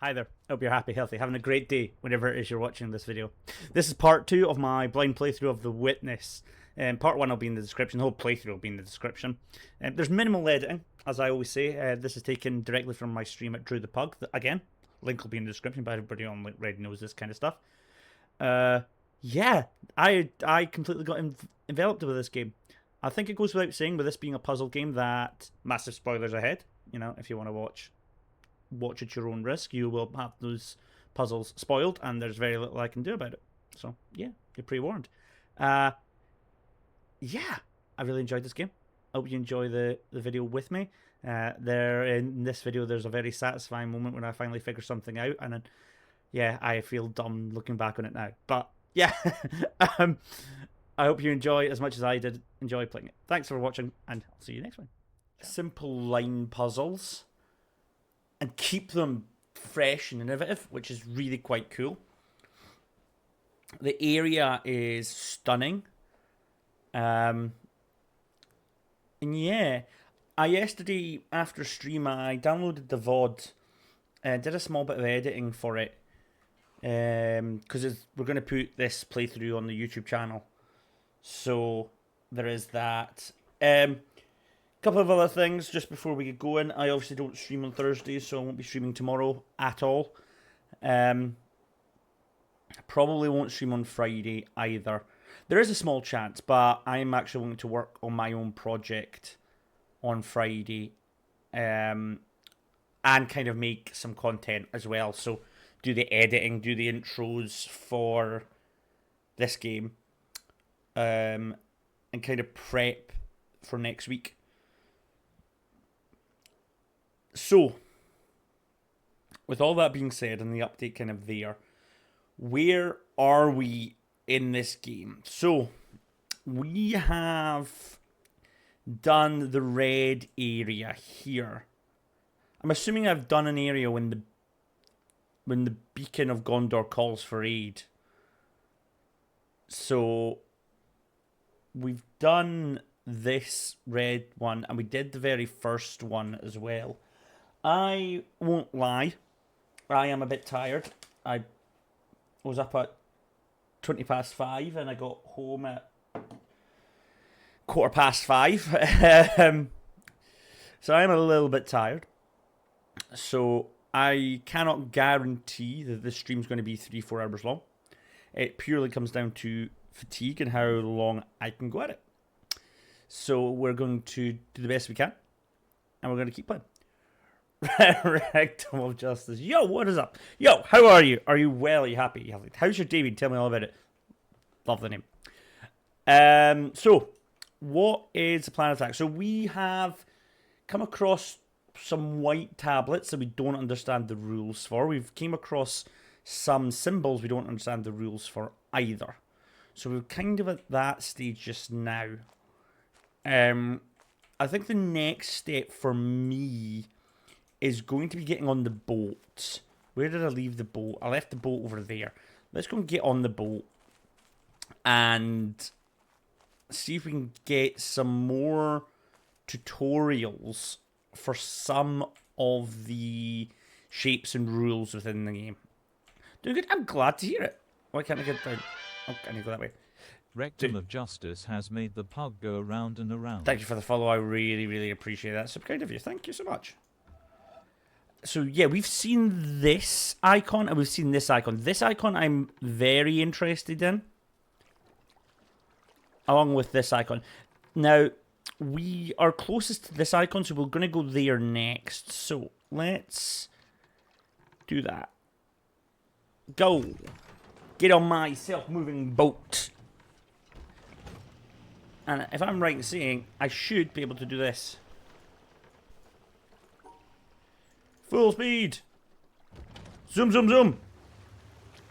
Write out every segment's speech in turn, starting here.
Hi there, hope you're happy, healthy, having a great day whenever it is you're watching this video. This is part 2 of my blind playthrough of The Witness. Part 1 will be in the description, the whole playthrough will be in the description. There's minimal editing, as I always say. This is taken directly from my stream at DrewThePug. Again, link will be in the description, but everybody already knows this kind of stuff. Yeah, I completely got enveloped with this game. I think it goes without saying, with this being a puzzle game, that massive spoilers ahead. You know, if you want to watch at your own risk, you will have those puzzles spoiled, and there's very little I can do about it. So yeah, you're pre-warned. Yeah, I really enjoyed this game. I hope you enjoy the video with me. There in this video, there's a very satisfying moment when I finally figure something out, and then, yeah, I feel dumb looking back on it now. But yeah, I hope you enjoy as much as I did enjoy playing it. Thanks for watching, and I'll see you next one. Simple line puzzles, and keep them fresh and innovative, which is really quite cool. The area is stunning. And yeah, yesterday after stream, I downloaded the VOD and did a small bit of editing for it. Because we're going to put this playthrough on the YouTube channel. So there is that. Couple of other things just before we get going. I obviously don't stream on Thursdays, so I won't be streaming tomorrow at all. Probably won't stream on Friday either. There is a small chance, but I'm actually going to work on my own project on Friday, and kind of make some content as well. So do the editing, do the intros for this game, and kind of prep for next week. So, with all that being said, and the update kind of there, where are we in this game? So, we have done the red area here. I'm assuming I've done an area when the beacon of Gondor calls for aid. So, we've done this red one, and we did the very first one as well. I won't lie, I am a bit tired. I was up at 5:20, and I got home at 5:15. So I'm a little bit tired. So I cannot guarantee that this stream's going to be 3-4 hours long. It purely comes down to fatigue and how long I can go at it. So we're going to do the best we can, and we're going to keep playing. Rectum of Justice. Yo, what is up? Yo, how are you? Are you well? Are you happy? How's your day been? Tell me all about it. Love the name. So, what is the plan of attack? So we have come across some white tablets that we don't understand the rules for. We've came across some symbols we don't understand the rules for either. So we're kind of at that stage just now. I think the next step for me is going to be getting on the boat. Where did I leave the boat? I left the boat over there. Let's go and get on the boat and see if we can get some more tutorials for some of the shapes and rules within the game. Doing good. I'm glad to hear it. Why can't I get down? Oh, I need to go that way. Rectum of Justice has made the pug go around and around. Thank you for the follow. I really, really appreciate that. So kind of you. Thank you so much. So yeah, we've seen this icon and we've seen this icon. This icon I'm very interested in, along with this icon. Now, we are closest to this icon, so we're going to go there next. So let's do that. Go. Get on my self-moving boat. And if I'm right in saying, I should be able to do this. Full speed. Zoom, zoom, zoom.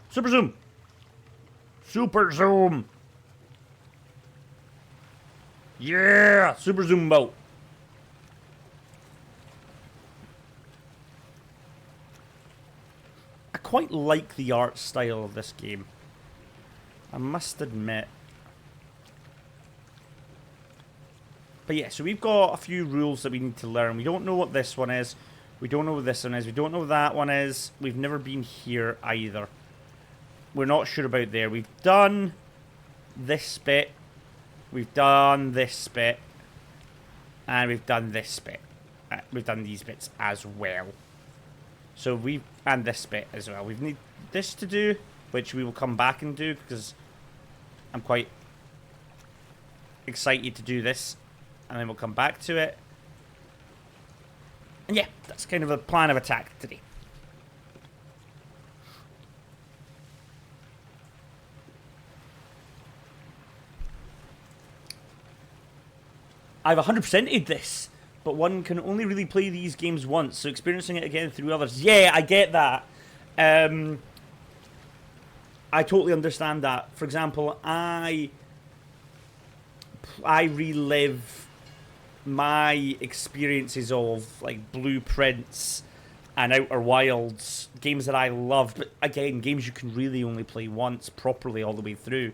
Super zoom. Super zoom. Yeah, super zoom boat. I quite like the art style of this game, I must admit. But yeah, so we've got a few rules that we need to learn. We don't know what this one is. We don't know what this one is. We don't know what that one is. We've never been here either. We're not sure about there. We've done this bit. We've done this bit. And we've done this bit. We've done these bits as well. So and this bit as well. We've need this to do, which we will come back and do because I'm quite excited to do this. And then we'll come back to it. And yeah, that's kind of a plan of attack today. I've 100%ed this, but one can only really play these games once, so experiencing it again through others. Yeah, I get that. I totally understand that. For example, I relive my experiences of like Blueprints and Outer Wilds, games that I loved, but again, games you can really only play once properly all the way through.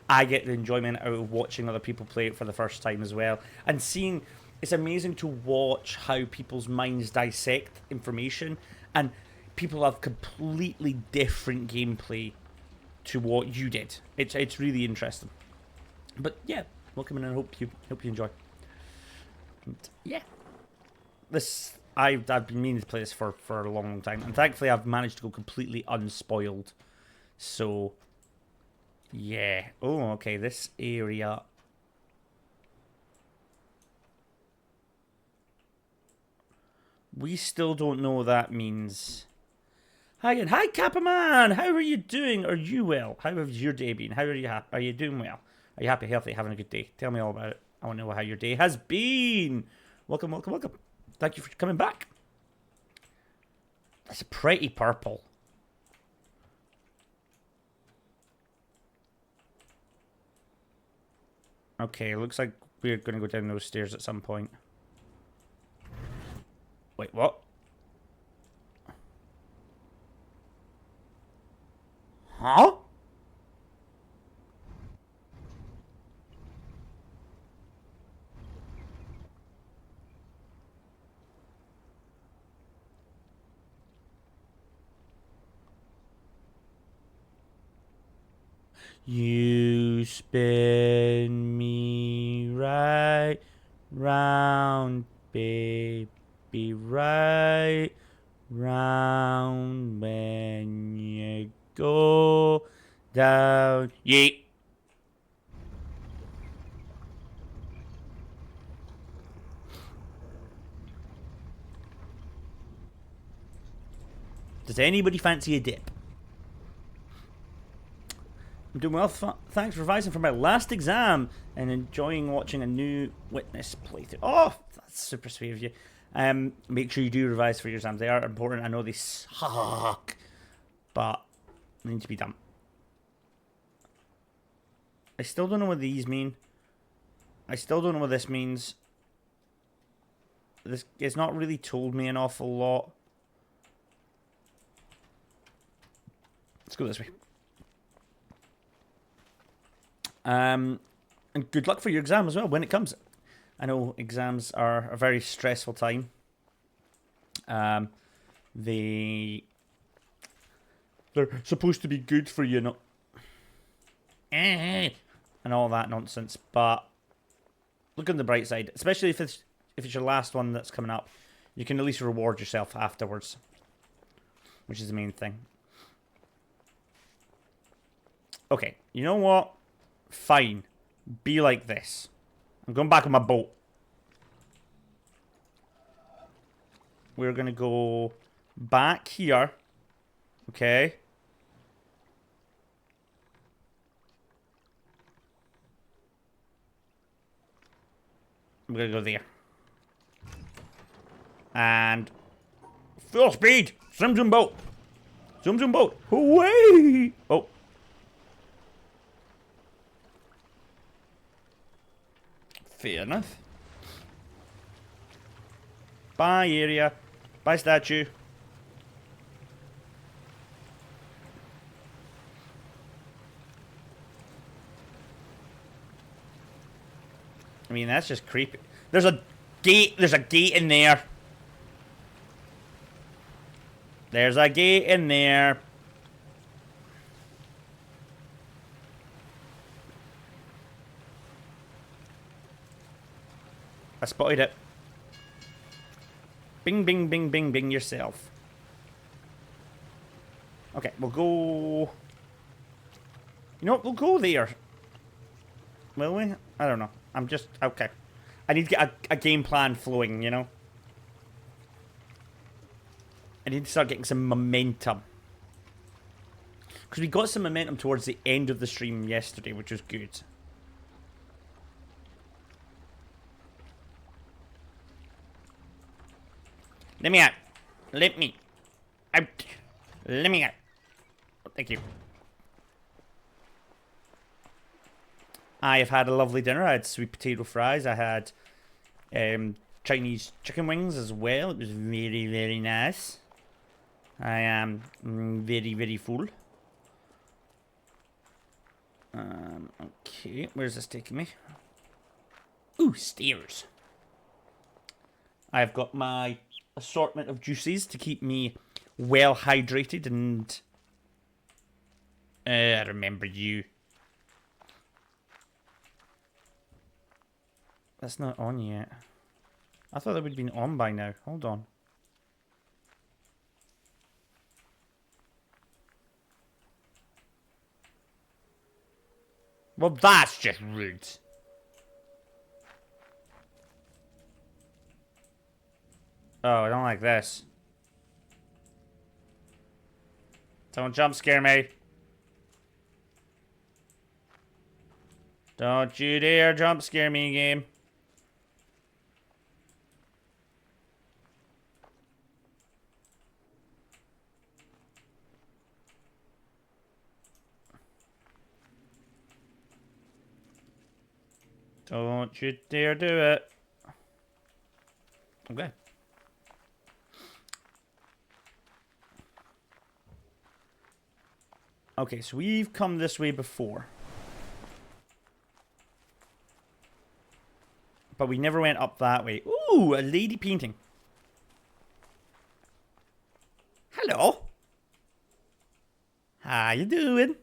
I get the enjoyment out of watching other people play it for the first time as well, and seeing, it's amazing to watch how people's minds dissect information, and people have completely different gameplay to what you did. It's really interesting. But yeah, welcome in and hope you enjoy. And yeah, this I've been meaning to play this for a long time, and thankfully I've managed to go completely unspoiled. So yeah. Oh, okay. This area. We still don't know what that means. Hi again. Hi, Kappaman. How are you doing? Are you well? How has your day been? How are you? Are you doing well? Are you happy, healthy, having a good day? Tell me all about it. I want to know how your day has been. Welcome, welcome, welcome. Thank you for coming back. That's a pretty purple. Okay, looks like we're going to go down those stairs at some point. Wait, what? Huh? You spin me right round, baby, right round when you go down. Yeet. Does anybody fancy a dip? I'm doing well, thanks for revising for my last exam and enjoying watching a new Witness playthrough. Oh, that's super sweet of you. Make sure you do revise for your exams. They are important. I know they suck, but they need to be done. I still don't know what these mean. I still don't know what this means. This it's not really told me an awful lot. Let's go this way. And good luck for your exam as well when it comes. I know exams are a very stressful time. They're supposed to be good for you, not and all that nonsense. But look on the bright side, especially if it's your last one that's coming up, you can at least reward yourself afterwards, which is the main thing. Okay, you know what? Fine. Be like this. I'm going back on my boat. We're going to go back here. Okay. I'm going to go there. And full speed. Zoom zoom boat. Zoom zoom boat. Away. Oh. Fair enough. Bye area. Bye statue. I mean, that's just creepy. There's a gate in there. There's a gate in there. I spotted it. Bing, bing, bing, bing, bing yourself. Okay, we'll go... You know what? We'll go there. Will we? I don't know. I'm just... Okay. I need to get a game plan flowing, you know? I need to start getting some momentum. Because we got some momentum towards the end of the stream yesterday, which was good. Let me out. Let me out. Let me out. Thank you. I have had a lovely dinner. I had sweet potato fries. I had Chinese chicken wings as well. It was very, very nice. I am very, very full. Okay, where's this taking me? Ooh, stairs. I've got my assortment of juices to keep me well hydrated and... I remember you. That's not on yet. I thought that would have been on by now. Hold on. Well, that's just rude. Oh, I don't like this. Don't jump scare me. Don't you dare jump scare me, game. Don't you dare do it. Okay. Okay, so we've come this way before. But we never went up that way. Ooh, a lady painting. Hello. How you doing?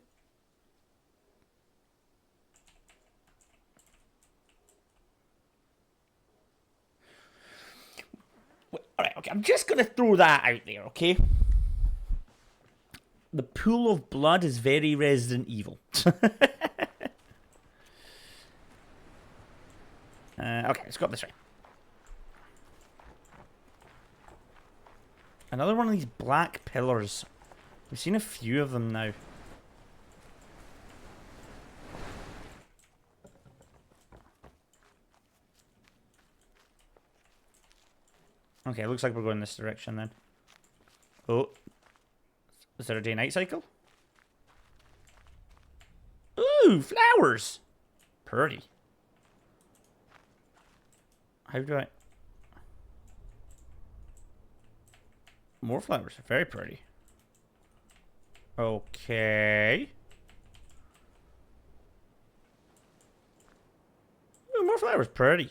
Alright, okay, I'm just gonna throw that out there, okay? The pool of blood is very Resident Evil. Okay, let's go up this way. Another one of these black pillars. We've seen a few of them now. Okay, looks like we're going this direction then. Oh. Is there a day-night cycle? Ooh, flowers! Pretty. How do I... More flowers. Very pretty. Okay. Ooh, more flowers. Pretty.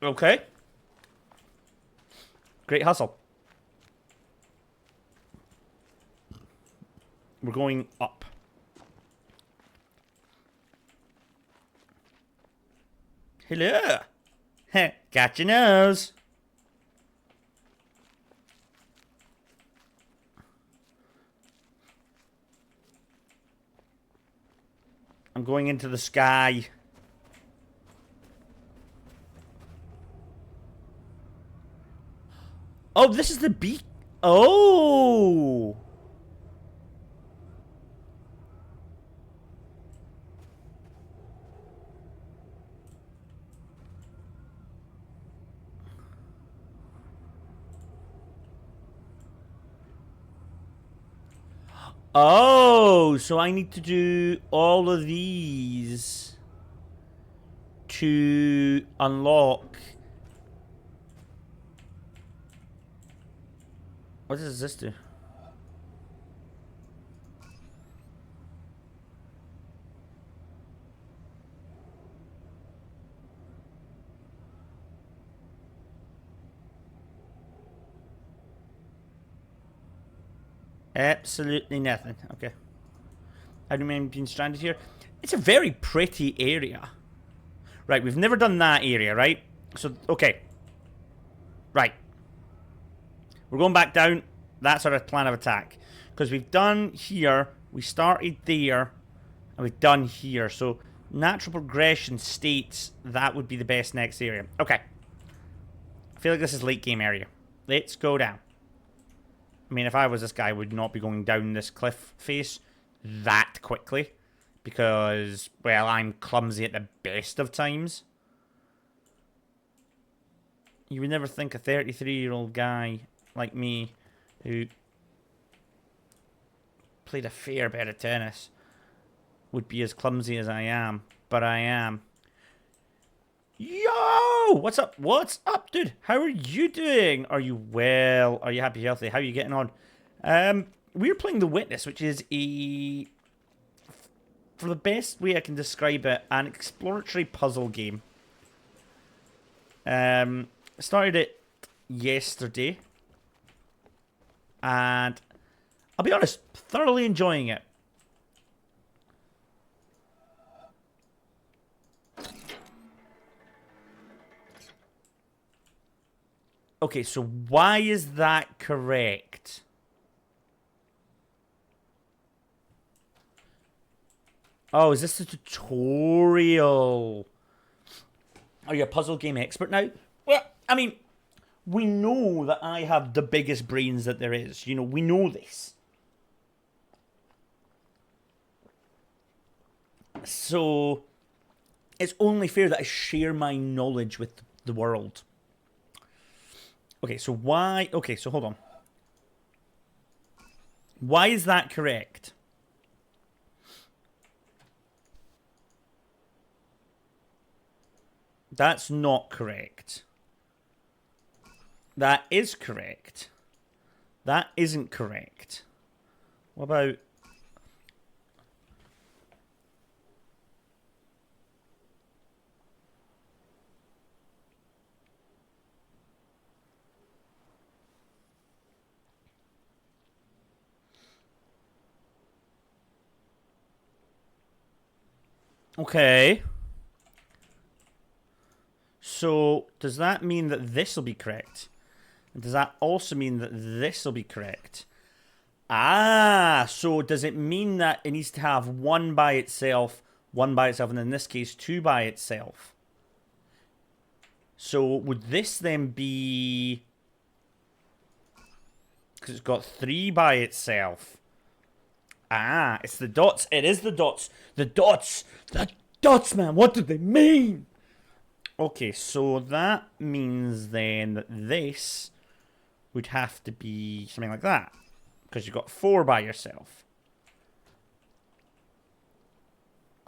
Okay. Great hustle. We're going up. Hello. Heh, got your nose. I'm going into the sky. Oh, this is the beak. Oh. Oh, so I need to do all of these to unlock. What does this do? Absolutely nothing. Okay. How do you mean being stranded here? It's a very pretty area. Right, we've never done that area, right? So, okay. Right. We're going back down. That's our plan of attack. Because we've done here, we started there, and we've done here. So, natural progression states that would be the best next area. Okay. I feel like this is late game area. Let's go down. I mean, if I was this guy, I would not be going down this cliff face that quickly. Because, well, I'm clumsy at the best of times. You would never think a 33-year-old guy like me who played a fair bit of tennis would be as clumsy as I am. But I am. Yo! What's up? What's up, dude? How are you doing? Are you well? Are you happy, healthy? How are you getting on? We're playing The Witness, which is a... for the best way I can describe it, an exploratory puzzle game. Started it yesterday. And I'll be honest, thoroughly enjoying it. Okay, so why is that correct? Oh, is this a tutorial? Are you a puzzle game expert now? Well, I mean, we know that I have the biggest brains that there is. You know, we know this. So, it's only fair that I share my knowledge with the world. Okay, so why... Okay, so hold on. Why is that correct? That's not correct. That is correct. That isn't correct. What about... Okay. So, does that mean that this will be correct? And does that also mean that this will be correct? Ah, so does it mean that it needs to have one by itself, and in this case, two by itself? So, would this then be... because it's got three by itself. Ah, it's the dots. It is the dots. The dots! The dots, man! What do they mean? Okay, so that means then that this would have to be something like that. Because you've got four by yourself.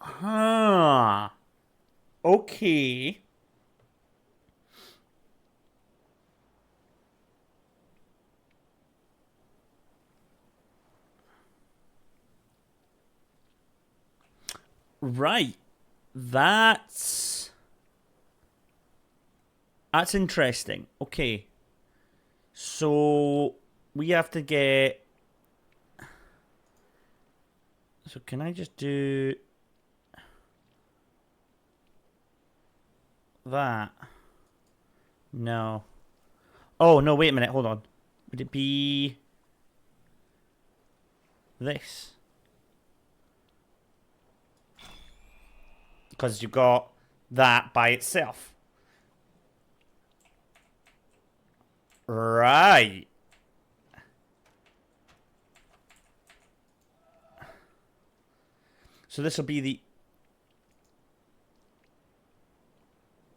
Ah. Okay. Right. That's interesting. Okay. So we have to get... So can I just do that? No. Oh, no, wait a minute. Hold on. Would it be this? Because you've got that by itself. Right. So this will be the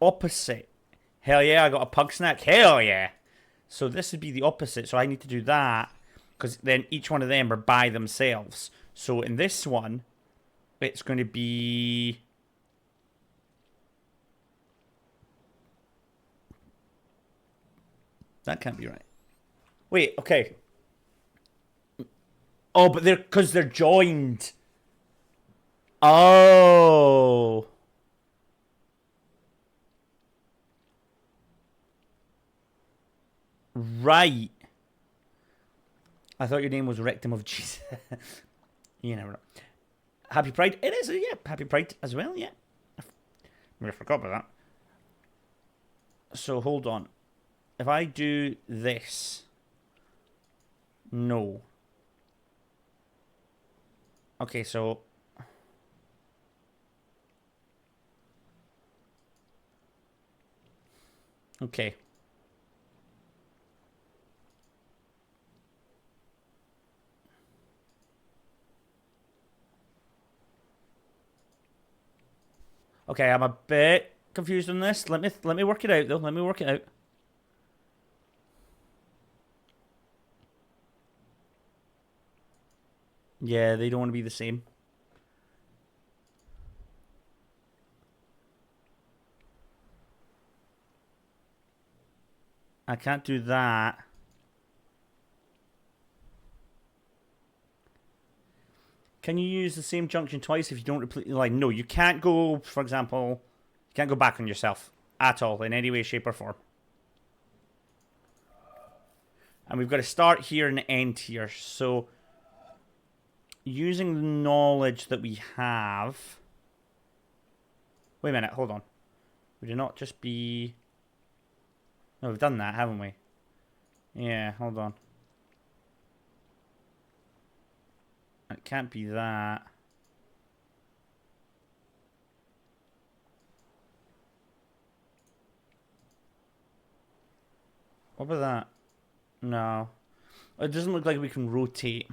opposite. Hell yeah, I got a pug snack. Hell yeah. So this would be the opposite. So I need to do that. Because then each one of them are by themselves. So in this one, it's going to be... That can't be right. Wait, okay. Oh, but they're... because they're joined. Oh. Right. I thought your name was Rectum of Jesus. You never know. Happy Pride. It is, yeah. Happy Pride as well, yeah. I forgot about that. So, hold on. If I do this... No. Okay, so... Okay. Okay, I'm a bit confused on this. Let me work it out though. Let me work it out. Yeah, they don't want to be the same. I can't do that. Can you use the same junction twice if you don't repeat the line? No, you can't go, for example, you can't go back on yourself at all in any way, shape, or form. And we've got to start here and end here. So, using the knowledge that we have... Wait a minute, hold on. Would it not just be... No, we've done that, haven't we? Yeah, hold on. It can't be that. What about that? No. It doesn't look like we can rotate.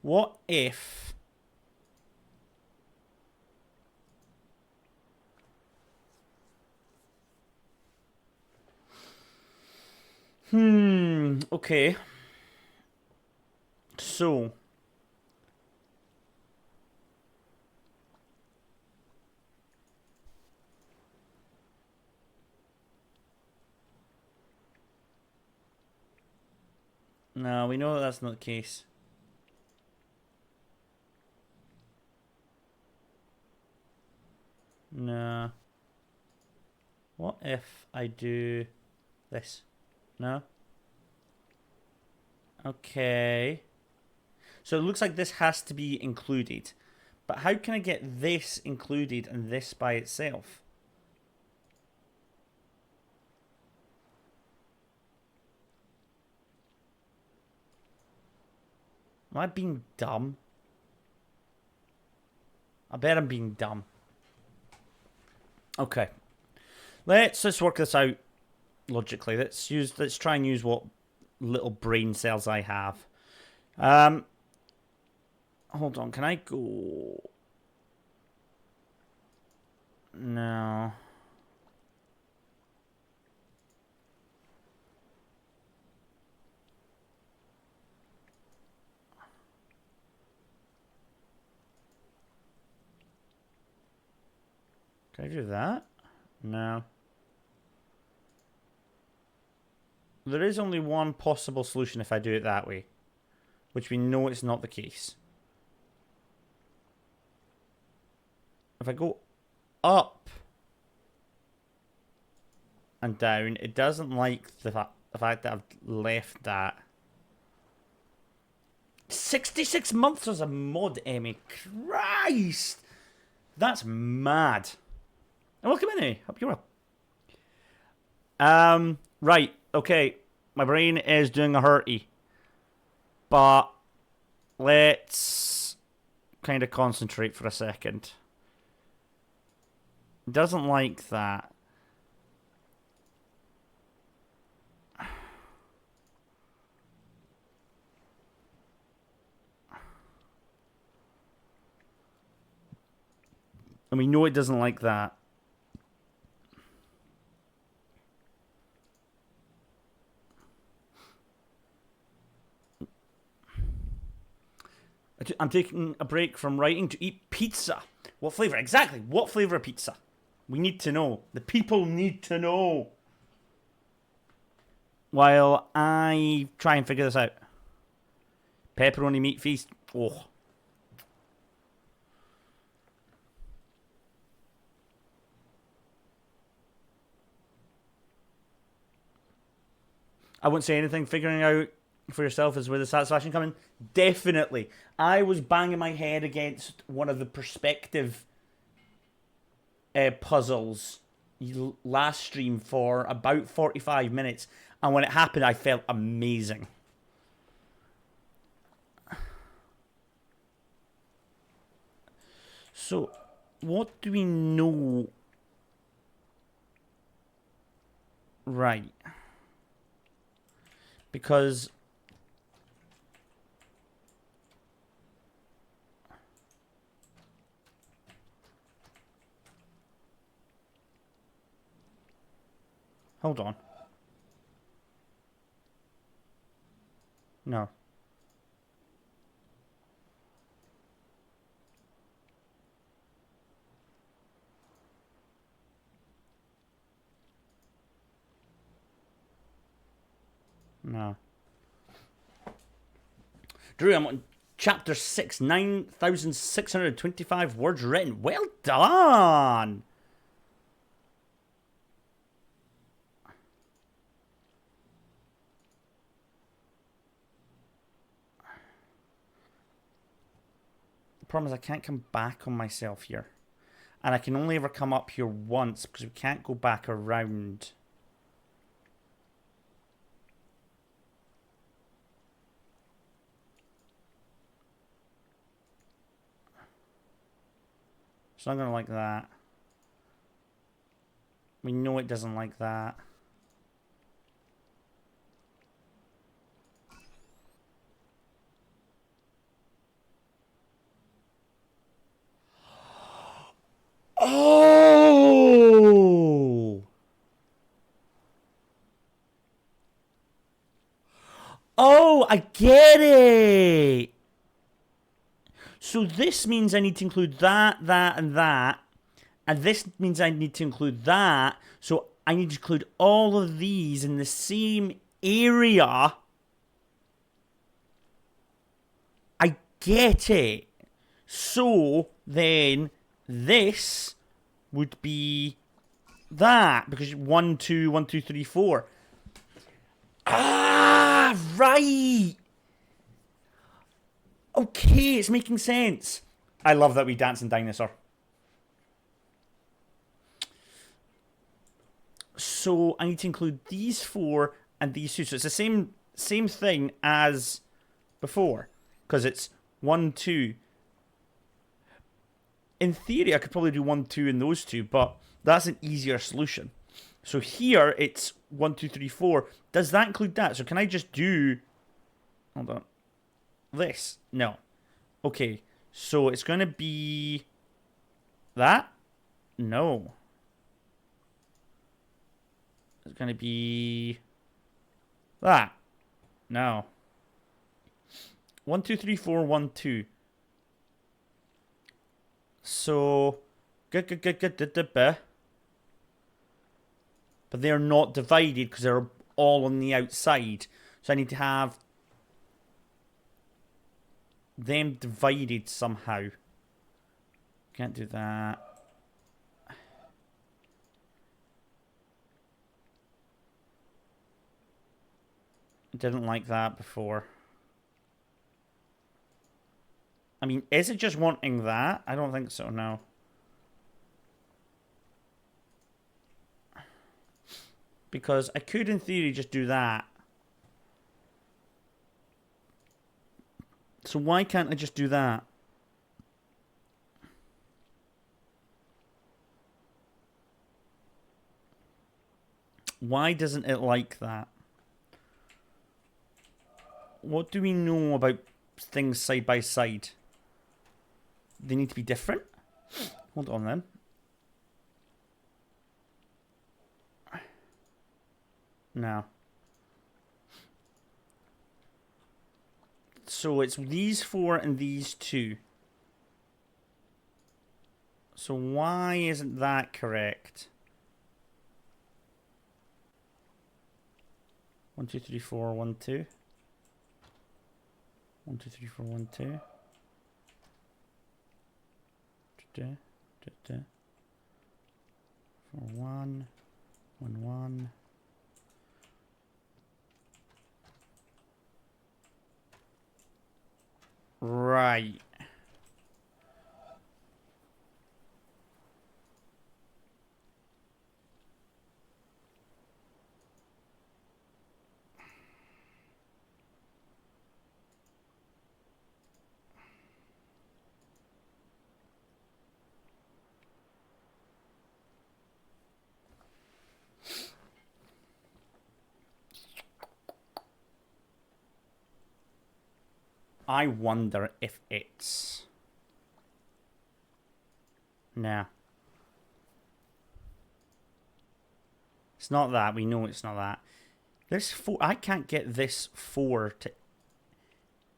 What if... Okay. So... No, we know that that's not the case. No. What if I do this? No? Okay. So it looks like this has to be included. But how can I get this included and this by itself? Am I being dumb? I bet I'm being dumb. Okay. Let's work this out logically. Let's try and use what little brain cells I have. Hold on, can I go? No. Can I do that? No. There is only one possible solution if I do it that way, which we know it's not the case. If I go up and down, it doesn't like the fact that I've left that. 66 months as a mod, Emmy. Christ! That's mad. And welcome in, eh? Hope you're well. Right, okay. My brain is doing a hurty. But let's kind of concentrate for a second. Doesn't like that. And we know it doesn't like that. I'm taking a break from writing to eat pizza. What flavour? Exactly. What flavour of pizza? We need to know. The people need to know. While I try and figure this out. Pepperoni meat feast. Oh. I won't say anything. Figuring out for yourself is where the satisfaction coming. Definitely. I was banging my head against one of the perspective puzzles last stream for about 45 minutes, and when it happened, I felt amazing. So, what do we know? Right. Because hold on. No. No. Drew, I'm on chapter 6, 9,625 words written. Well done! The problem is I can't come back on myself here. And I can only ever come up here once because we can't go back around. It's not going to like that. We know it doesn't like that. Oh! Oh, I get it! So this means I need to include that, that, and that. And this means I need to include that. So I need to include all of these in the same area. I get it. So then this would be that. Because 1, 2, 1, 2, 3, 4. Ah, right. Okay, it's making sense. I love that we dancing dinosaur. So I need to include these 4 and these 2. So it's the same thing as before. Because it's 1, 2. In theory, I could probably do 1, 2 and those 2, but that's an easier solution. So here, it's 1, 2, 3, 4. Does that include that? So can I just do... Hold on. This? No. Okay. So it's going to be... that? No. It's going to be... that? No. 1, 2, 3, 4, 1, 2. So... But they're not divided because they're all on the outside. So I need to have them divided somehow. Can't do that. Didn't like that before. I mean, is it just wanting that? I don't think so, no. Because I could, in theory, just do that. So why can't I just do that? Why doesn't it like that? What do we know about things side by side? They need to be different? Hold on then. No. So it's these 4 and these 2. So why isn't that correct? 1, 2, 3, 4, 1, 2. 1, 2, 3, 4, 1, 2. 4, 1, 1, 1. Right. I wonder if it's... Nah. It's not that. We know it's not that. This 4... I can't get this 4 to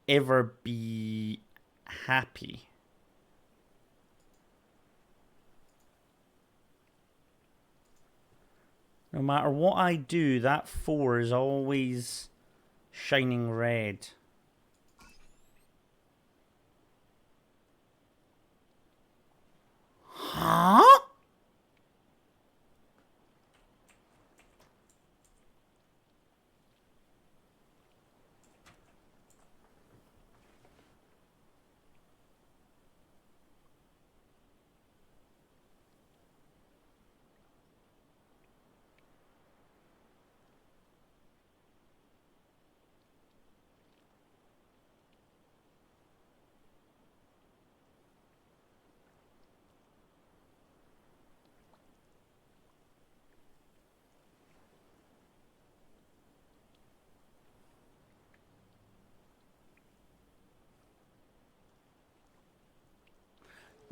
ever be happy. No matter what I do, that 4 is always shining red. Huh?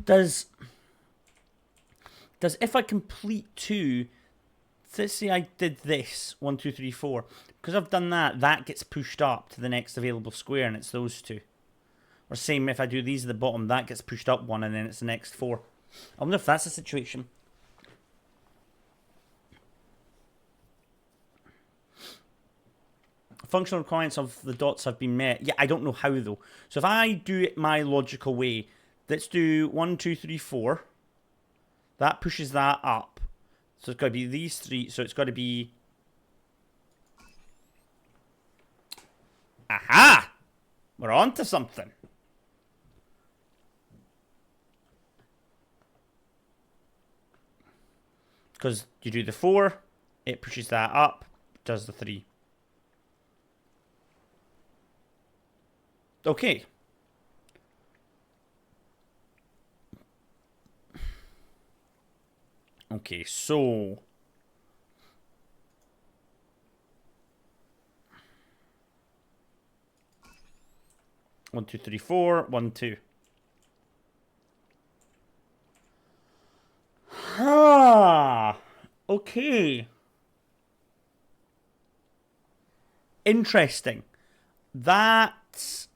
Does if I complete 2, let's say I did this 1, 2, 3, 4. Because I've done that, that gets pushed up to the next available square, and it's those 2. Or same if I do these at the bottom, that gets pushed up 1, and then it's the next 4. I wonder if that's the situation. Functional requirements of the dots have been met. Yeah, I don't know how though. So if I do it my logical way, let's do 1, 2, 3, 4. That pushes that up. So it's got to be these 3. So it's got to be... Aha! We're on to something. Because you do the 4, it pushes that up, does the 3. Okay. Okay, so... 1, 2, 3, 4. 1, 2. Ah, okay. Interesting. That's...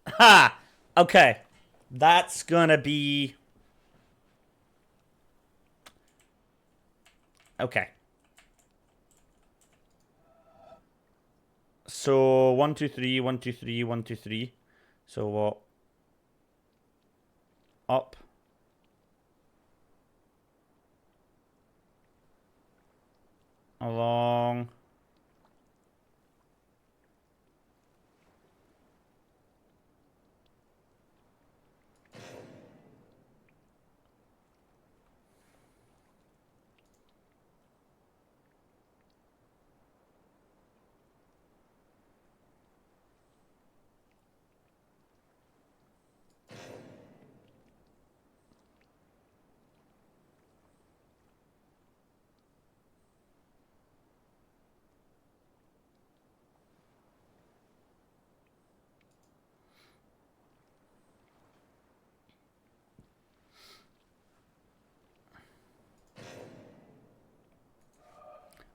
Ha! Okay. That's gonna be... Okay. So, 1, 2, 3, 1, 2, 3, 1, 2, 3. So what? Up. Along.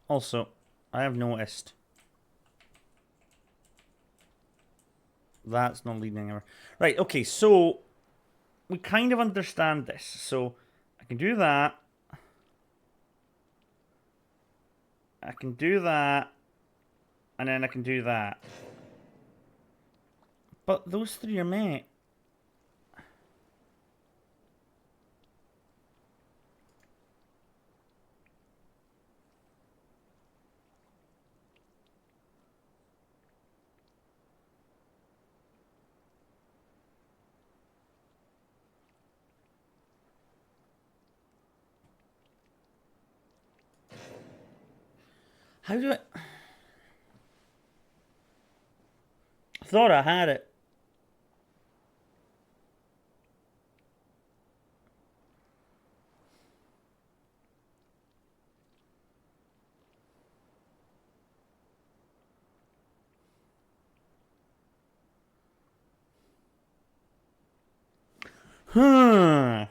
Also, I have noticed that's not leading anywhere. Right, okay, so we kind of understand this. So I can do that. I can do that. And then I can do that. But those 3 are met. How do I... I thought I had it. Hmm.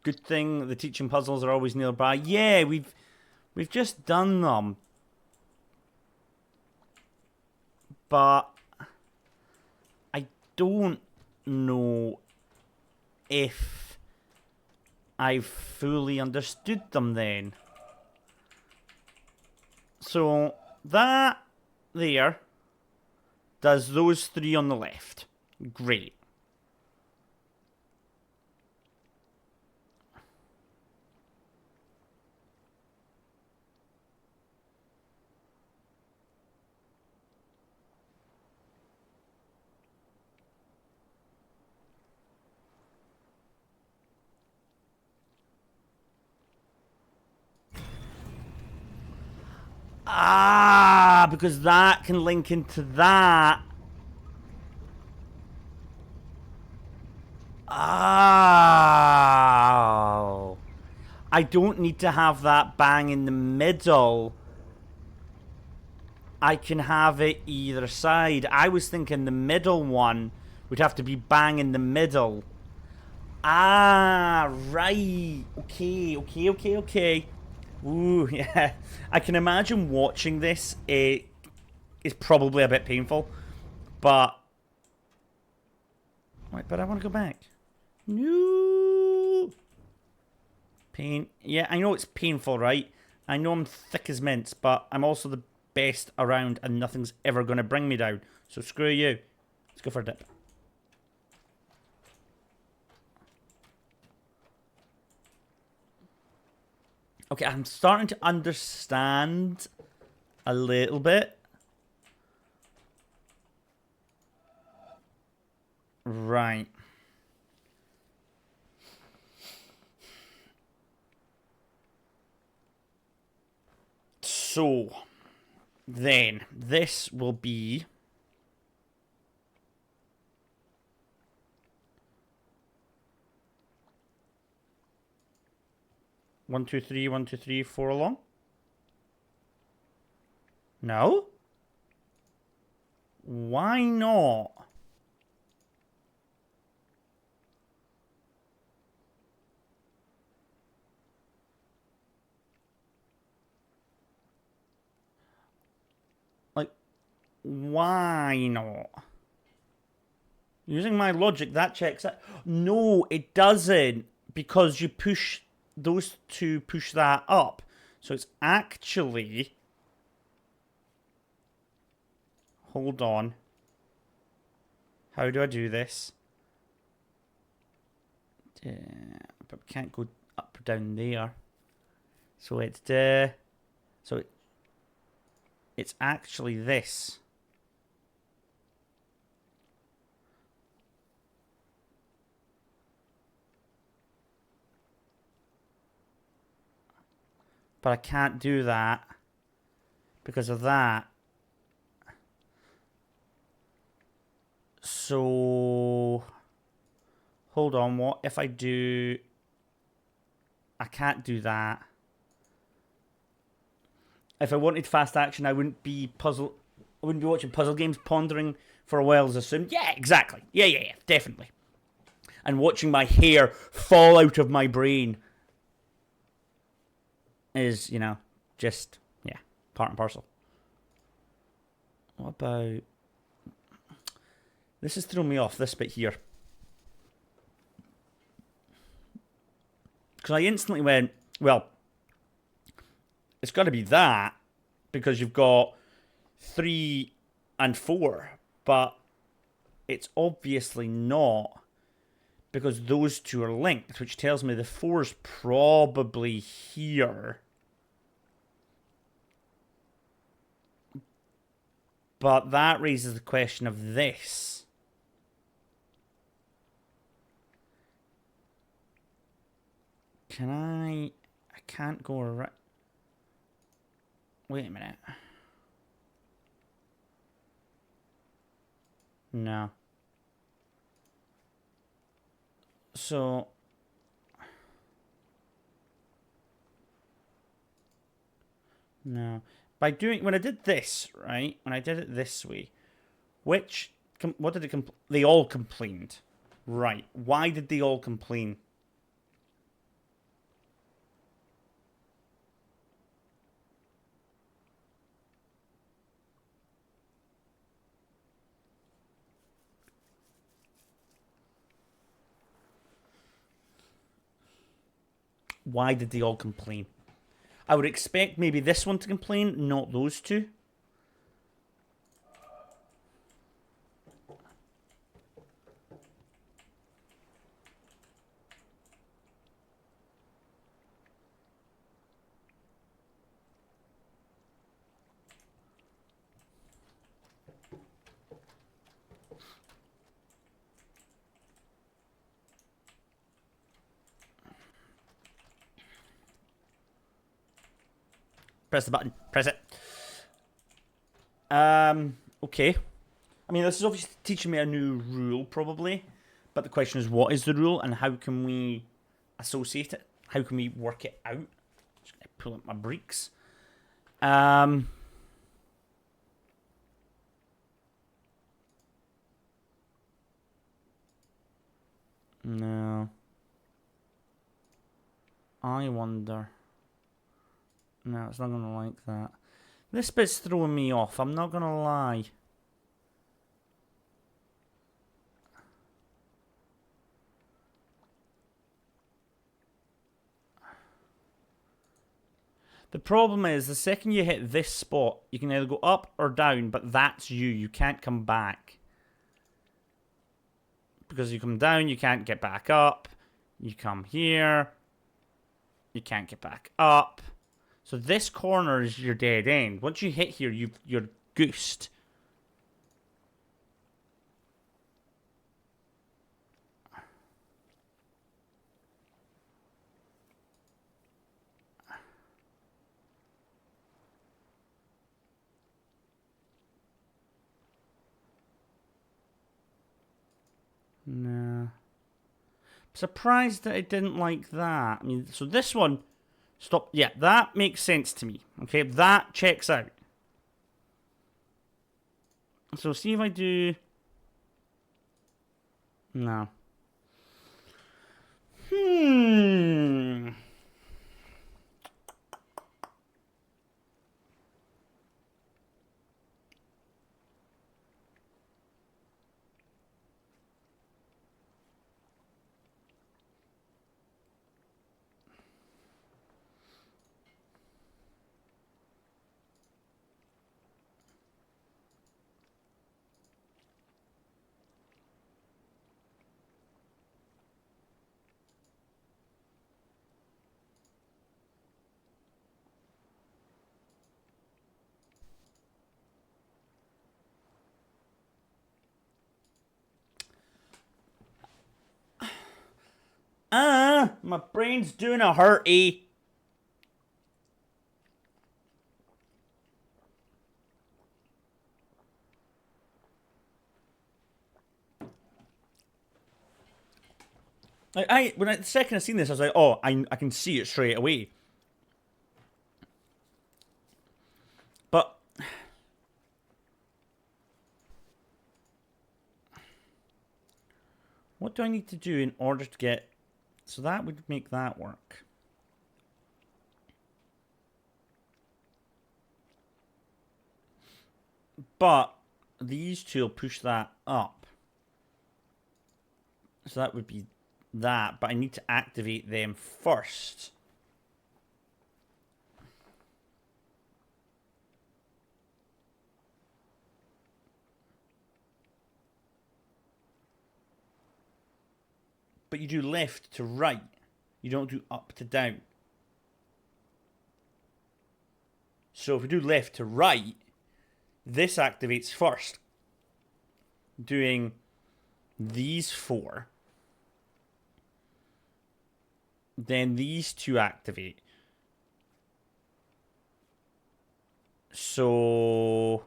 Good thing the teaching puzzles are always nearby. Yeah, we've just done them. But I don't know if I've fully understood them then. So that there does those three on the left. Great. Ah, because that can link into that. Oh. I don't need to have that bang in the middle. I can have it either side. I was thinking the middle one would have to be bang in the middle. Ah, right. Okay. Ooh, yeah. I can imagine watching this. It is probably a bit painful, but... Wait, but I want to go back. No. Pain. Yeah, I know it's painful, right? I know I'm thick as mince, but I'm also the best around and nothing's ever going to bring me down. So screw you. Let's go for a dip. Okay, I'm starting to understand a little bit. Right. So, then, this will be... 1, 2, 3, 1, 2, 3, 4 along? No? Why not? Like, why not? Using my logic, that checks out. No, it doesn't. Because you push... Those two push that up. So it's actually... Hold on. How do I do this? But we can't go up or down there. So it's it's actually this. But I can't do that because of that. So hold on, what if I do... I can't do that. If I wanted fast action, I wouldn't be watching puzzle games pondering for a while as assumed. Yeah, exactly. Yeah, definitely. And watching my hair fall out of my brain is, you know, just, yeah, part and parcel. What about... This has thrown me off, this bit here. Because I instantly went, well, it's got to be that, because you've got 3 and 4, but it's obviously not, because those two are linked, which tells me the 4's probably here. But that raises the question of this. Can I can't go around. Wait a minute. No. So no. By doing when I did this, right? When I did it this way, what did it they all complained. Right. Why did they all complain? Why did they all complain? I would expect maybe this one to complain, not those two. Press the button. Press it. Okay. I mean, this is obviously teaching me a new rule, probably. But the question is, what is the rule, and how can we associate it? How can we work it out? Just gonna pull up my breeks. No. I wonder. No, it's not gonna like that. This bit's throwing me off, I'm not gonna lie. The problem is, the second you hit this spot, you can either go up or down, but that's you. You can't come back. Because you come down, you can't get back up. You come here, you can't get back up. So this corner is your dead end. Once you hit here, you're goosed. No. Surprised that it didn't like that. I mean, so this one, stop. Yeah, that makes sense to me. Okay, that checks out. So see if I do. No. My brain's doing a hurty. Like when the second I seen this, I was like, oh, I can see it straight away. But what do I need to do in order to get? So that would make that work. But these two will push that up. So that would be that, but I need to activate them first. But you do left to right. You don't do up to down. So if we do left to right, this activates first. Doing these four. Then these two activate. So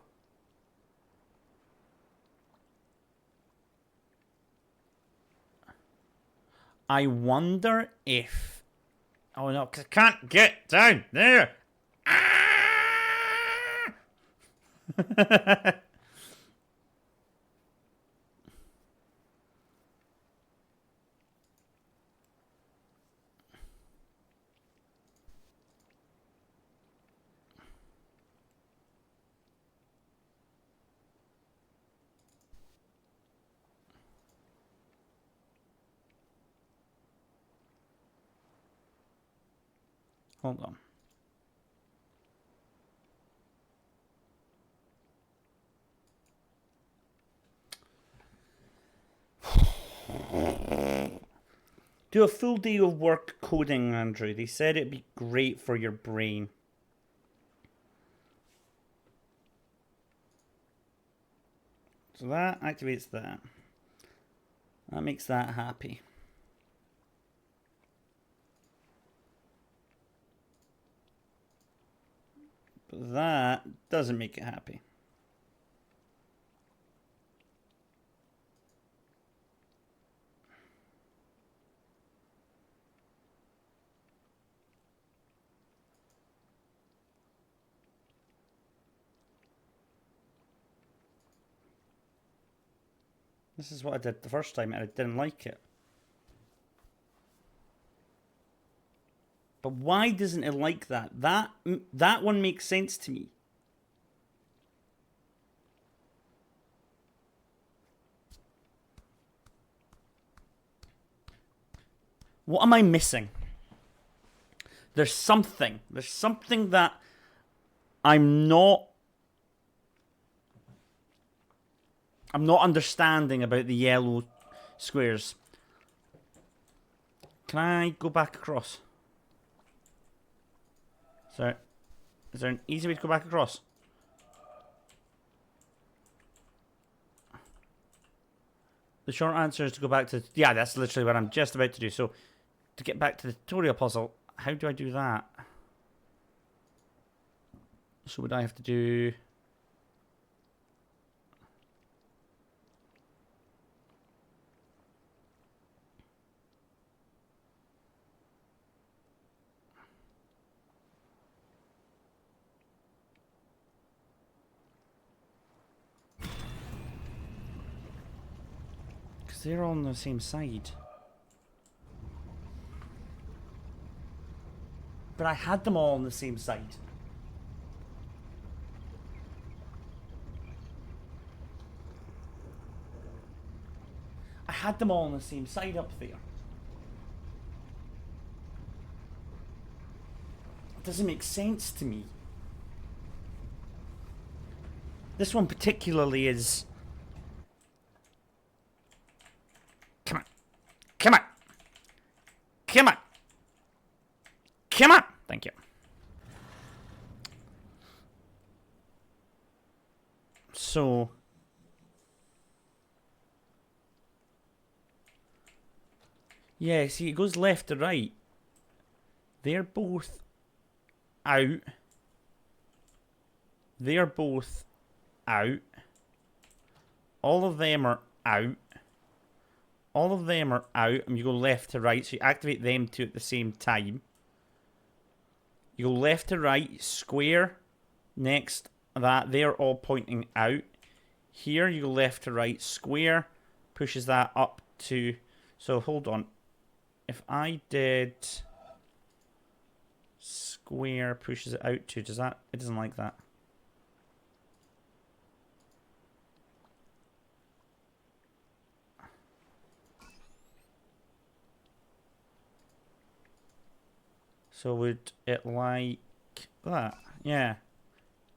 I wonder if... Oh no, because I can't get down there. Ah! Hold on. Do a full day of work coding, Andrew. They said it'd be great for your brain. So that activates that. That makes that happy. But that doesn't make it happy. This is what I did the first time and I didn't like it. But why doesn't it like that? That one makes sense to me. What am I missing? There's something that I'm not understanding about the yellow squares. Can I go back across? So, is there an easy way to go back across? The short answer is to go back to... Yeah, that's literally what I'm just about to do. So, to get back to the tutorial puzzle, how do I do that? So would I have to do... Because they're all on the same side. But I had them all on the same side. I had them all on the same side up there. It doesn't make sense to me. This one particularly is... Come on. Come on. Come on. Come on. Thank you. So... Yeah, see, it goes left to right. They're both out. They're both out. All of them are out. All of them are out, and you go left to right, so you activate them two at the same time. You go left to right, square, next, that, they're all pointing out. Here, you go left to right, square, pushes that up to... So, hold on. If I did... Square pushes it out to... Does that... It doesn't like that. So would it like that? Yeah.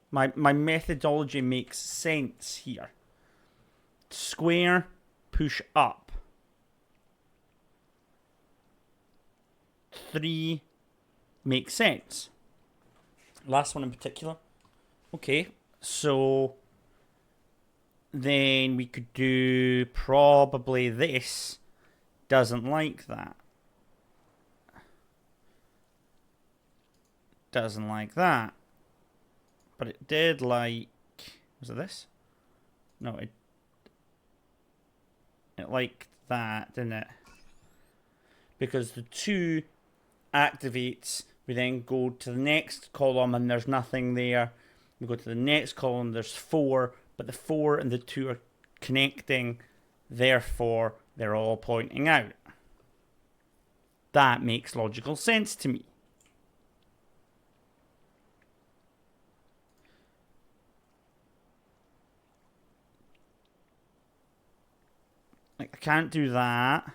My methodology makes sense here. Square, push up. 3 makes sense. Last one in particular. Okay, so then we could do probably this. Doesn't like that. doesn't like that. But it did like... Was it this? No, it liked that, didn't it? Because the 2 activates, we then go to the next column and there's nothing there. We go to the next column, there's 4, but the 4 and the 2 are connecting, therefore they're all pointing out. That makes logical sense to me. Like, I can't do that.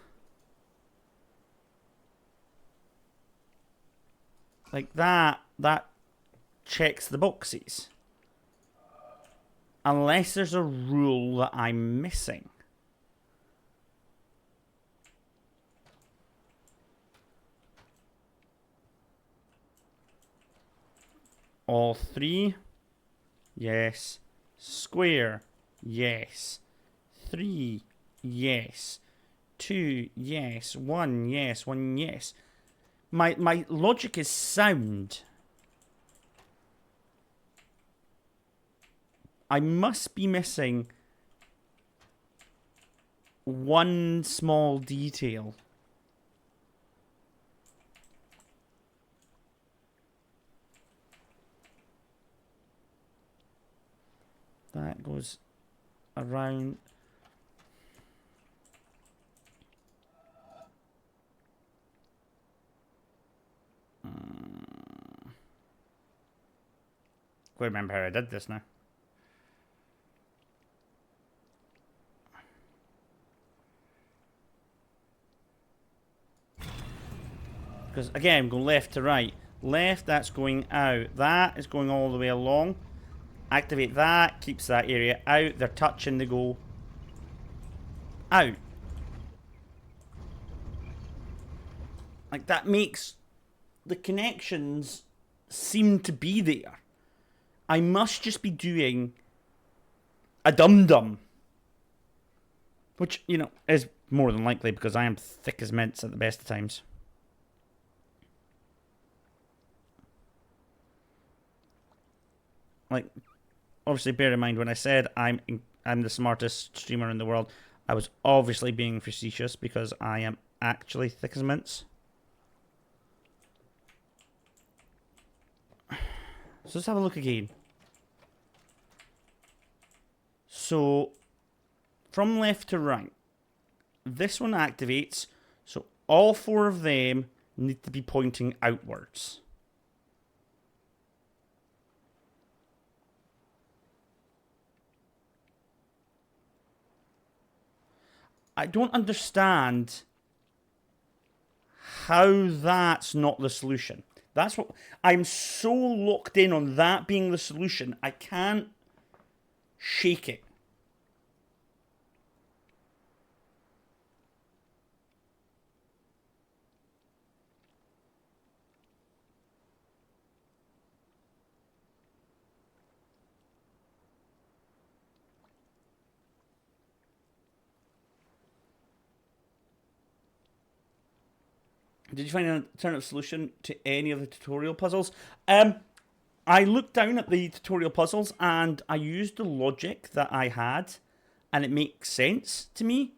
Like that checks the boxes. Unless there's a rule that I'm missing. All 3. Yes. Square. Yes. 3. Yes. 2. Yes. 1. Yes. 1. Yes. My logic is sound. I must be missing one small detail. That goes around. I remember how I did this now. Because again, I'm going left to right. Left, that's going out. That is going all the way along. Activate that, keeps that area out. They're touching, they go out. Like, that makes the connections seem to be there. I must just be doing a dum-dum. Which, you know, is more than likely because I am thick as mints at the best of times. Like, obviously bear in mind when I said I'm the smartest streamer in the world, I was obviously being facetious because I am actually thick as mints. So let's have a look again. So, from left to right, this one activates, so all 4 of them need to be pointing outwards. I don't understand how that's not the solution. That's what I'm so locked in on, that being the solution, I can't shake it. Did you find an alternative solution to any of the tutorial puzzles? I looked down at the tutorial puzzles and I used the logic that I had, and it makes sense to me.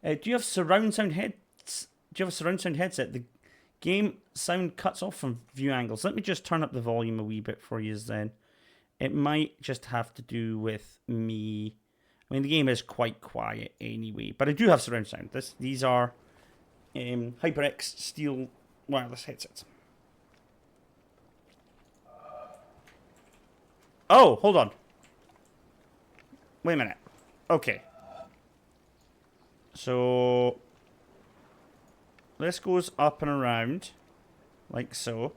Do you have surround sound heads? Do you have a surround sound headset? The game sound cuts off from view angles. Let me just turn up the volume a wee bit for you then. It might just have to do with me. I mean, the game is quite quiet anyway, but I do have surround sound. These are HyperX steel wireless headsets. Oh, hold on. Wait a minute. Okay. So this goes up and around like so.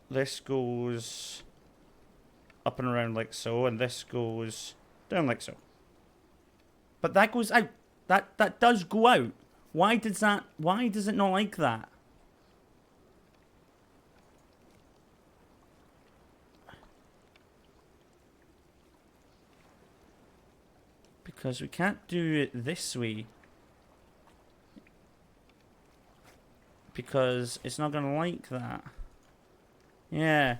This goes up and around like so, and this goes down like so. But that goes out. That does go out. Why does it not like that? Because we can't do it this way. Because it's not going to like that. Yeah.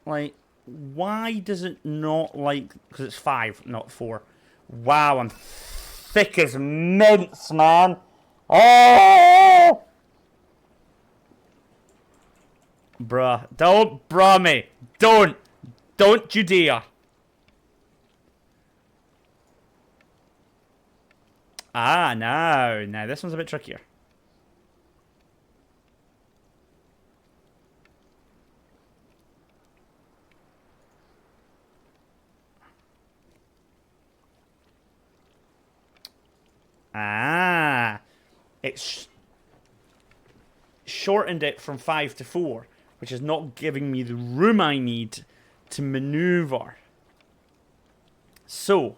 Like, why does it not like... Because it's 5, not 4. Wow, I'm thick as mince, man. Oh! Bruh. Don't bruh me. Don't. Don't you dare. Ah, no. Now, this one's a bit trickier. Ah. It's shortened it from 5 to 4, which is not giving me the room I need to maneuver. So...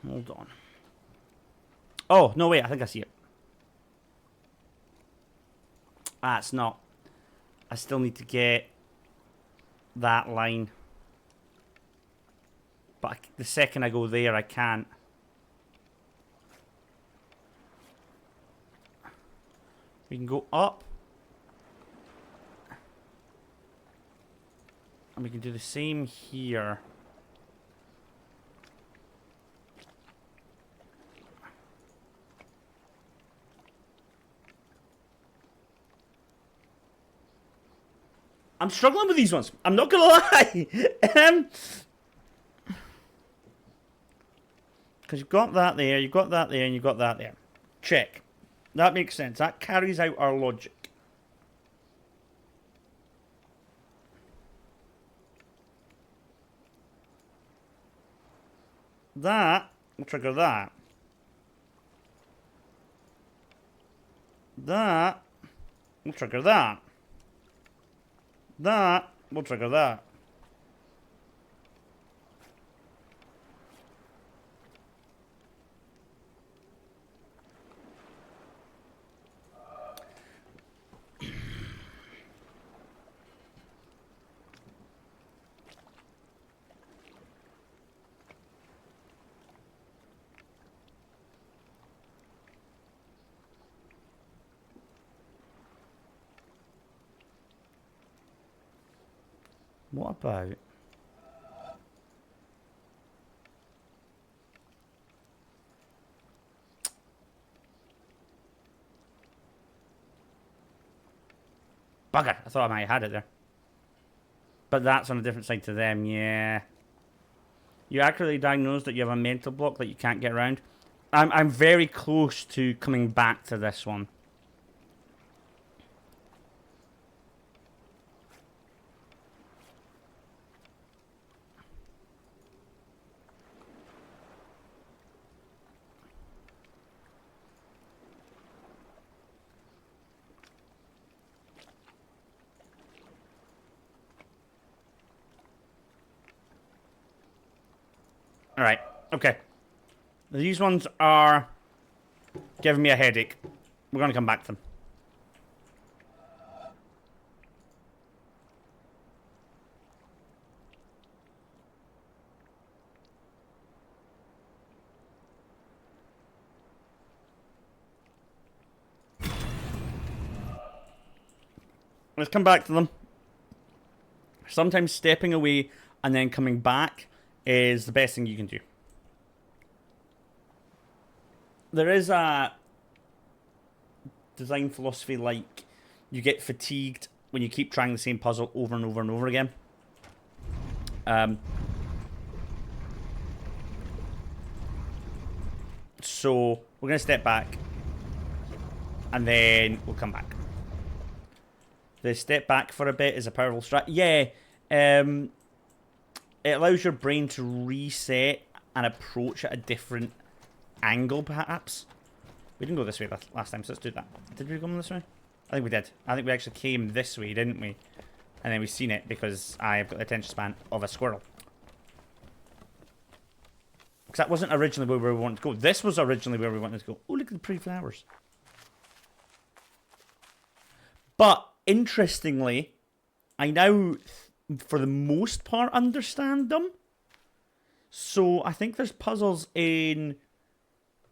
Hold on. Oh, no, wait. I think I see it. Ah, it's not. I still need to get that line. But the second I go there, I can't. We can go up. And we can do the same here. I'm struggling with these ones. I'm not gonna lie. Because you've got that there, you've got that there, and you've got that there. Check. That makes sense. That carries out our logic. That will trigger that. That will trigger that. That will trigger that. What about... Bugger, I thought I might have had it there. But that's on a different side to them, yeah. You accurately diagnosed that you have a mental block that you can't get around. I'm very close to coming back to this one. Alright, okay. These ones are giving me a headache. We're going to come back to them. Let's come back to them. Sometimes stepping away and then coming back is the best thing you can do. There is a design philosophy like you get fatigued when you keep trying the same puzzle over and over and over again. So we're going to step back and then we'll come back. The step back for a bit is a powerful strat. Yeah, it allows your brain to reset and approach at a different angle, perhaps. We didn't go this way last time, so let's do that. Did we come this way? I think we did. I think we actually came this way, didn't we? And then we seen it because I've got the attention span of a squirrel. Because that wasn't originally where we wanted to go. This was originally where we wanted to go. Oh, look at the pretty flowers. But, interestingly, I now, for the most part, understand them. So, I think there's puzzles in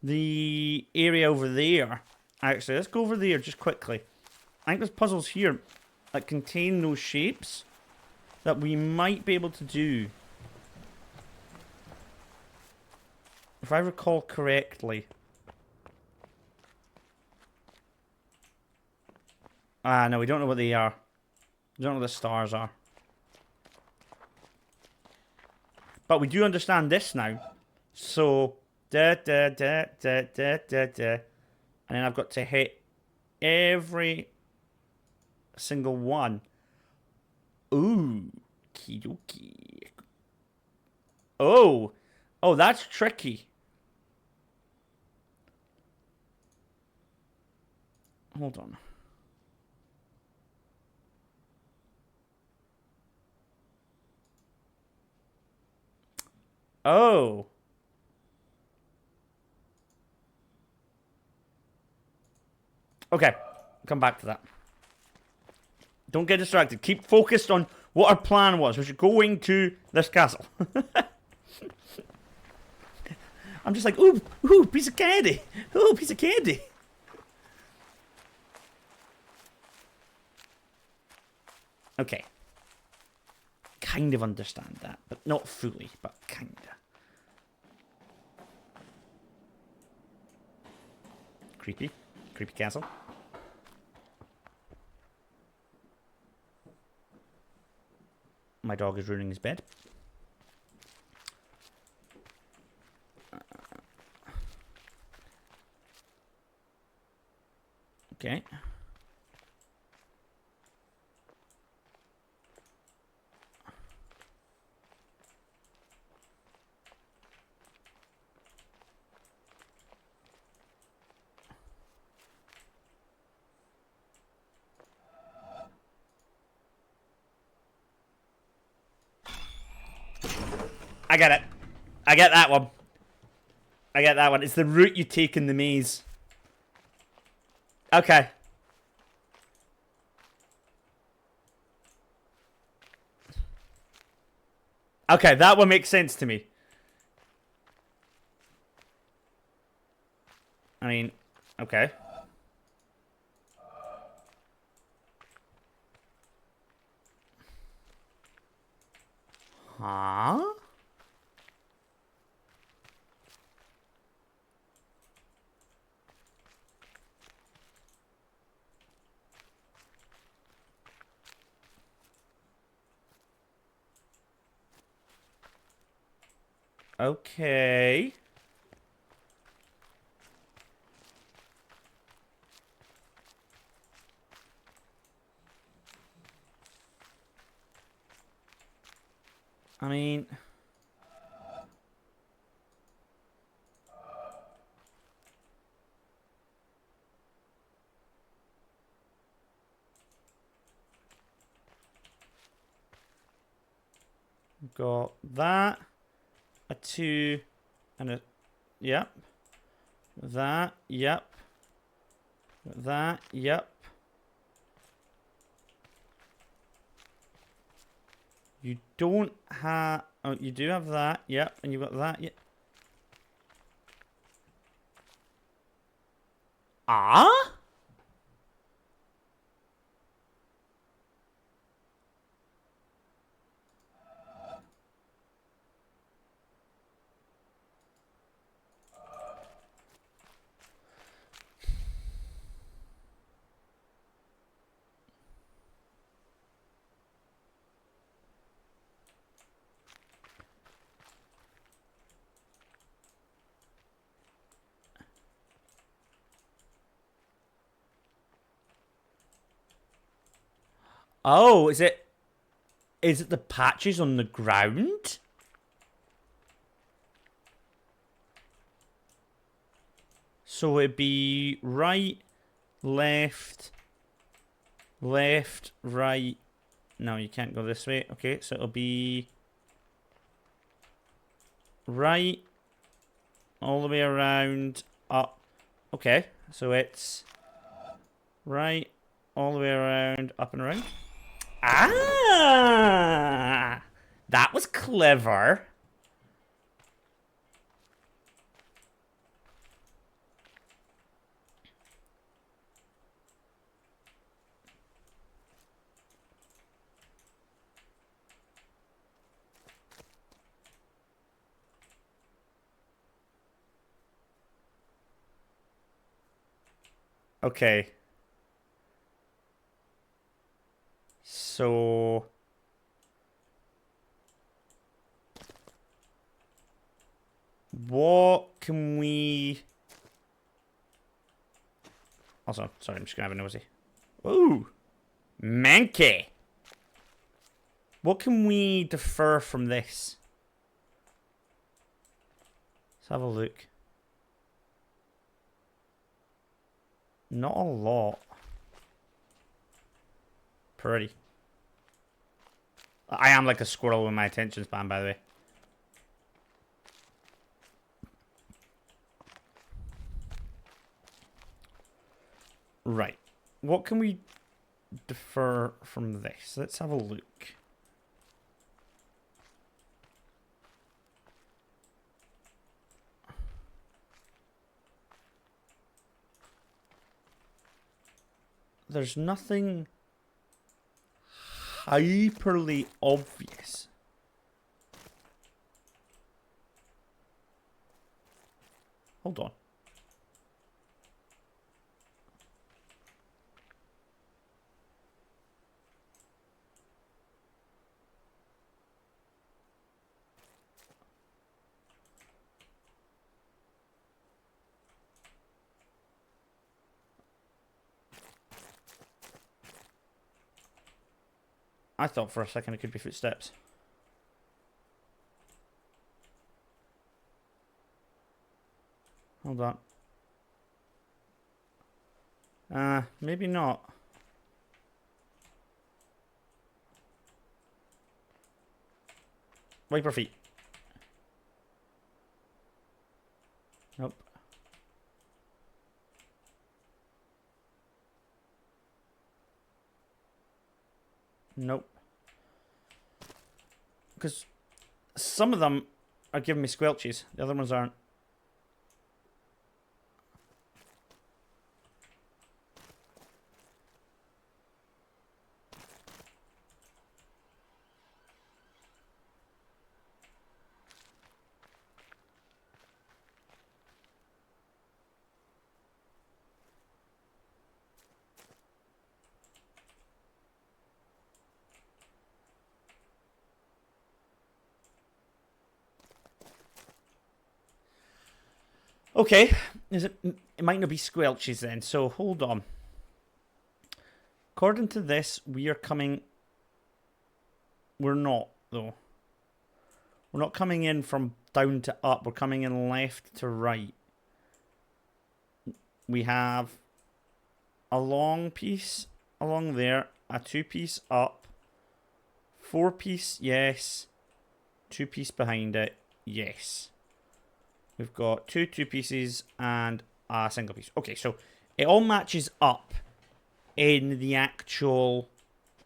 the area over there. Actually, let's go over there just quickly. I think there's puzzles here that contain those shapes that we might be able to do. If I recall correctly. Ah, no, we don't know what they are. We don't know what the stars are. But we do understand this now. So, da da da da da da da. And then I've got to hit every single one. Ooh, kidoki. Oh, that's tricky. Hold on. Oh. Okay, come back to that. Don't get distracted. Keep focused on what our plan was, which is going to this castle. I'm just like, ooh, piece of candy. Ooh, piece of candy. Okay. Kind of understand that, but not fully, but kinda. Creepy. Creepy castle. My dog is ruining his bed. Okay. I get it. I get that one. I get that one. It's the route you take in the maze. Okay. Okay, that one makes sense to me. I mean, okay. Huh? Okay. I mean... got that. A 2 and a... Yep. That. Yep. That. Yep. You don't have... Oh, you do have that. Yep. And you've got that. Yep. Ah? Oh, is it the patches on the ground? So it'd be right, left, left, right. No, you can't go this way. Okay, so it'll be right, all the way around, up. Okay, so it's right, all the way around, up and around. Ah! That was clever. Okay. So what can we... Also, sorry, I'm just gonna have a nosy. Ooh, Mankey. What can we defer from this? Let's have a look. Not a lot. Pretty. I am like a squirrel with my attention span, by the way. Right. What can we defer from this? Let's have a look. There's nothing hyperly obvious. Hold on. I thought for a second it could be footsteps. Hold on. Maybe not. Wipe her feet. Nope. Nope. Because some of them are giving me squelches. The other ones aren't. Okay, it might not be squelches then, so hold on. According to this, we are coming... We're not, though. We're not coming in from down to up. We're coming in left to right. We have a long piece along there, a 2-piece up, 4-piece, yes, 2-piece behind it, yes. We've got 2-pieces and a single piece. Okay, so it all matches up in the actual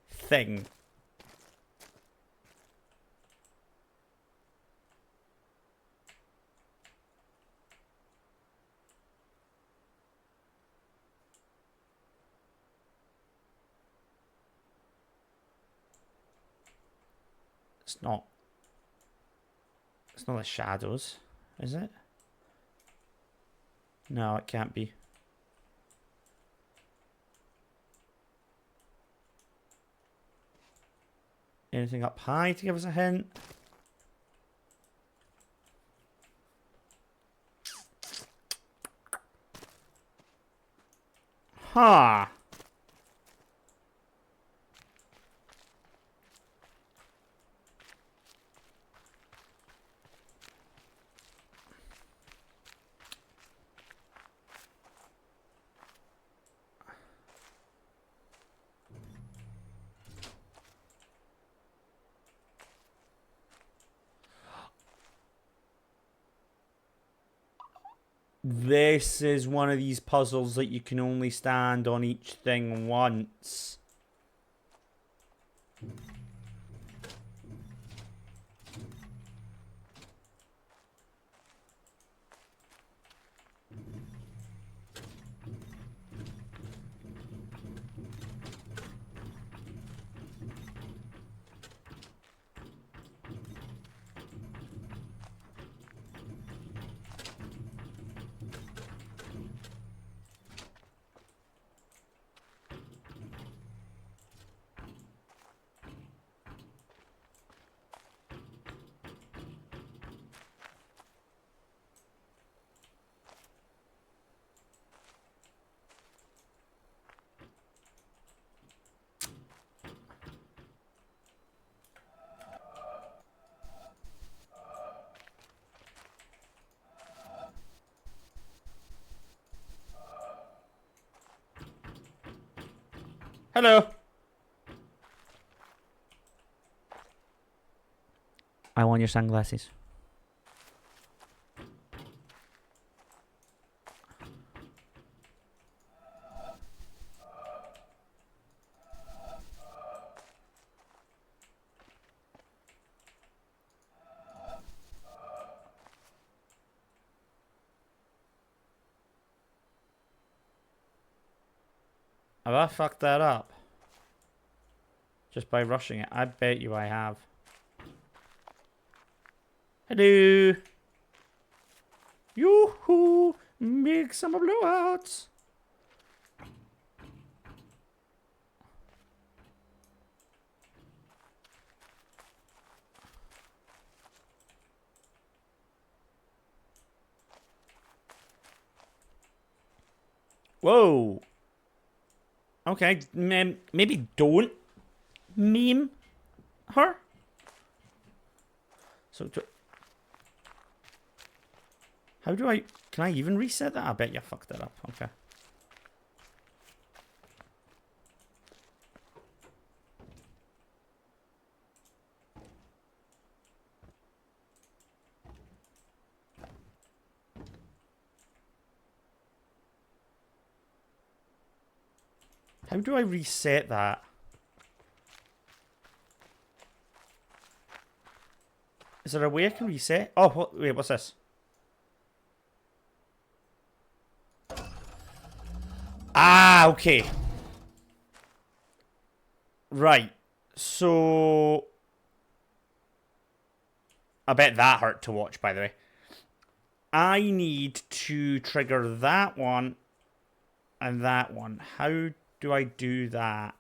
thing. It's not the shadows, is it? No, it can't be. Anything up high to give us a hint? Huh. This is one of these puzzles that you can only stand on each thing once. Hello. I want your sunglasses. Have I fucked that up? Just by rushing it? I bet you I have. Hello. Yoo-hoo! Make some blowouts. Whoa. Okay, maybe don't meme her. So, how do I... Can I even reset that? I bet you fucked that up. Okay. How do I reset that? Is there a way I can reset? Oh, wait, what's this? Ah, okay. Right. So... I bet that hurt to watch, by the way. I need to trigger that one and that one. How do I do that?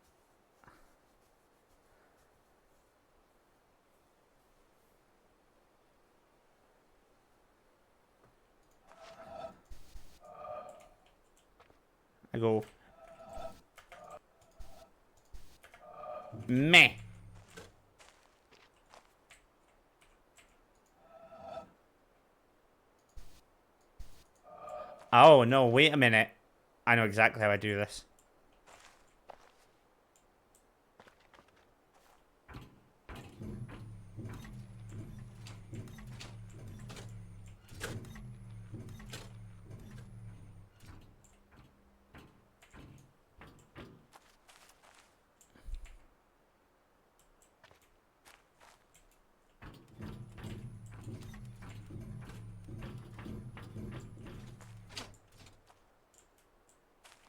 I go... Meh. Oh, no, wait a minute. I know exactly how I do this.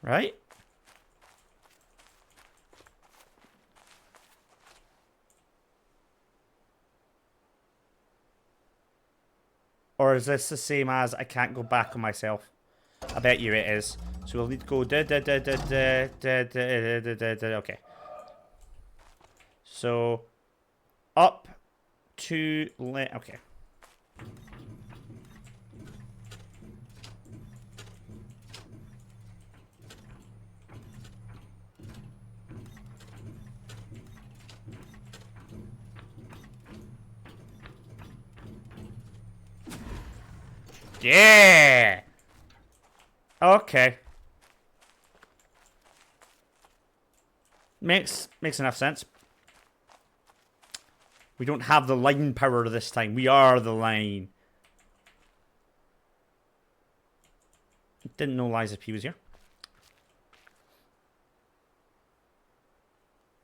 Right? Or is this the same as I can't go back on myself? I bet you it is. So we'll need to go okay. So up to okay. Yeah. Okay. Makes enough sense. We don't have the line power this time. We are the line. Didn't know Liza P was here.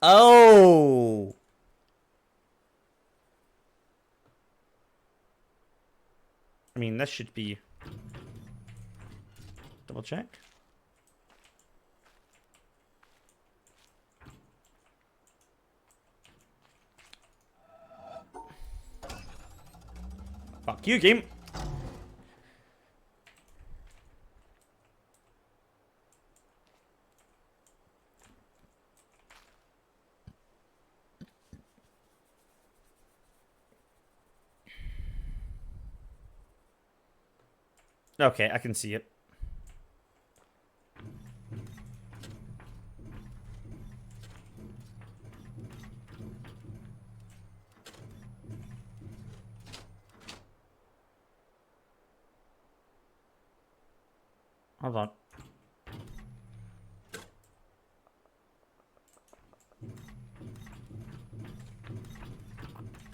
Oh! I mean, this should be... Double check. Fuck you, game. Okay, I can see it. Hold on.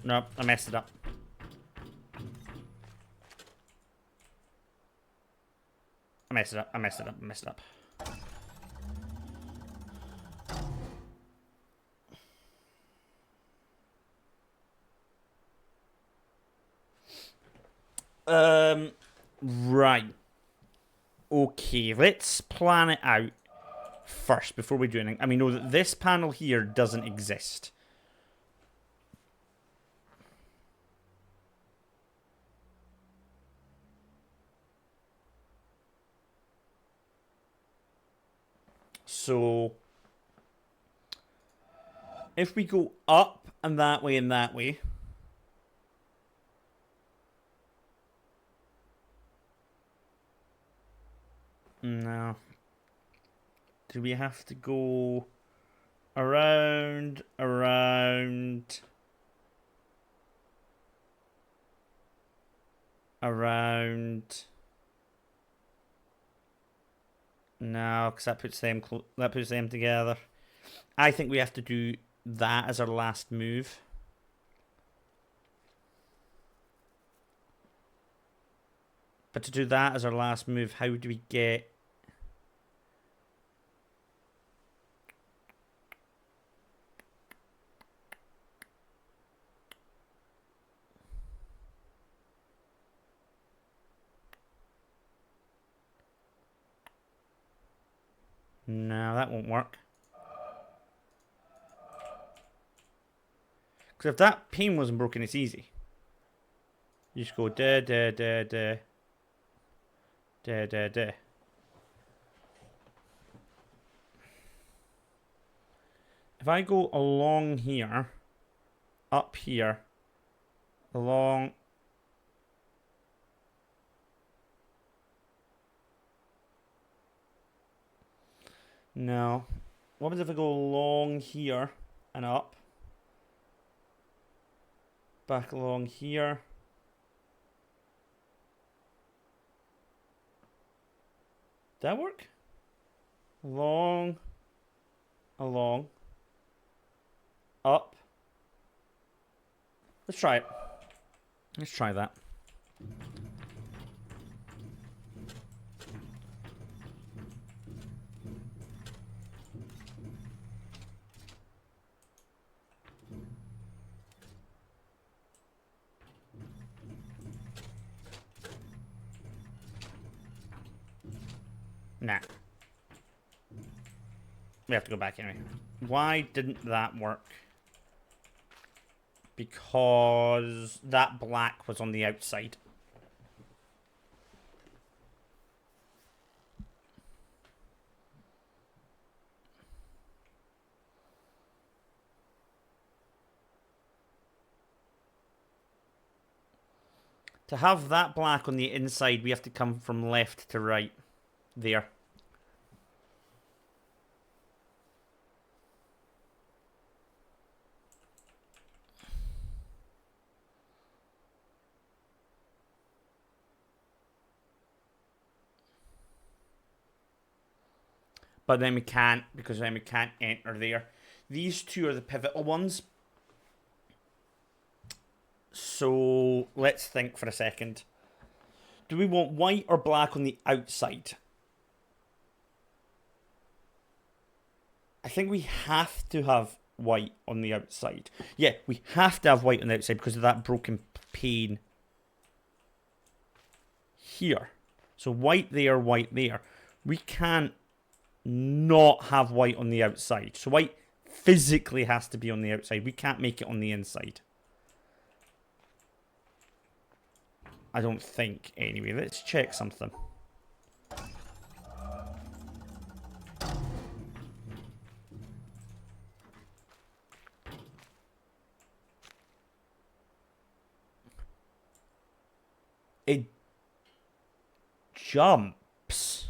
Nope, I messed it up. I messed it up. I messed it up. I messed it up. Right. Okay, let's plan it out first before we do anything. And we know that this panel here doesn't exist. So, if we go up and that way and that way... No. Do we have to go around, around, around? No, because that puts them together. I think we have to do that as our last move. But to do that as our last move, how do we get... No, that won't work. Because if that pane wasn't broken, it's easy. You just go da da da da da da da. If I go along here, up here, along... No. What happens if I go along here and up? Back along here. Did that work? Along. Along. Up. Let's try it. Let's try that. Nah. We have to go back anyway. Why didn't that work? Because that black was on the outside. To have that black on the inside, we have to come from left to right. There. But then we can't, because then we can't enter there. These two are the pivotal ones. So let's think for a second. Do we want white or black on the outside? I think we have to have white on the outside. Yeah, we have to have white on the outside because of that broken pane here. So white there, white there. We can't not have white on the outside. So white physically has to be on the outside. We can't make it on the inside. I don't think, anyway. Let's check something. It jumps.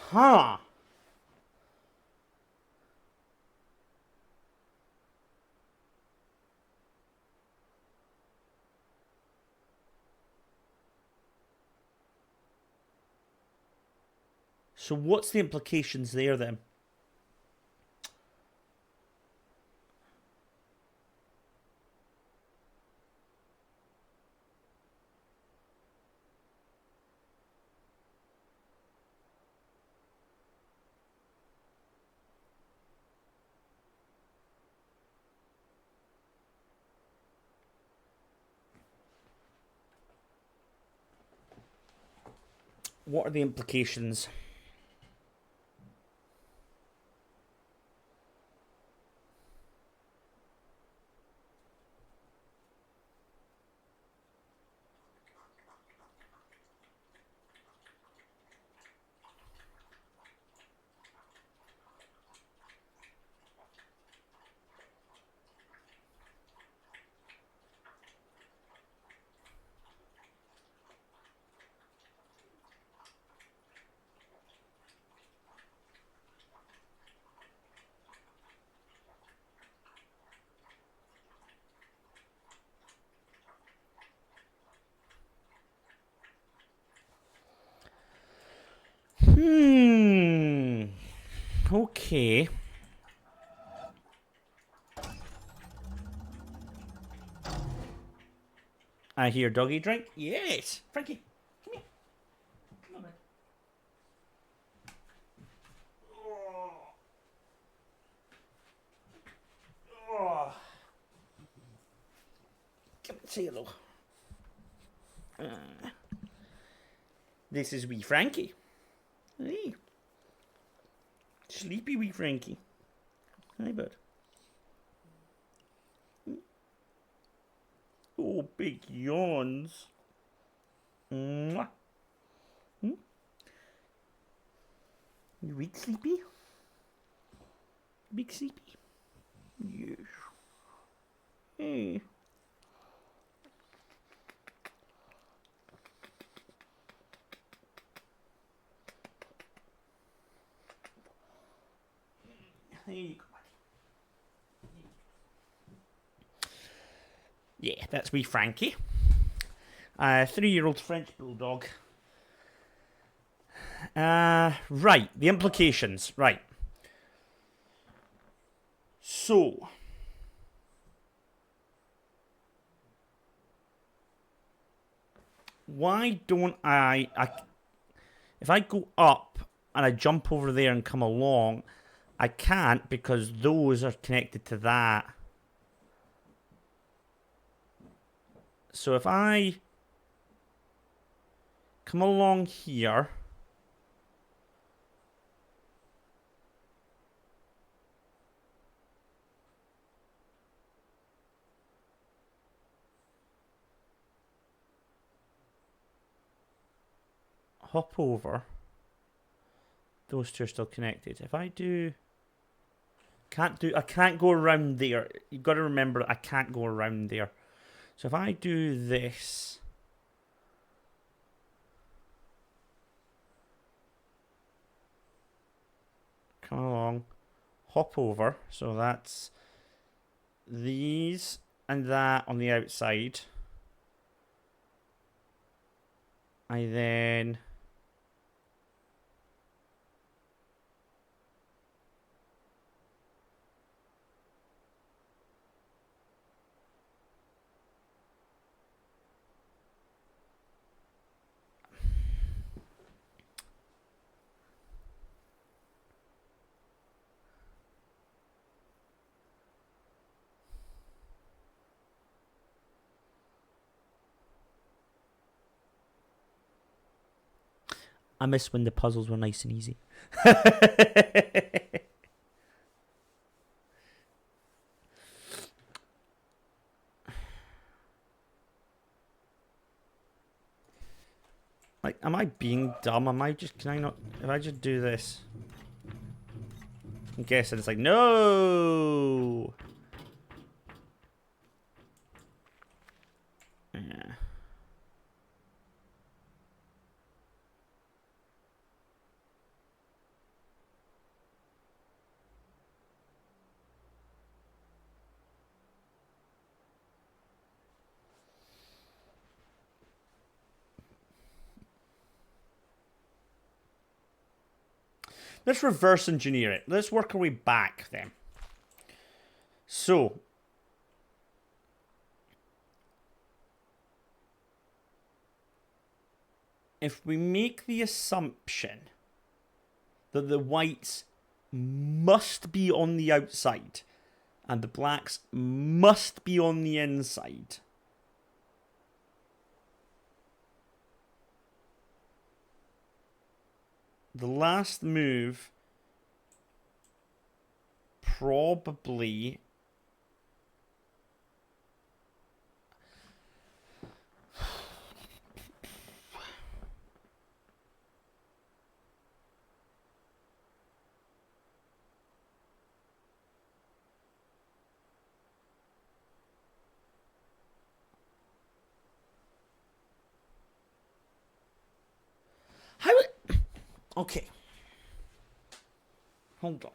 Huh. So what's the implications there then? What are the implications? Okay. I hear doggy drink. Yes. Frankie, come here. Come on, man. Oh. Come and say hello. This is wee Frankie. Hey. Sleepy wee Frankie. Hi, bud. Oh, big yawns. Mwah. Hmm? You big sleepy? Big sleepy? Yes. Hey. There you go, buddy. Yeah, that's wee Frankie. 3-year-old French bulldog. Right, the implications. Right. So, why don't if I go up and I jump over there and come along, I can't because those are connected to that. So if I come along here, hop over, those two are still connected. If I do, I can't go around there. You've got to remember I can't go around there. So if I do this, come along, hop over. So that's these, and that on the outside. I then... I miss when the puzzles were nice and easy. Like, am I being dumb? Am I just... Can I not... If I just do this... I'm guessing it's like, no! Yeah. Let's reverse engineer it. Let's work our way back then. So, if we make the assumption that the whites must be on the outside and the blacks must be on the inside, the last move probably... How... Okay. Hold on.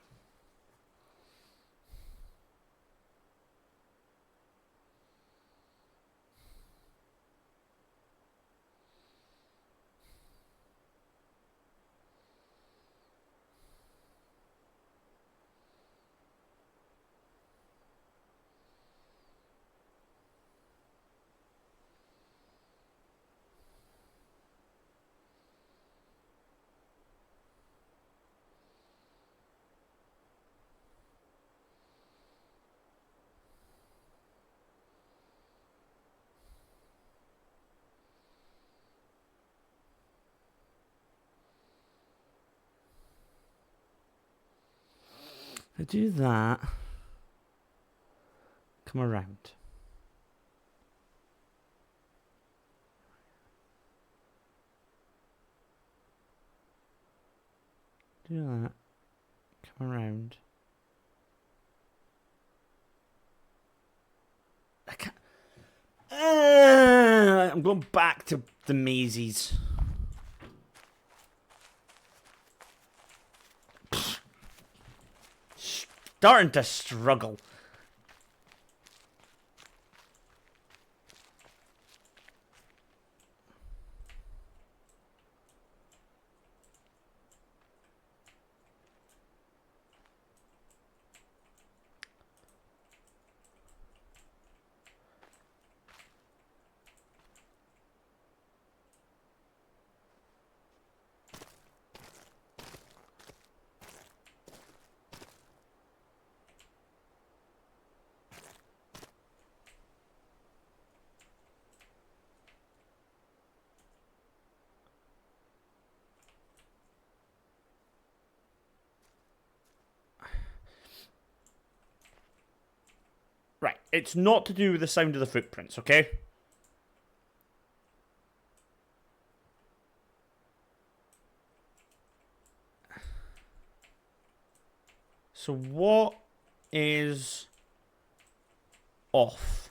I do that. Come around. Do that. Come around. I can't... I'm going back to the mazes. Starting to struggle. Right, it's not to do with the sound of the footprints, okay? So what is off?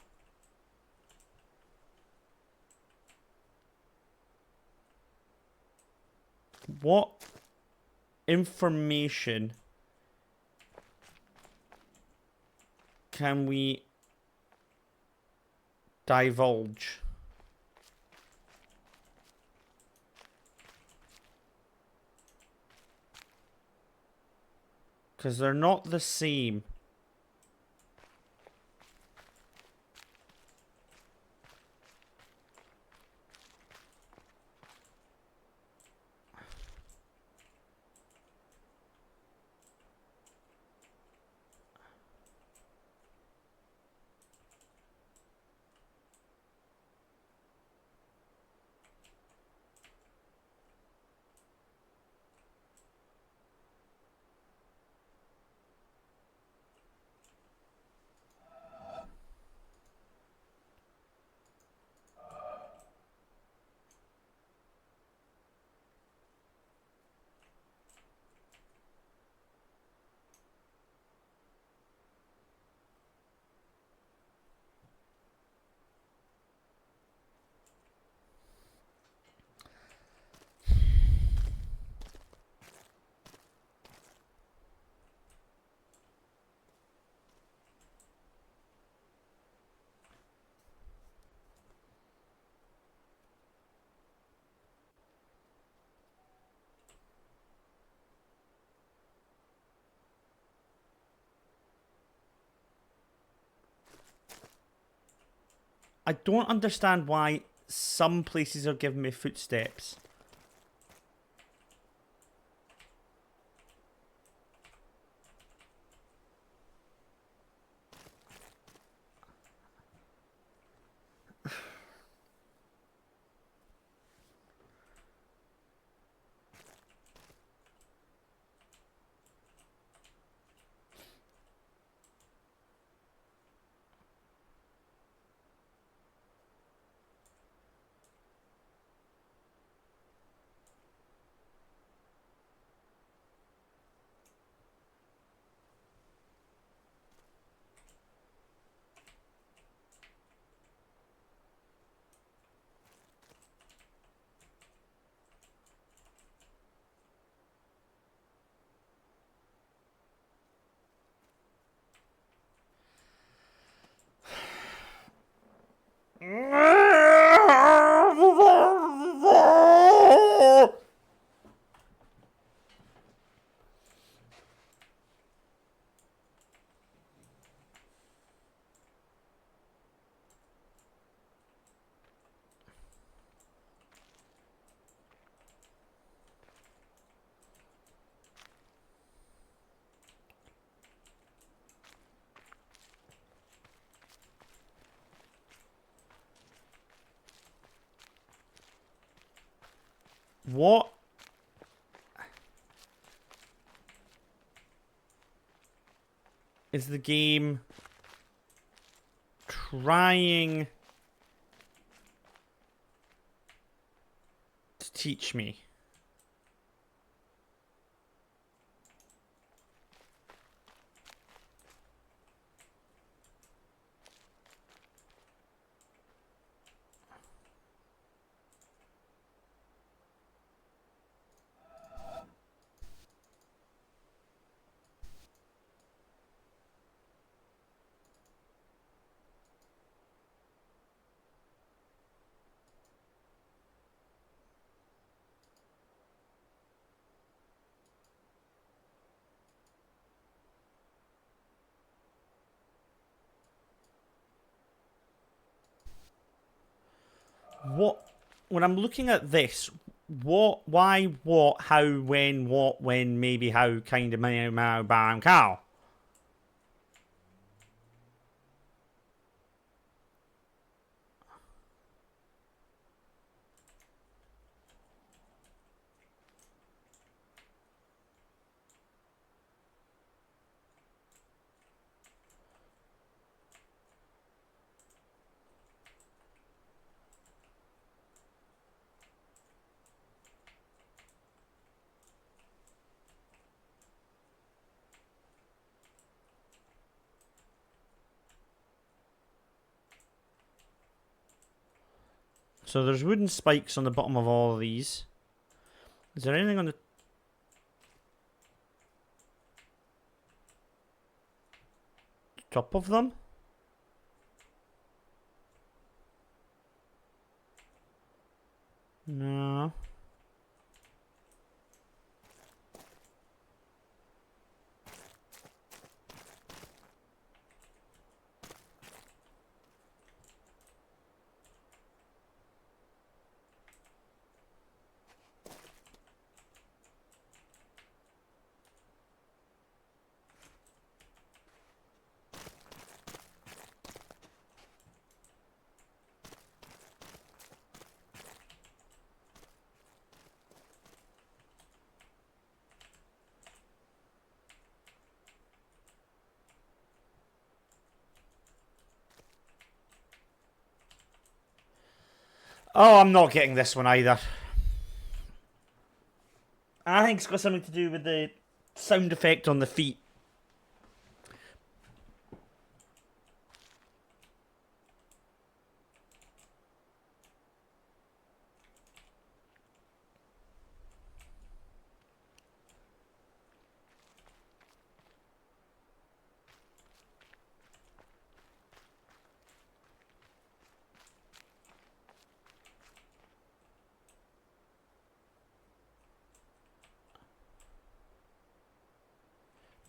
What information can we Divulge. Because they're not the same. I don't understand why some places are giving me footsteps. What is the game trying to teach me? What, when I'm looking at this, what, why, what, how, when, maybe, how, kind of, meow, meow, bam, cow. So there's wooden spikes on the bottom of all of these. Is there anything on the top of them? No. Oh, I'm not getting this one either. I think it's got something to do with the sound effect on the feet.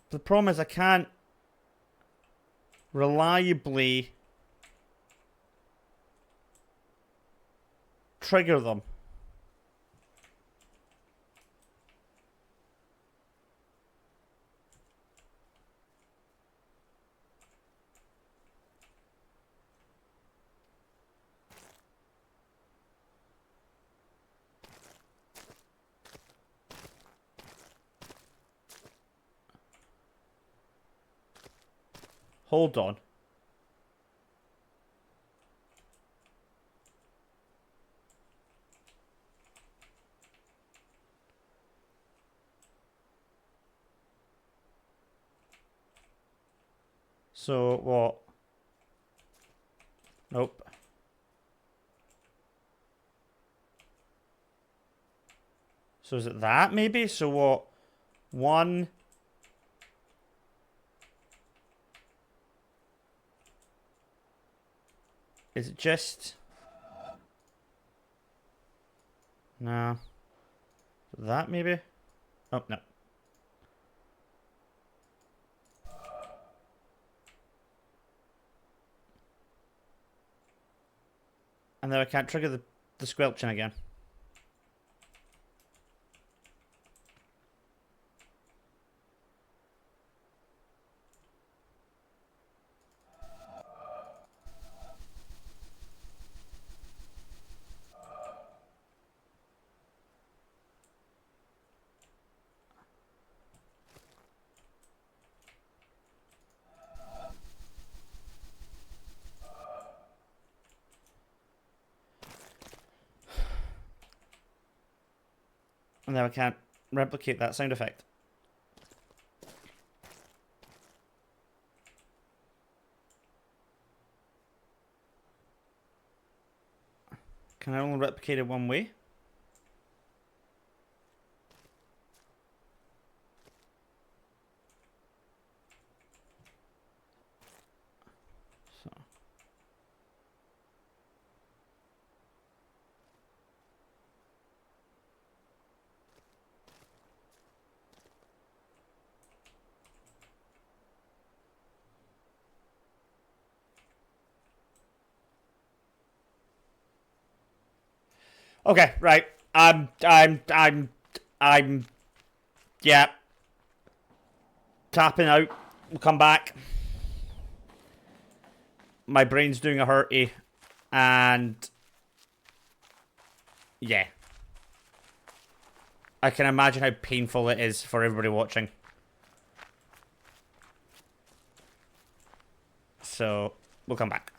The problem is I can't reliably trigger them. Hold on. So what? Nope. So is it that maybe? So what? One. Is it just? No. That maybe? Oh, no. And then I can't trigger the squelching again. And then I can't replicate that sound effect. Can I only replicate it one way? So. Okay, right. Yeah. Tapping out. We'll come back. My brain's doing a hurty. And yeah. I can imagine how painful it is for everybody watching. So, we'll come back.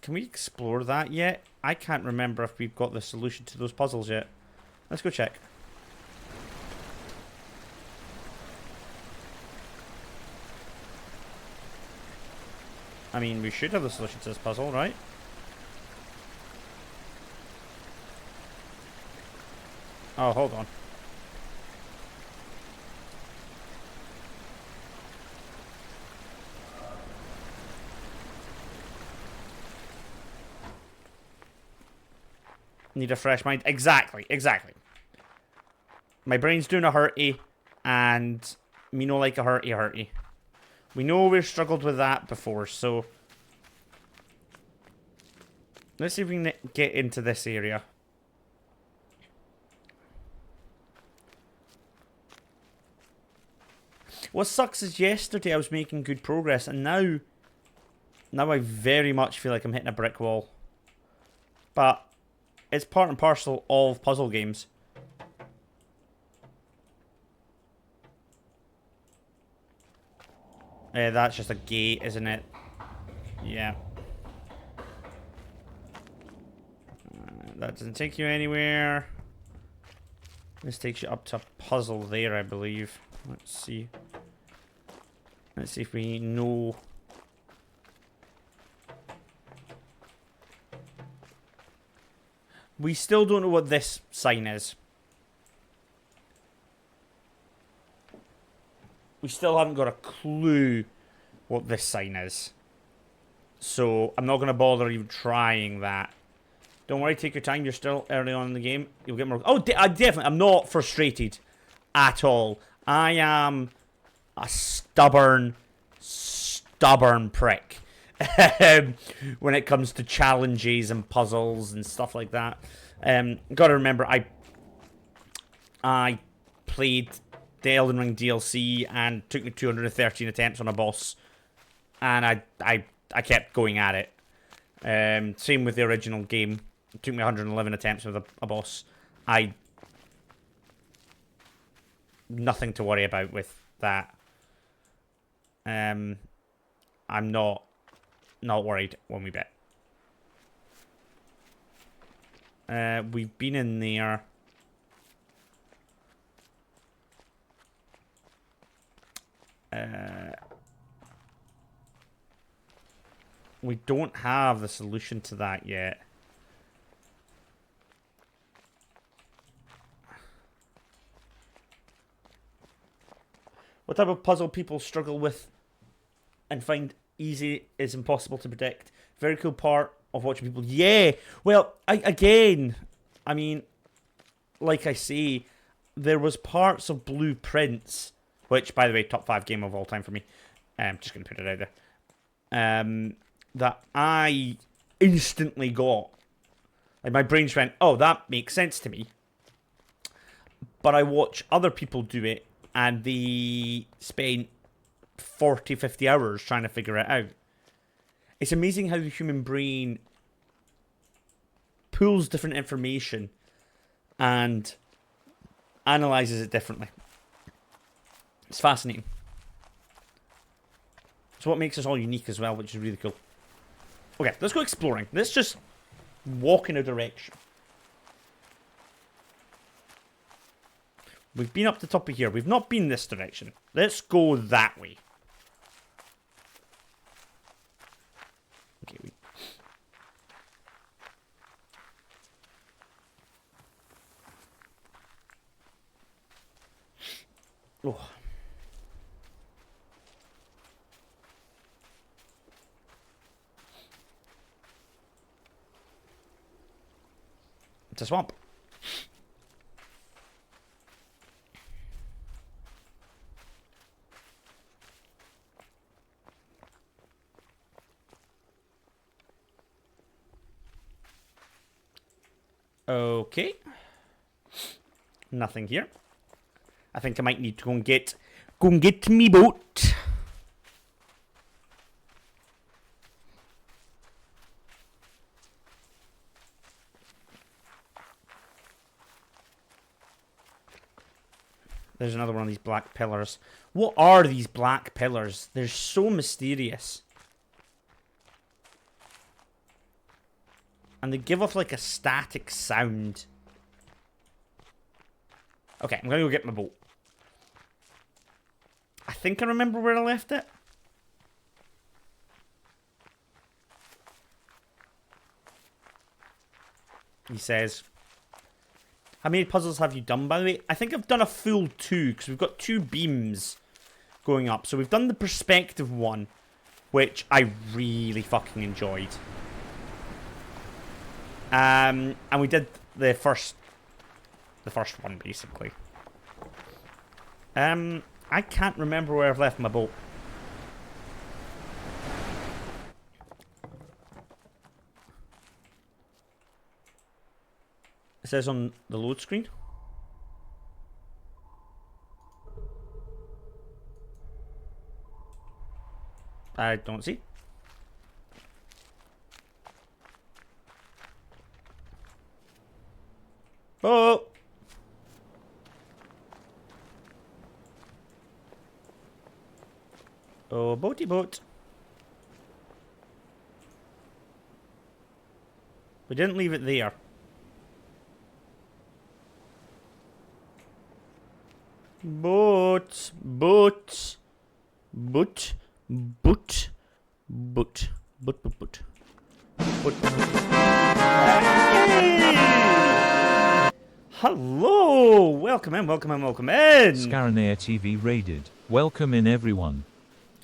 Can we explore that yet? I can't remember if we've got the solution to those puzzles yet. Let's go check. I mean, we should have the solution to this puzzle, right? Oh, hold on. Need a fresh mind. Exactly, exactly. My brain's doing a hurty, and me no like a hurty. We know we've struggled with that before, so... Let's see if we can get into this area. What sucks is yesterday I was making good progress, and now I very much feel like I'm hitting a brick wall. But it's part and parcel of puzzle games. That's just a gate, isn't it? Yeah. That doesn't take you anywhere. This takes you up to a puzzle there, I believe. Let's see. Let's see if we know. We still don't know what this sign is. We still haven't got a clue what this sign is. So, I'm not going to bother even trying that. Don't worry, take your time. You're still early on in the game. You'll get more... Oh, definitely. I'm not frustrated at all. I am a stubborn prick when it comes to challenges and puzzles and stuff like that. Gotta remember, I played the Elden Ring DLC and took me 213 attempts on a boss, and I kept going at it. Same with the original game. It took me 111 attempts with a boss. Nothing to worry about with that. I'm not worried one wee bit. We've been in there. We don't have the solution to that yet. What type of puzzle people struggle with and find easy is impossible to predict. Very cool part of watching people. Yeah, well, I mean, like I say, there was parts of Blueprints, which, by the way, top 5 game of all time for me. I'm just going to put it out there. That I instantly got. Like, my brain just went, oh, that makes sense to me. But I watch other people do it, and they spent 40, 50 hours trying to figure it out. It's amazing how the human brain pulls different information and analyzes it differently. It's fascinating. It's what makes us all unique as well, which is really cool. Okay, let's go exploring. Let's just walk in a direction. We've been up the top of here. We've not been this direction. Let's go that way. Okay. Oh. It's a swamp. Okay. Nothing here. I think I might need to go and get me boat. There's another one of these black pillars. What are these black pillars? They're so mysterious. And they give off like a static sound. Okay, I'm gonna go get my boat. I think I remember where I left it. He says, how many puzzles have you done, by the way? I think I've done a full 2, because we've got 2 beams going up. So we've done the perspective one, which I really fucking enjoyed. And we did the first one, basically. I can't remember where I've left my boat. It says on the load screen. I don't see. Oh! Oh, boaty boat. We didn't leave it there. Boat, boat, boat, boat, boat, boat, boat, boat, boat. Hey! Hello! Welcome in, welcome in, welcome in! Scaranair TV raided. Welcome in everyone.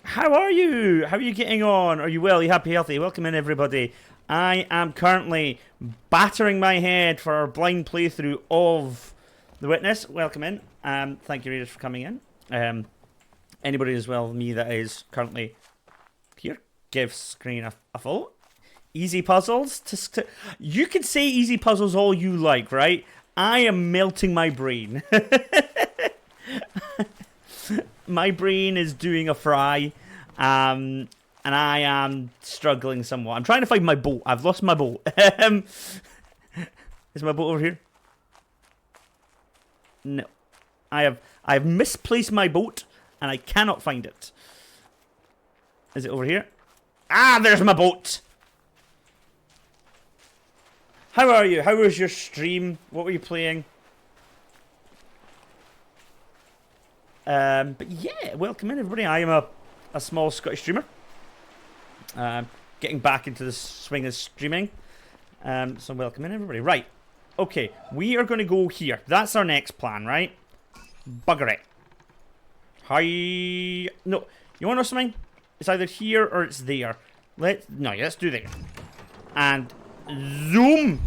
How are you? How are you getting on? Are you well? Are you happy, healthy? Welcome in, everybody. I am currently battering my head for our blind playthrough of The Witness. Welcome in. Thank you, readers, for coming in. Anybody as well, me, that is currently here, give screen a follow. Easy puzzles. You can say easy puzzles all you like, right? I am melting my brain. My brain is doing a fry, and I am struggling somewhat. I'm trying to find my boat. I've lost my boat. Is my boat over here? No. I have misplaced my boat, and I cannot find it. Is it over here? Ah, there's my boat! How are you? How was your stream? What were you playing? But yeah, welcome in, everybody. I am a small Scottish streamer. Getting back into the swing of streaming. So welcome in, everybody. Right. Okay, we are going to go here. That's our next plan, right? Bugger it. Hi. No, you want to know something? It's either here or it's there. Let's do there. And zoom.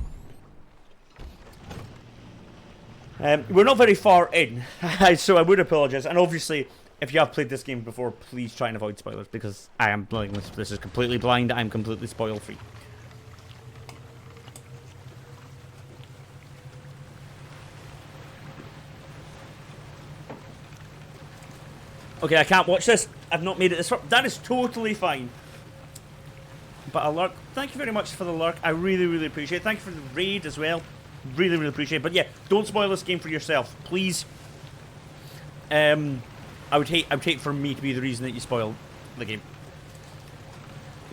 We're not very far in, so I would apologise. And obviously, if you have played this game before, please try and avoid spoilers, because I am blind. This is completely blind. I'm completely spoil free. Okay, I can't watch this. I've not made it this far. That is totally fine. But a lurk. Thank you very much for the lurk. I really, really appreciate it. Thank you for the raid as well. Really, really appreciate it. But yeah, don't spoil this game for yourself, please. I would hate for me to be the reason that you spoil the game.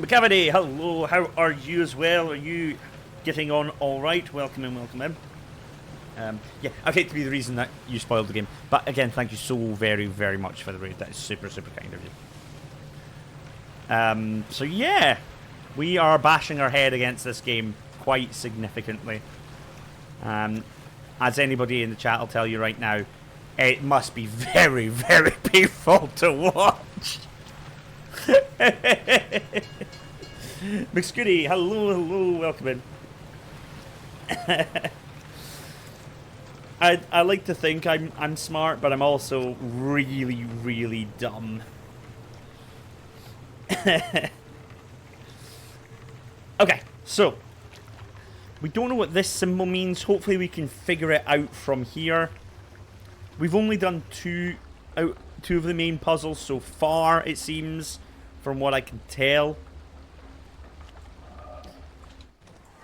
McCavity, hello. How are you as well? Are you getting on all right? Welcome in, welcome in. Yeah, I'd hate to be the reason that you spoiled the game. But again, thank you so very, very much for the raid. That is super, super kind of you. So yeah, we are bashing our head against this game quite significantly. As anybody in the chat will tell you right now, it must be very, very painful to watch. McScooty, hello, welcome in. I like to think I'm smart, but I'm also really, really dumb. Okay, so we don't know what this symbol means. Hopefully we can figure it out from here. We've only done two of the main puzzles so far, it seems, from what I can tell.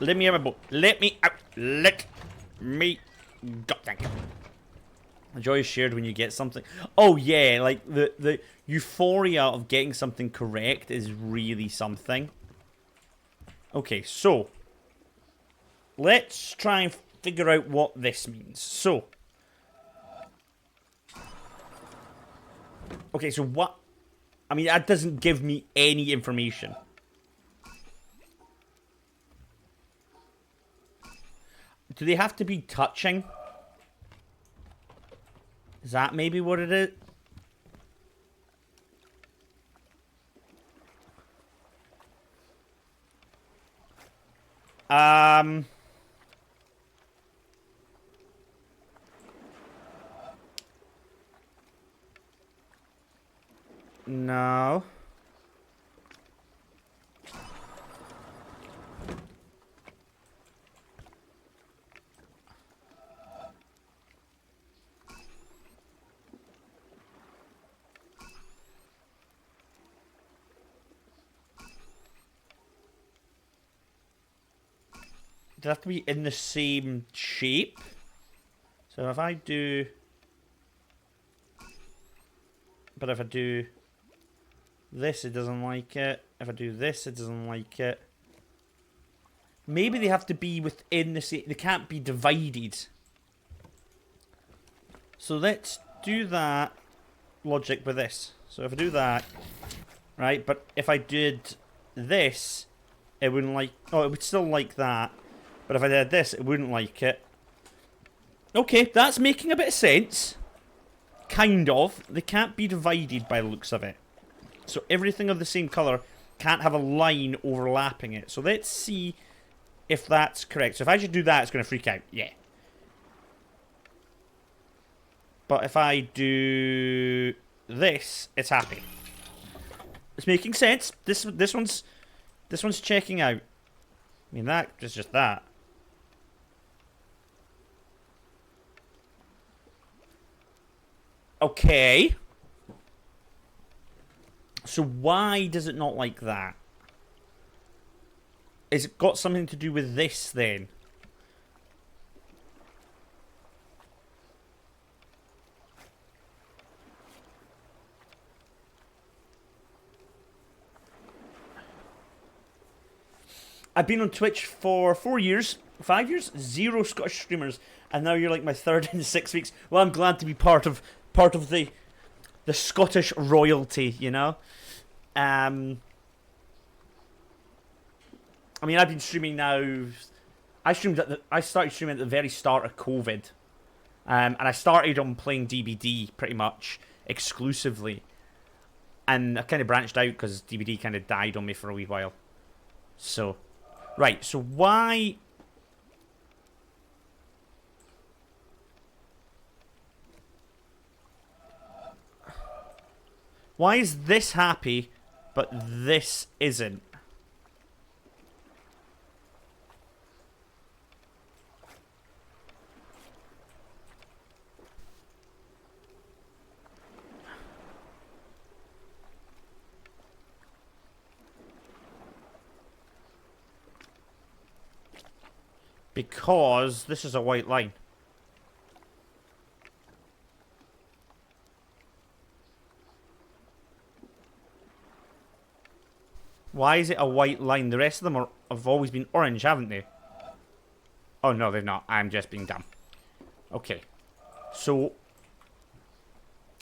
Let me have my boat. Let me out. Let me go. Thank you. The joy is shared when you get something. Oh yeah, like the euphoria of getting something correct is really something. Okay, so let's try and figure out what this means. So, okay, so what? I mean, that doesn't give me any information. Do they have to be touching? Is that maybe what it is? No. Does it have to be in the same shape? So if I do... But if I do this, it doesn't like it. If I do this, it doesn't like it. Maybe they have to be within the same... They can't be divided. So let's do that logic with this. So if I do that, right? But if I did this, it wouldn't like... Oh, it would still like that. But if I did this, it wouldn't like it. Okay, that's making a bit of sense. Kind of. They can't be divided by the looks of it. So everything of the same colour can't have a line overlapping it. So let's see if that's correct. So if I just do that, it's going to freak out. Yeah. But if I do this, it's happy. It's making sense. This one's checking out. I mean, that is just that. Okay. So why does it not like that? Has it got something to do with this then? I've been on Twitch for 4 years, 5 years, 0 Scottish streamers, and now you're like my third in 6 weeks. Well, I'm glad to be part of the Scottish royalty, you know. I mean, I've been streaming now. I started streaming at the very start of COVID, and I started on playing DBD pretty much exclusively, and I kind of branched out because DBD kind of died on me for a wee while. So, right. So why? Why is this happy, but this isn't? Because this is a white line. Why is it a white line? The rest of them have always been orange, haven't they? Oh, no, they've not. I'm just being dumb. Okay. So,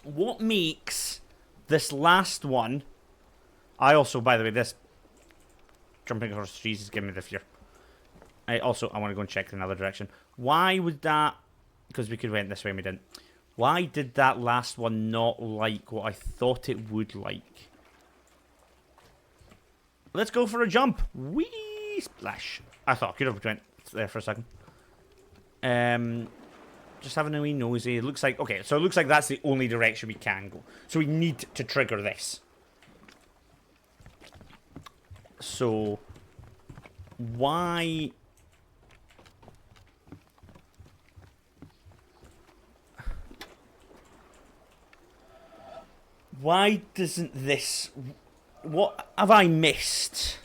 what makes this last one... I also, by the way, this jumping across the trees is giving me the fear. I want to go and check in another direction. Why would that... Because we could have went this way and we didn't. Why did that last one not like what I thought it would like? Let's go for a jump. Whee! Splash. I thought I could have went there for a second. Just having a wee nosy. It looks like... Okay, so it looks like that's the only direction we can go. So we need to trigger this. So... Why... Why doesn't this... What have I missed?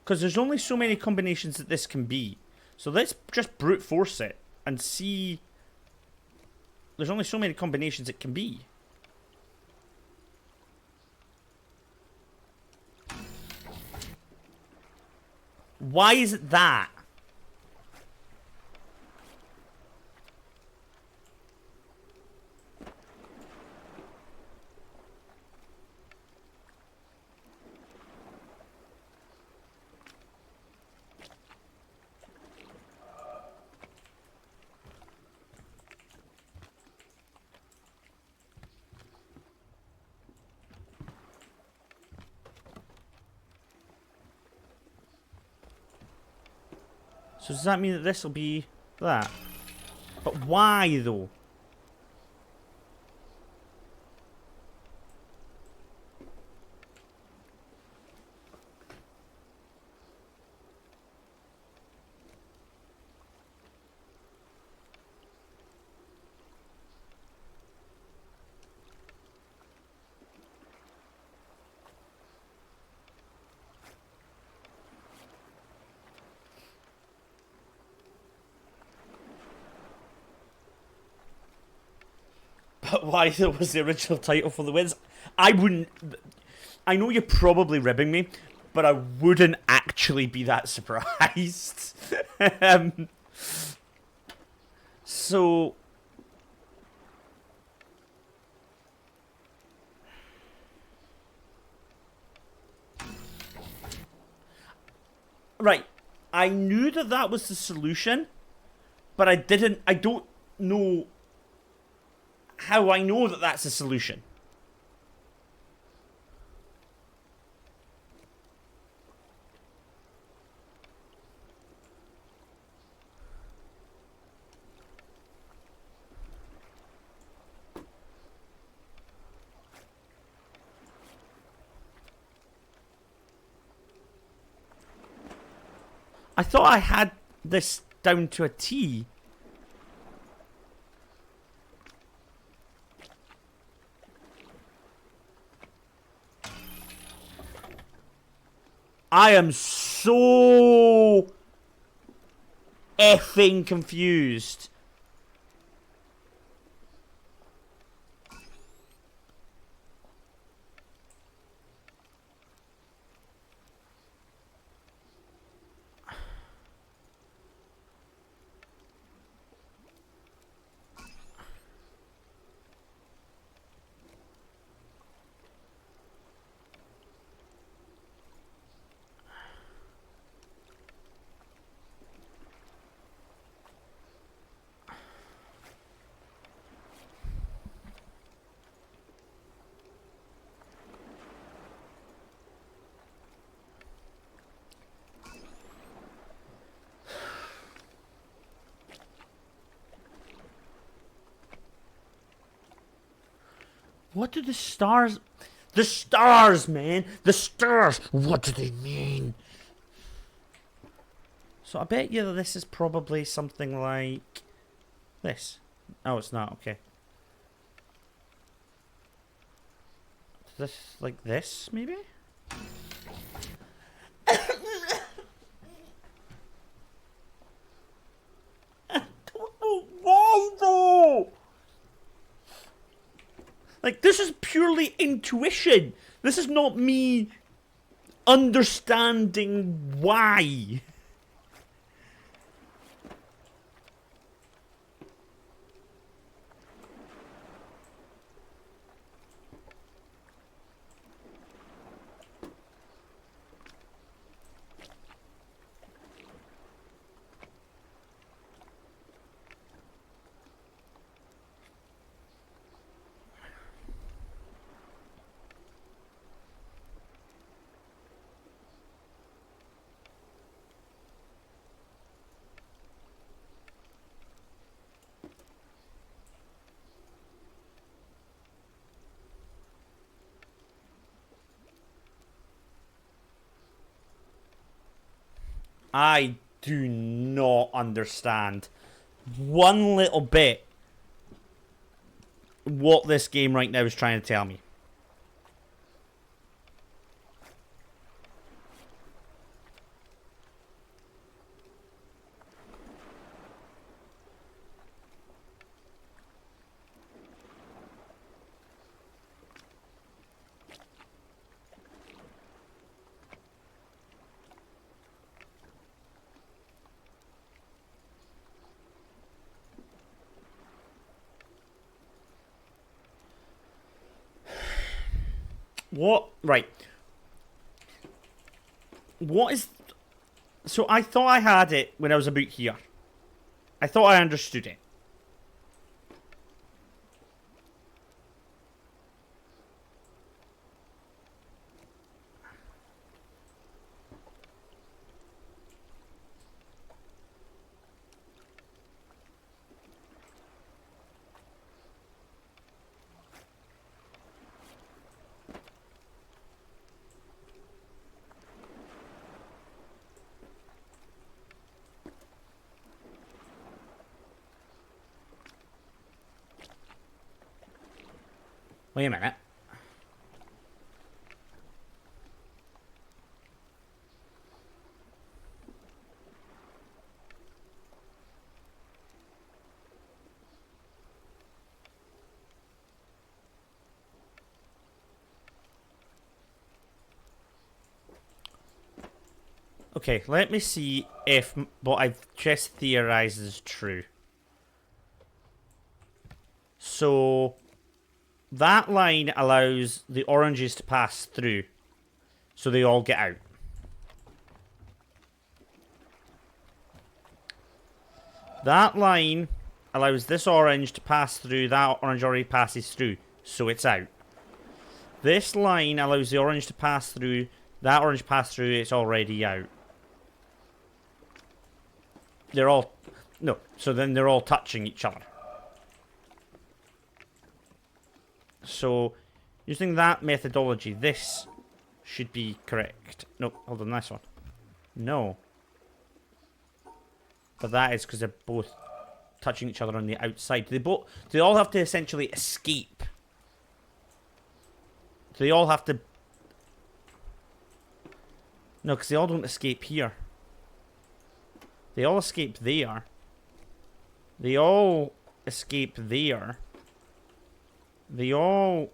Because there's only so many combinations that this can be. So let's just brute force it and see... There's only so many combinations it can be. Why is it that? So does that mean that this will be that? But why, though? But why was the original title for the wins? I wouldn't. I know you're probably ribbing me, but I wouldn't actually be that surprised. um, so. Right. I knew that that was the solution, but I didn't. I don't know how I know that that's the solution. I thought I had this down to a T. I am so effing confused. What do the stars... The stars, man! The stars! What do they mean? So I bet you that this is probably something like... this. Oh, it's not. Okay. This, like this, maybe? Why, though? Like, this is purely intuition. This is not me understanding why. I do not understand one little bit what this game right now is trying to tell me. What? Right. What is... So I thought I had it when I was about here. I thought I understood it. Wait a minute. Okay, let me see if what I've just theorized is true. So, that line allows the oranges to pass through, so they all get out. That line allows this orange to pass through, that orange already passes through, so it's out. This line allows the orange to pass through, that orange passed through, it's already out. They're all... No, so then they're all touching each other. So, using that methodology, this should be correct. No, hold on, this one. No. But that is because they're both touching each other on the outside. They all have to essentially escape. They all have to... No, because they all don't escape here. They all escape there. They all escape there. They all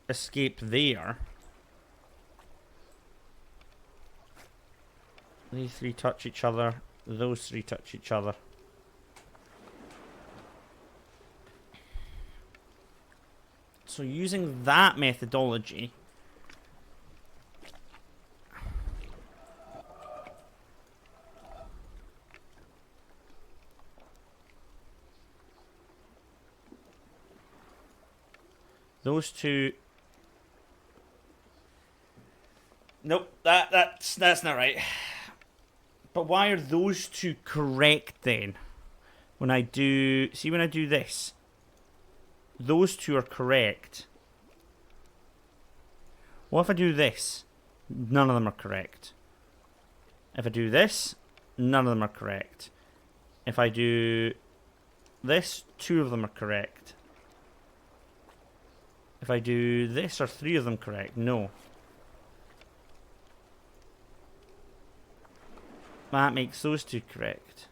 escape there. These three touch each other. Those three touch each other. So using that methodology... Those two... Nope, that's not right. But why are those two correct then? When I do... See, when I do this, those two are correct. What if I do this? None of them are correct. If I do this, none of them are correct. If I do this, two of them are correct. If I do this, are three of them correct? No. That makes those two correct.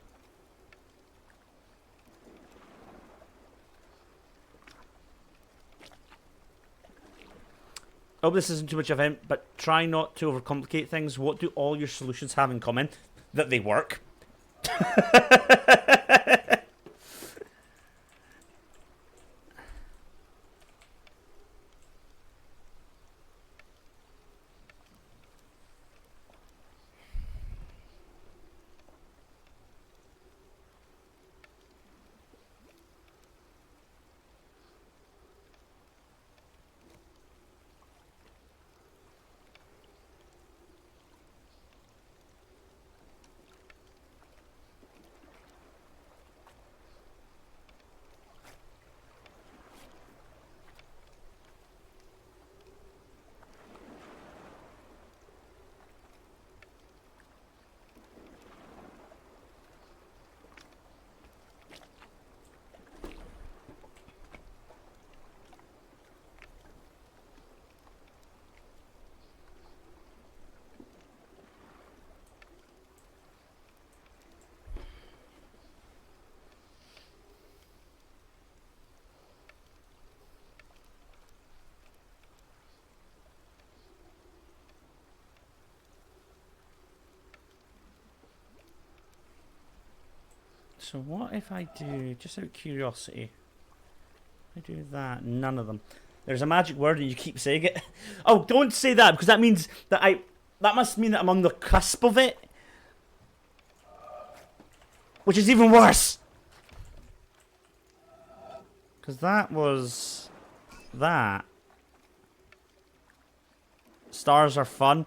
I hope this isn't too much of a hint, but try not to overcomplicate things. What do all your solutions have in common? That they work. So what if I do, just out of curiosity, I do that, none of them. There's a magic word and you keep saying it. Oh, don't say that, because that means that that must mean that I'm on the cusp of it. Which is even worse. Because that was that. Stars are fun.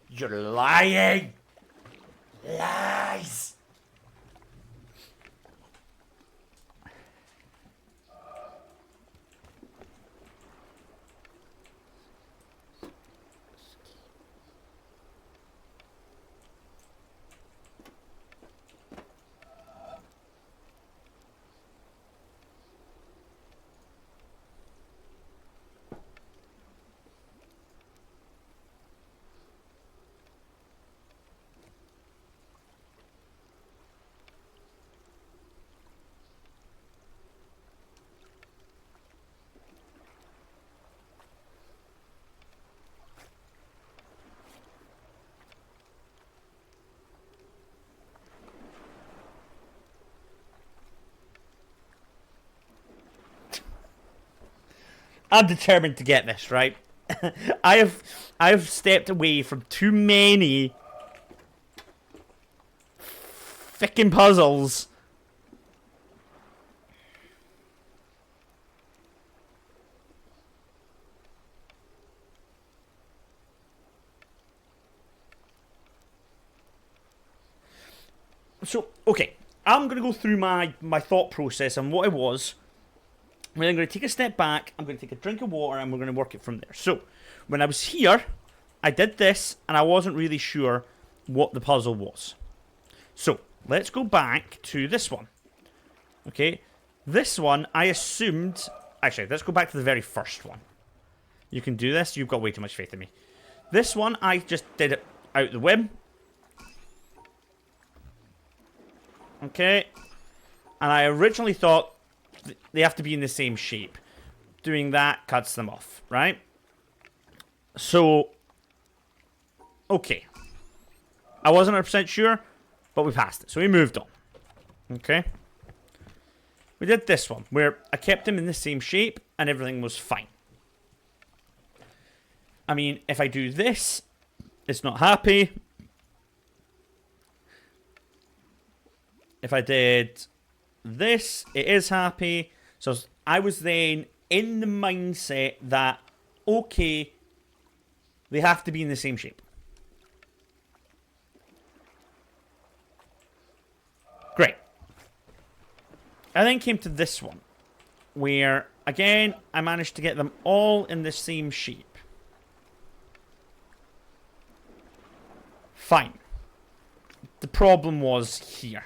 You're lying. Lies. I'm determined to get this, right? I have stepped away from too many fucking puzzles. So, okay, I'm going to go through my thought process and what it was. I'm then going to take a step back, I'm going to take a drink of water, and we're going to work it from there. So, when I was here, I did this, and I wasn't really sure what the puzzle was. So, let's go back to this one. Okay, this one, I assumed... Actually, let's go back to the very first one. You can do this, you've got way too much faith in me. This one, I just did it out the whim. Okay, and I originally thought they have to be in the same shape. Doing that cuts them off, right? So, okay. I wasn't 100% sure, but we passed it. So we moved on. Okay. We did this one, where I kept them in the same shape, and everything was fine. I mean, if I do this, it's not happy. If I did this, it is happy. So I was then in the mindset that, okay, they have to be in the same shape. Great. I then came to this one, where, again, I managed to get them all in the same shape. Fine. The problem was here.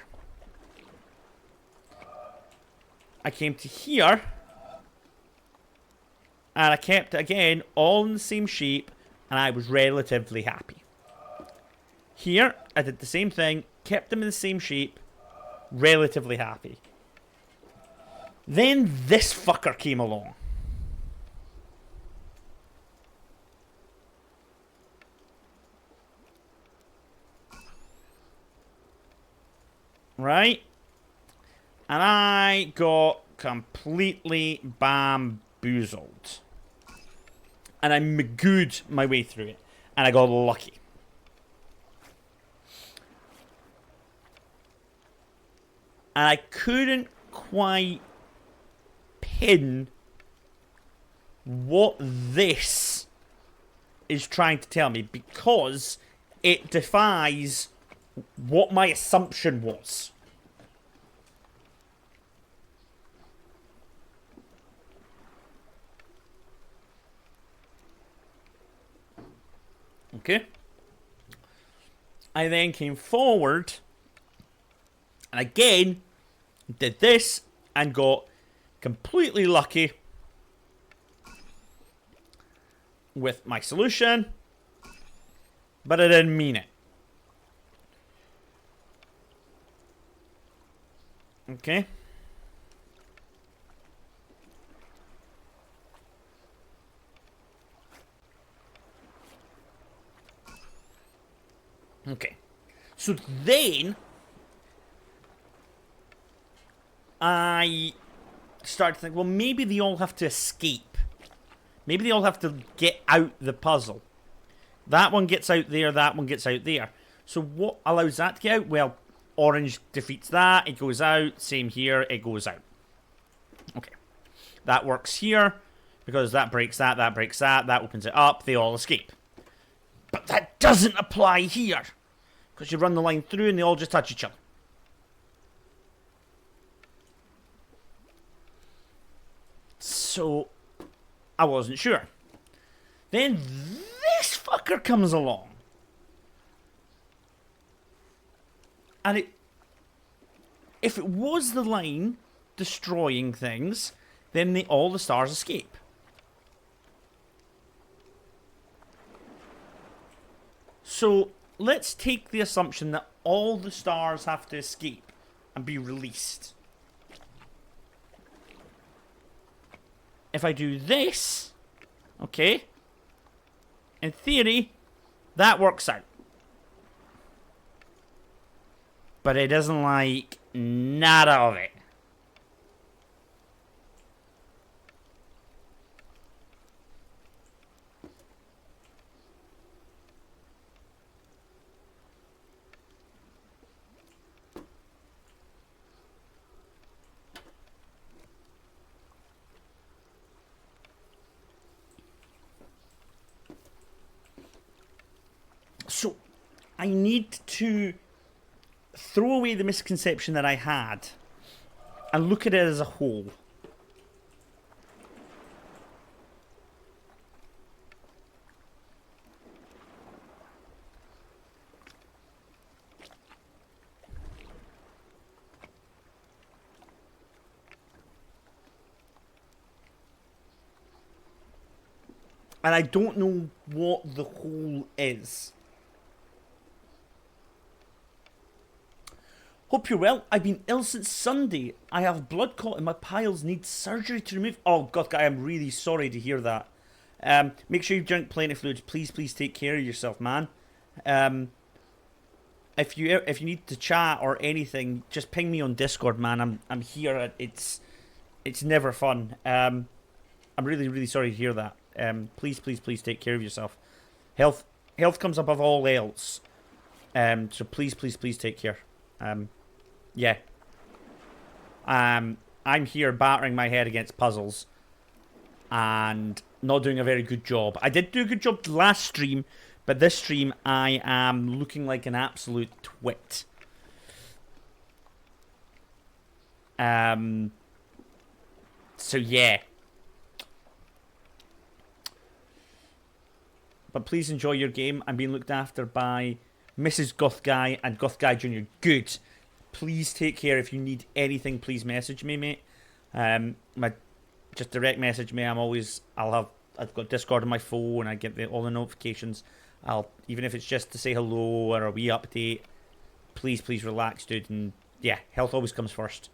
I came to here, and I kept it again all in the same shape, and I was relatively happy. Here, I did the same thing, kept them in the same shape, relatively happy. Then this fucker came along. Right? And I got completely bamboozled. And I magooed my way through it. And I got lucky. And I couldn't quite pin what this is trying to tell me, because it defies what my assumption was. Okay. I then came forward and again did this and got completely lucky with my solution, but I didn't mean it. Okay. Okay. So then I started to think, well, maybe they all have to escape. Maybe they all have to get out the puzzle. That one gets out there, that one gets out there. So what allows that to get out? Well, orange defeats that, it goes out. Same here, it goes out. Okay. That works here, because that breaks that, that breaks that, that opens it up, they all escape. But that doesn't apply here, because you run the line through and they all just touch each other. So, I wasn't sure. Then this fucker comes along. And if it was the line destroying things, then all the stars escape. So, let's take the assumption that all the stars have to escape and be released. If I do this, okay, in theory, that works out. But it doesn't like nada of it. I need to throw away the misconception that I had and look at it as a whole. And I don't know what the whole is. Hope you're well. I've been ill since Sunday. I have blood clot in my piles. Need surgery to remove. Oh God, guy, I'm really sorry to hear that. Make sure you drink plenty of fluids. Please, please take care of yourself, man. If you need to chat or anything, just ping me on Discord, man. I'm here. It's never fun. I'm really sorry to hear that. Please, please, please take care of yourself. Health comes above all else. So please, please, please take care. Yeah. I'm here battering my head against puzzles and not doing a very good job. I did do a good job last stream, but this stream I am looking like an absolute twit. So yeah. But please enjoy your game. I'm being looked after by Mrs. Goth Guy and Goth Guy Jr. Good. Please take care. If you need anything, please message me, mate. Just direct message me. I've got Discord on my phone. I get all the notifications. Even if it's just to say hello or a wee update. Please, please relax, dude. And yeah, health always comes first.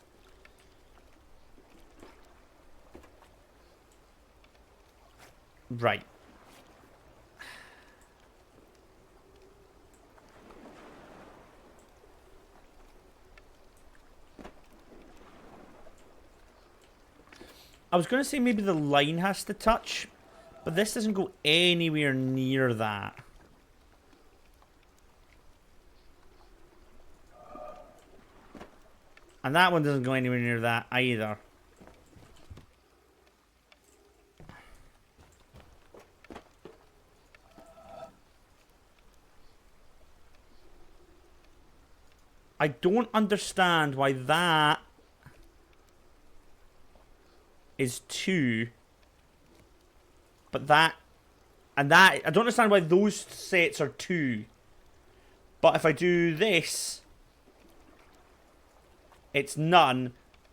Right. I was going to say maybe the line has to touch, but this doesn't go anywhere near that. And that one doesn't go anywhere near that either. I don't understand why that is 2, but that and that, I don't understand why those sets are 2, but if I do this, it's none,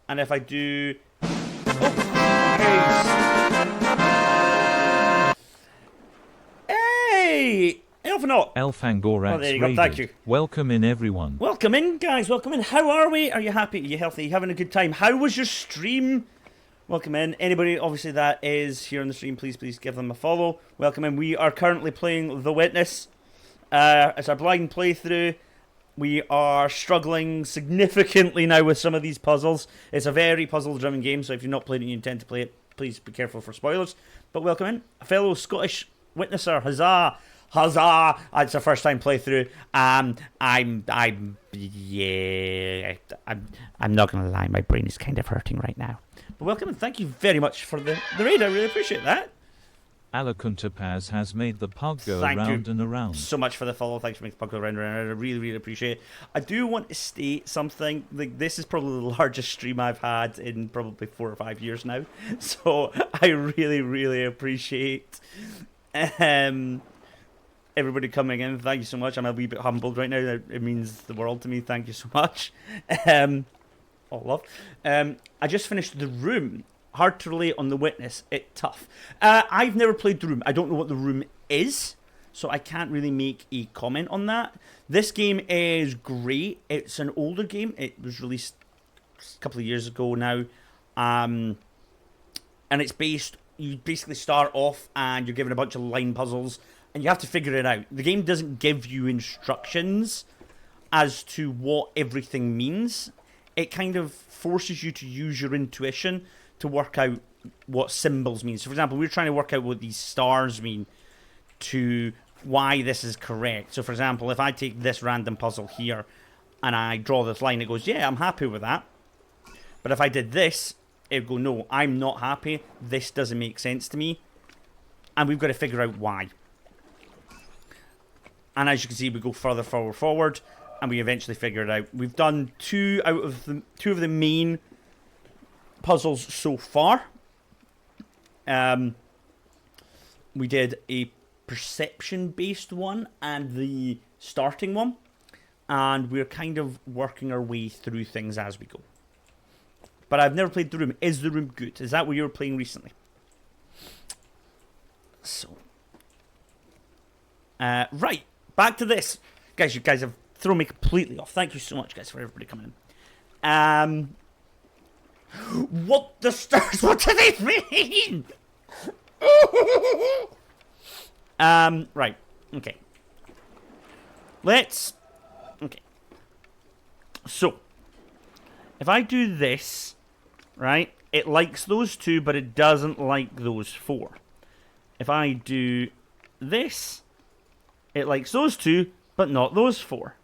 and if I do hey, enough or not. Elfangorax there you go. Thank you. Welcome in, everyone. Welcome in, guys. Welcome in. How are we? Are you happy? Are you healthy? Are you having a good time? How was your stream? Welcome in. Anybody, obviously, that is here on the stream, please give them a follow. Welcome in. We are currently playing The Witness. It's our blind playthrough. We are struggling significantly now with some of these puzzles. It's a very puzzle-driven game, so if you're not playing it and you intend to play it, please be careful for spoilers. But welcome in. A fellow Scottish witnesser. Huzzah! Huzzah! It's a first-time playthrough. I'm not going to lie, my brain is kind of hurting right now. But welcome and thank you very much for the raid. I really appreciate that. Alakuntapaz has made the pug go around and around. So much for the follow. Thanks for making the pug go around and around. I really appreciate it. I do want to state something. Like, this is probably the largest stream I've had in probably 4 or 5 years now. So I really appreciate everybody coming in. Thank you so much. I'm a wee bit humbled right now. It means the world to me. Thank you so much. All love. I just finished The Room. Hard to relate on The Witness. It's tough. I've never played The Room. I don't know what The Room is, so I can't really make a comment on that. This game is great. It's an older game. It was released a couple of years ago now. And it's based... You basically start off and you're given a bunch of line puzzles and you have to figure it out. The game doesn't give you instructions as to what everything means. It kind of forces you to use your intuition to work out what symbols mean. So, for example, we're trying to work out what these stars mean to why this is correct. So, for example, if I take this random puzzle here and I draw this line, it goes, yeah, I'm happy with that. But if I did this, it would go, no, I'm not happy. This doesn't make sense to me. And we've got to figure out why. And as you can see, we go further forward, and we eventually figure it out. We've done two of the main puzzles so far. We did a perception-based one and the starting one, and we're kind of working our way through things as we go. But I've never played The Room. Is The Room good? Is that what you were playing recently? So, right, back to this. Guys, you guys have thrown me completely off. Thank you so much, guys, for everybody coming in. What the stars? What do they mean? Right, okay. Okay. So, if I do this, right, it likes those two, but it doesn't like those four. If I do this, it likes those two, but not those four.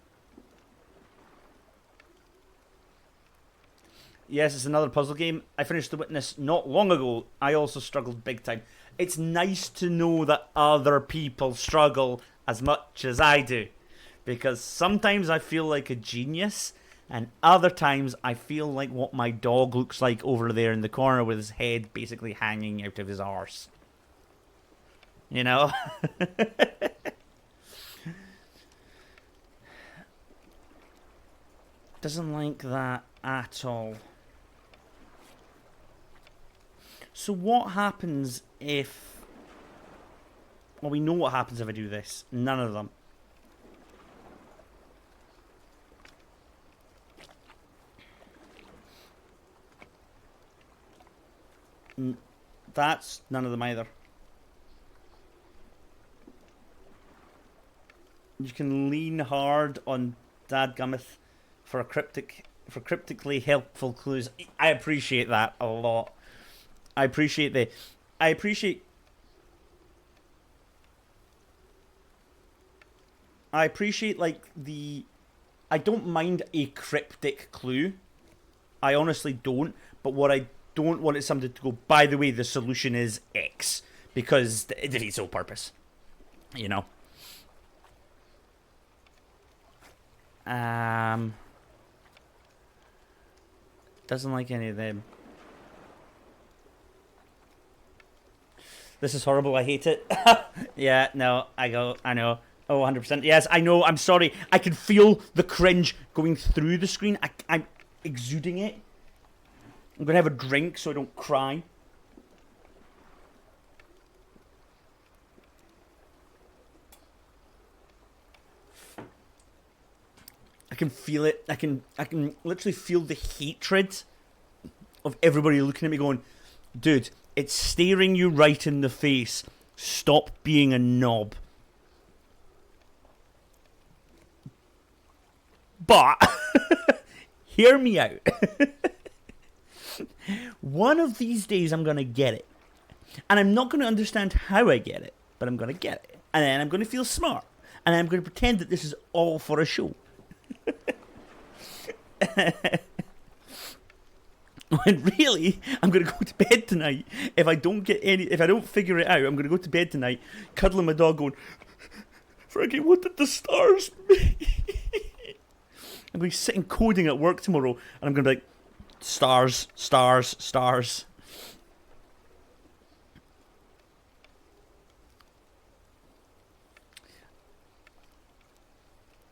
Yes, it's another puzzle game. I finished The Witness not long ago. I also struggled big time. It's nice to know that other people struggle as much as I do. Because sometimes I feel like a genius, and other times I feel like what my dog looks like over there in the corner with his head basically hanging out of his arse. You know? Doesn't like that at all. So what happens if... Well, we know what happens if I do this. None of them. That's none of them either. You can lean hard on Dadgummith for cryptically helpful clues. I appreciate that a lot. I appreciate like the... I don't mind a cryptic clue. I honestly don't. But what I don't want is something to go, by the way, the solution is X. Because it defeats all purpose. You know? Doesn't like any of them. This is horrible, I hate it. Yeah, no, I know. Oh, 100%. Yes, I know, I'm sorry. I can feel the cringe going through the screen. I'm exuding it. I'm going to have a drink so I don't cry. I can feel it. I can literally feel the hatred of everybody looking at me going, dude, it's staring you right in the face. Stop being a knob. But, hear me out. One of these days I'm going to get it. And I'm not going to understand how I get it, but I'm going to get it. And then I'm going to feel smart. And I'm going to pretend that this is all for a show. When really, I'm going to go to bed tonight. If I don't figure it out, I'm going to go to bed tonight, cuddling my dog going, Frankie, what did the stars mean? I'm going to be sitting coding at work tomorrow, and I'm going to be like, stars, stars, stars.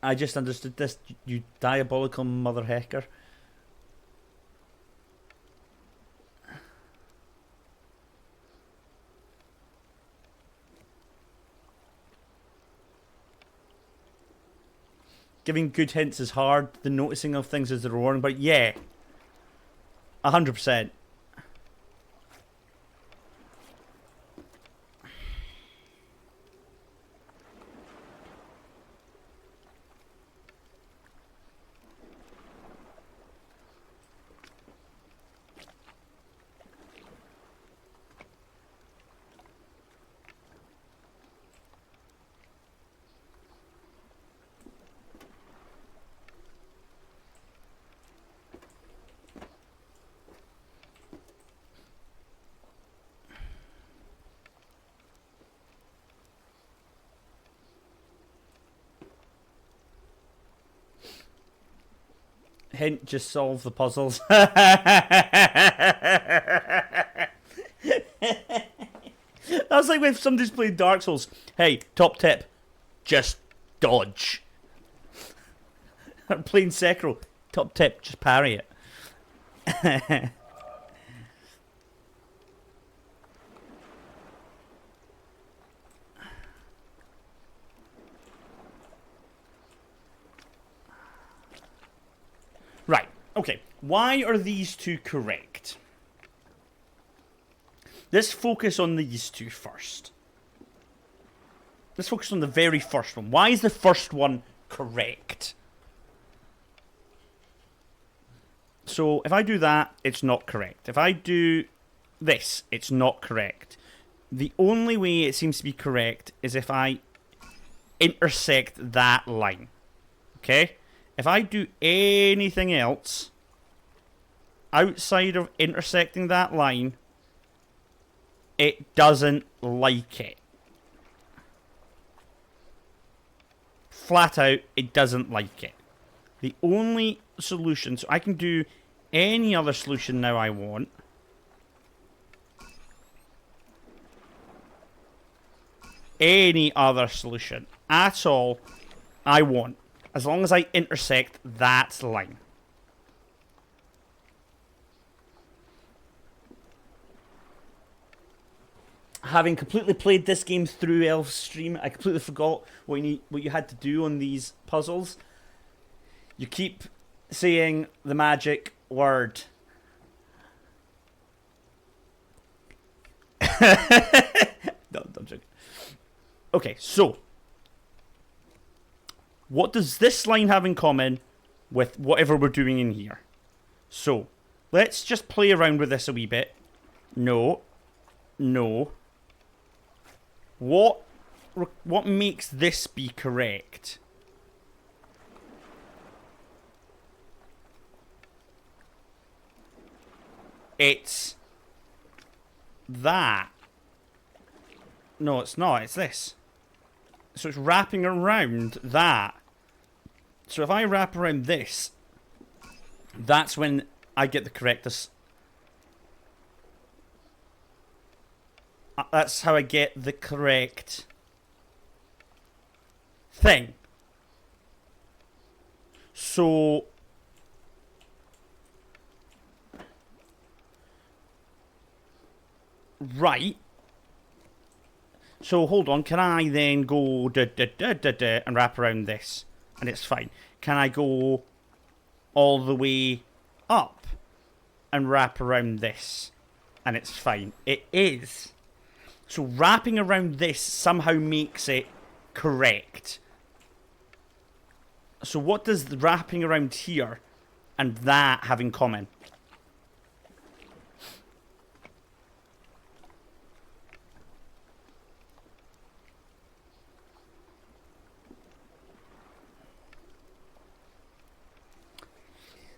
I just understood this, you diabolical mother hecker. Giving good hints is hard. The noticing of things is the rewarding. But yeah, 100%. Hint, just solve the puzzles. That's like if somebody's played Dark Souls. Hey, top tip, just dodge. I'm playing Sekiro. Top tip, just parry it. Right, okay. Why are these two correct? Let's focus on these two first. Let's focus on the very first one. Why is the first one correct? So if I do that, it's not correct. If I do this, it's not correct. The only way it seems to be correct is if I intersect that line. Okay? If I do anything else outside of intersecting that line, it doesn't like it. Flat out, it doesn't like it. The only solution, so I can do any other solution now I want. Any other solution at all I want, as long as I intersect that line. Having completely played this game through Elf's stream, I completely forgot what you had to do on these puzzles. You keep saying the magic word. No, I'm joking. Okay, so what does this line have in common with whatever we're doing in here? So let's just play around with this a wee bit. No. What makes this be correct? It's that. No, it's not. It's this. So it's wrapping around that. So if I wrap around this, that's when I get the correctness. That's how I get the correct thing. So right. So hold on, can I then go and wrap around this? And it's fine. Can I go all the way up and wrap around this? And it's fine. It is. So wrapping around this somehow makes it correct. So what does the wrapping around here and that have in common?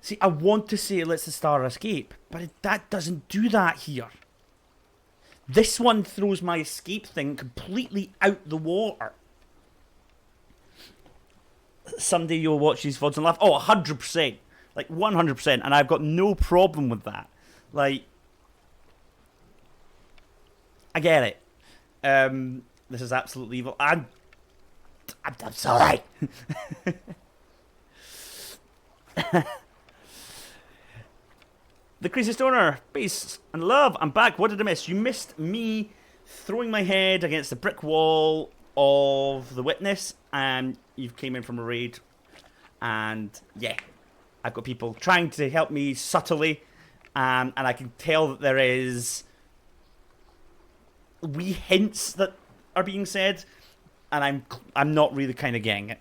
See, I want to say it lets the star escape, but that doesn't do that here. This one throws my escape thing completely out the water. Someday you'll watch these VODs and laugh. Oh, 100%. Like, 100%. And I've got no problem with that. Like, I get it. This is absolutely evil. I'm sorry. The Crazy Stoner, peace and love. I'm back. What did I miss? You missed me throwing my head against the brick wall of the witness, and you came in from a raid. And yeah, I've got people trying to help me subtly, and I can tell that there is wee hints that are being said, and I'm not really kind of getting it.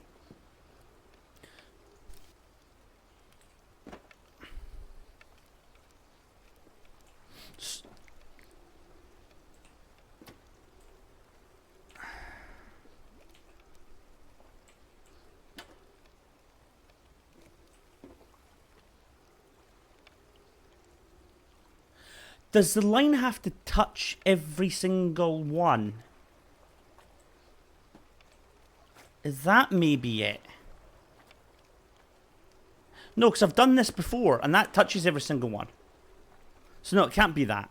Does the line have to touch every single one? Is that maybe it? No, because I've done this before, and that touches every single one. So no, it can't be that.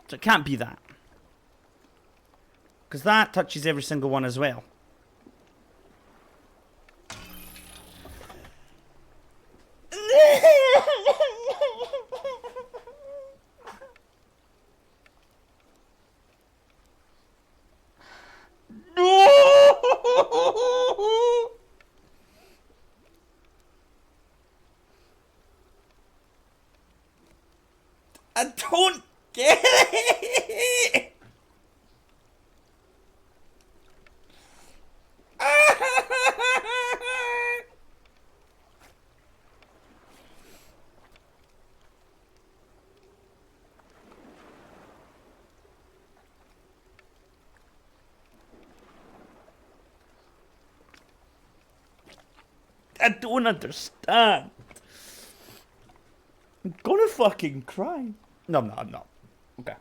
So it can't be that. Because that touches every single one as well. I don't get it. I don't understand. I'm gonna fucking cry. No, I'm not. I'm not. Okay.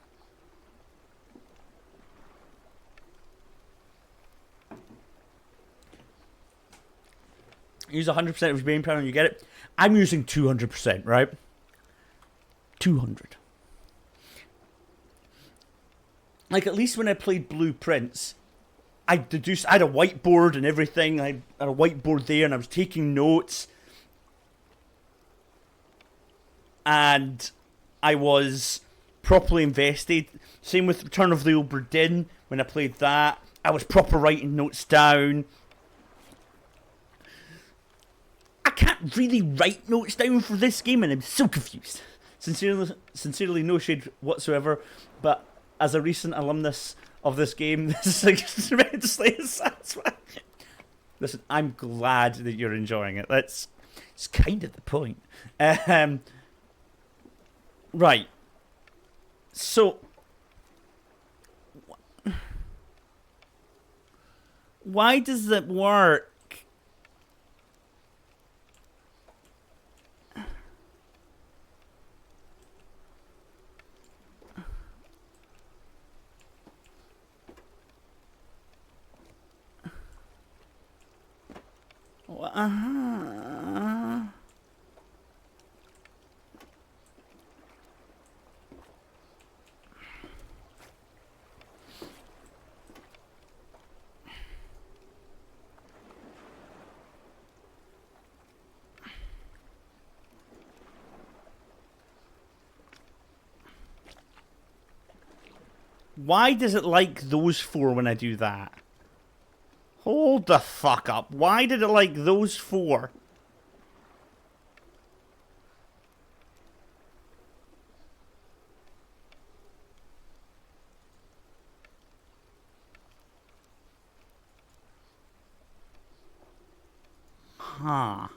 Use 100% of your brain power and you get it. I'm using 200%, right? 200. Like, at least when I played Blueprints, I deduced, I had a whiteboard and everything. I had a whiteboard there and I was taking notes. And I was properly invested. Same with Return of the Obra Dinn. When I played that, I was proper writing notes down. I can't really write notes down for this game, and I'm so confused. Sincerely, no shade whatsoever. But as a recent alumnus of this game, this is like tremendously satisfying. Listen, I'm glad that you're enjoying it. It's kind of the point. Right. So, why does it work? Why does it like those four when I do that? Hold the fuck up. Why did it like those four? Huh.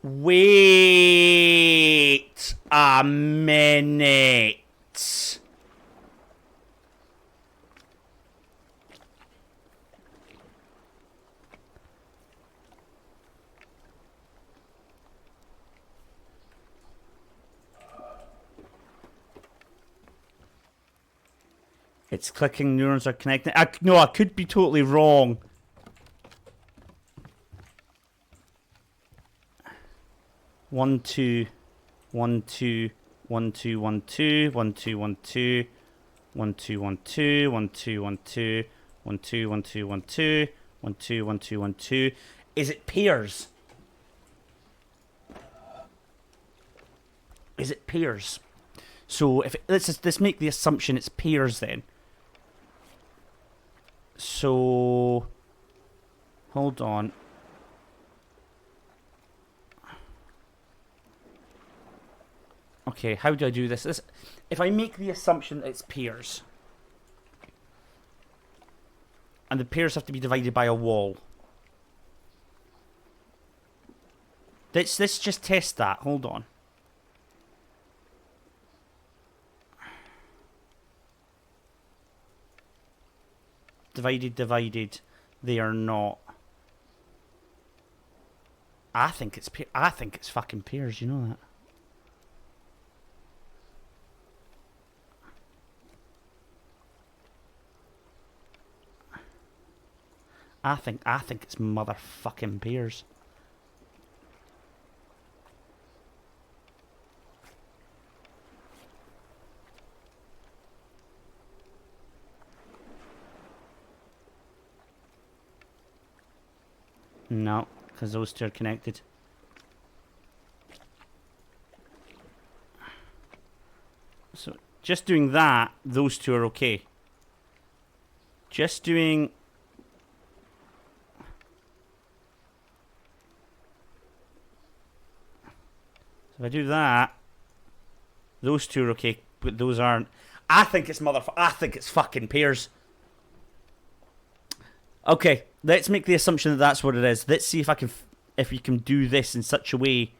Wait a minute. It's clicking, neurons are connecting. No, I could be totally wrong. One, two, 1, 2, 1, 2, 1, 2, 1, 2, 1, 2, 1, 2, 1, 2, 1, 2, 1, 2, 1, 2, 1, 2, 1, 2, 1, 2, 1, 2, 1, 2. Is it pairs? Is it pairs? So if let's make the assumption it's pairs then. So hold on. Okay, how do I do this? If I make the assumption it's pairs, and the pairs have to be divided by a wall, Let's just test that. Hold on. Divided. They are not. I think it's fucking pairs. You know that. I think it's motherfucking pairs. No, because those two are connected. So just doing that, those two are okay. Just doing... So if I do that, those two are okay, but those aren't. I think it's fucking pairs. Okay, let's make the assumption that that's what it is. Let's see if you can do this in such a way.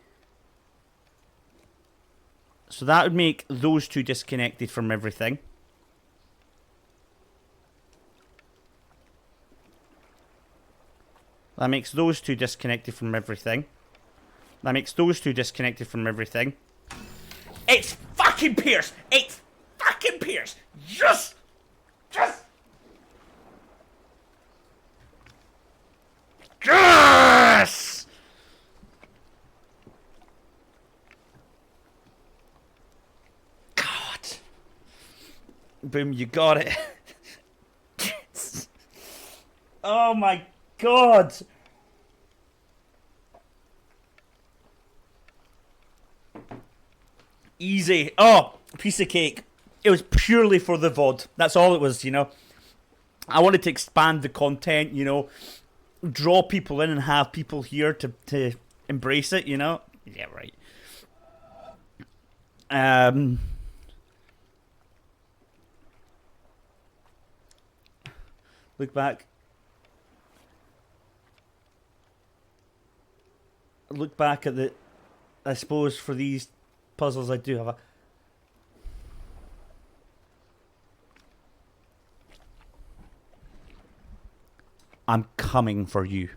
So that would make those two disconnected from everything. That makes those two disconnected from everything. That makes those two disconnected from everything. It's fucking pairs! It's fucking pairs! Yes! Yes! God. Boom, you got it. Yes. Oh my God. Easy. Oh, piece of cake. It was purely for the VOD. That's all it was, you know. I wanted to expand the content, you know. Draw people in and have people here to embrace it, you know. Yeah, right. Look back. Look back at the... I suppose for these puzzles I do have a... I'm coming for you.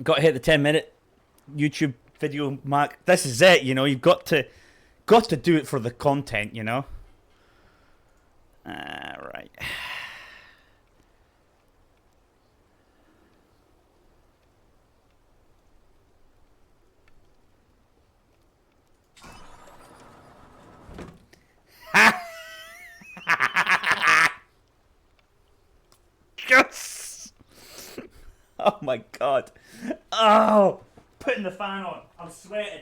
Got to hit the 10-minute YouTube video mark. This is it, you know. You've got to do it for the content, you know. Right. Yes! Oh my God. Oh! Putting the fan on. I'm sweating.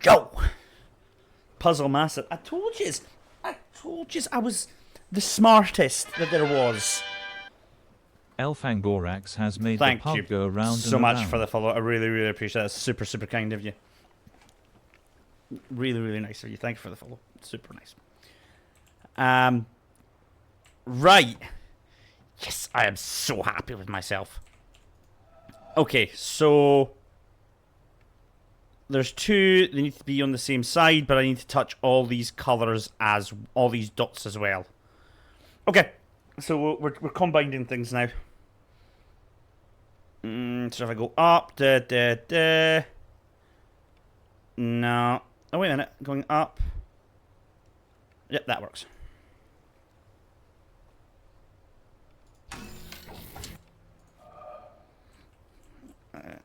Go! Puzzle master. I told you I was the smartest that there was. Elfangorax has made Thank the you pub go round so and much around. for the follow. I really, really appreciate it. That's super, super kind of you. Really, really nice of you. Thank you for the follow. Super nice. Right. Yes, I am so happy with myself. Okay, so there's two. They need to be on the same side, but I need to touch all these colors as all these dots as well. Okay, so we're combining things now. So if I go up, no. Oh, wait a minute. Going up. Yep, that works.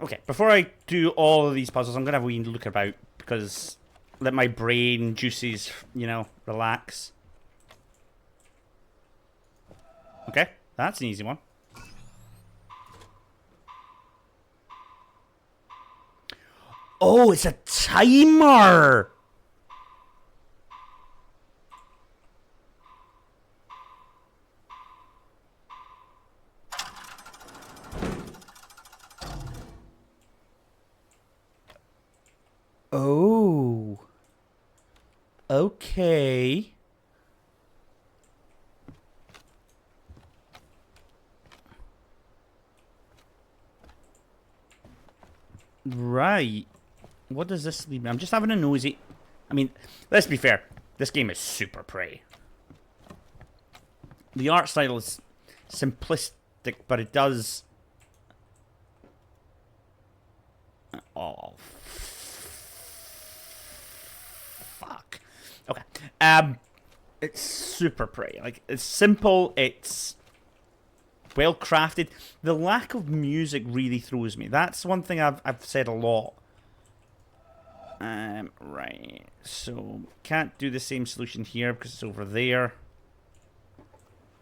Okay, before I do all of these puzzles, I'm going to have a wee look about, because let my brain juices, you know, relax. Okay, that's an easy one. Oh, it's a timer! Oh. Okay. Right. What does this leave me? I'm just having a nosy. I mean, let's be fair. This game is super pretty. The art style is simplistic, but it does... Oh, fuck. Okay. It's super pretty. Like, it's simple. It's well crafted. The lack of music really throws me. That's one thing I've said a lot. Right. So can't do the same solution here because it's over there.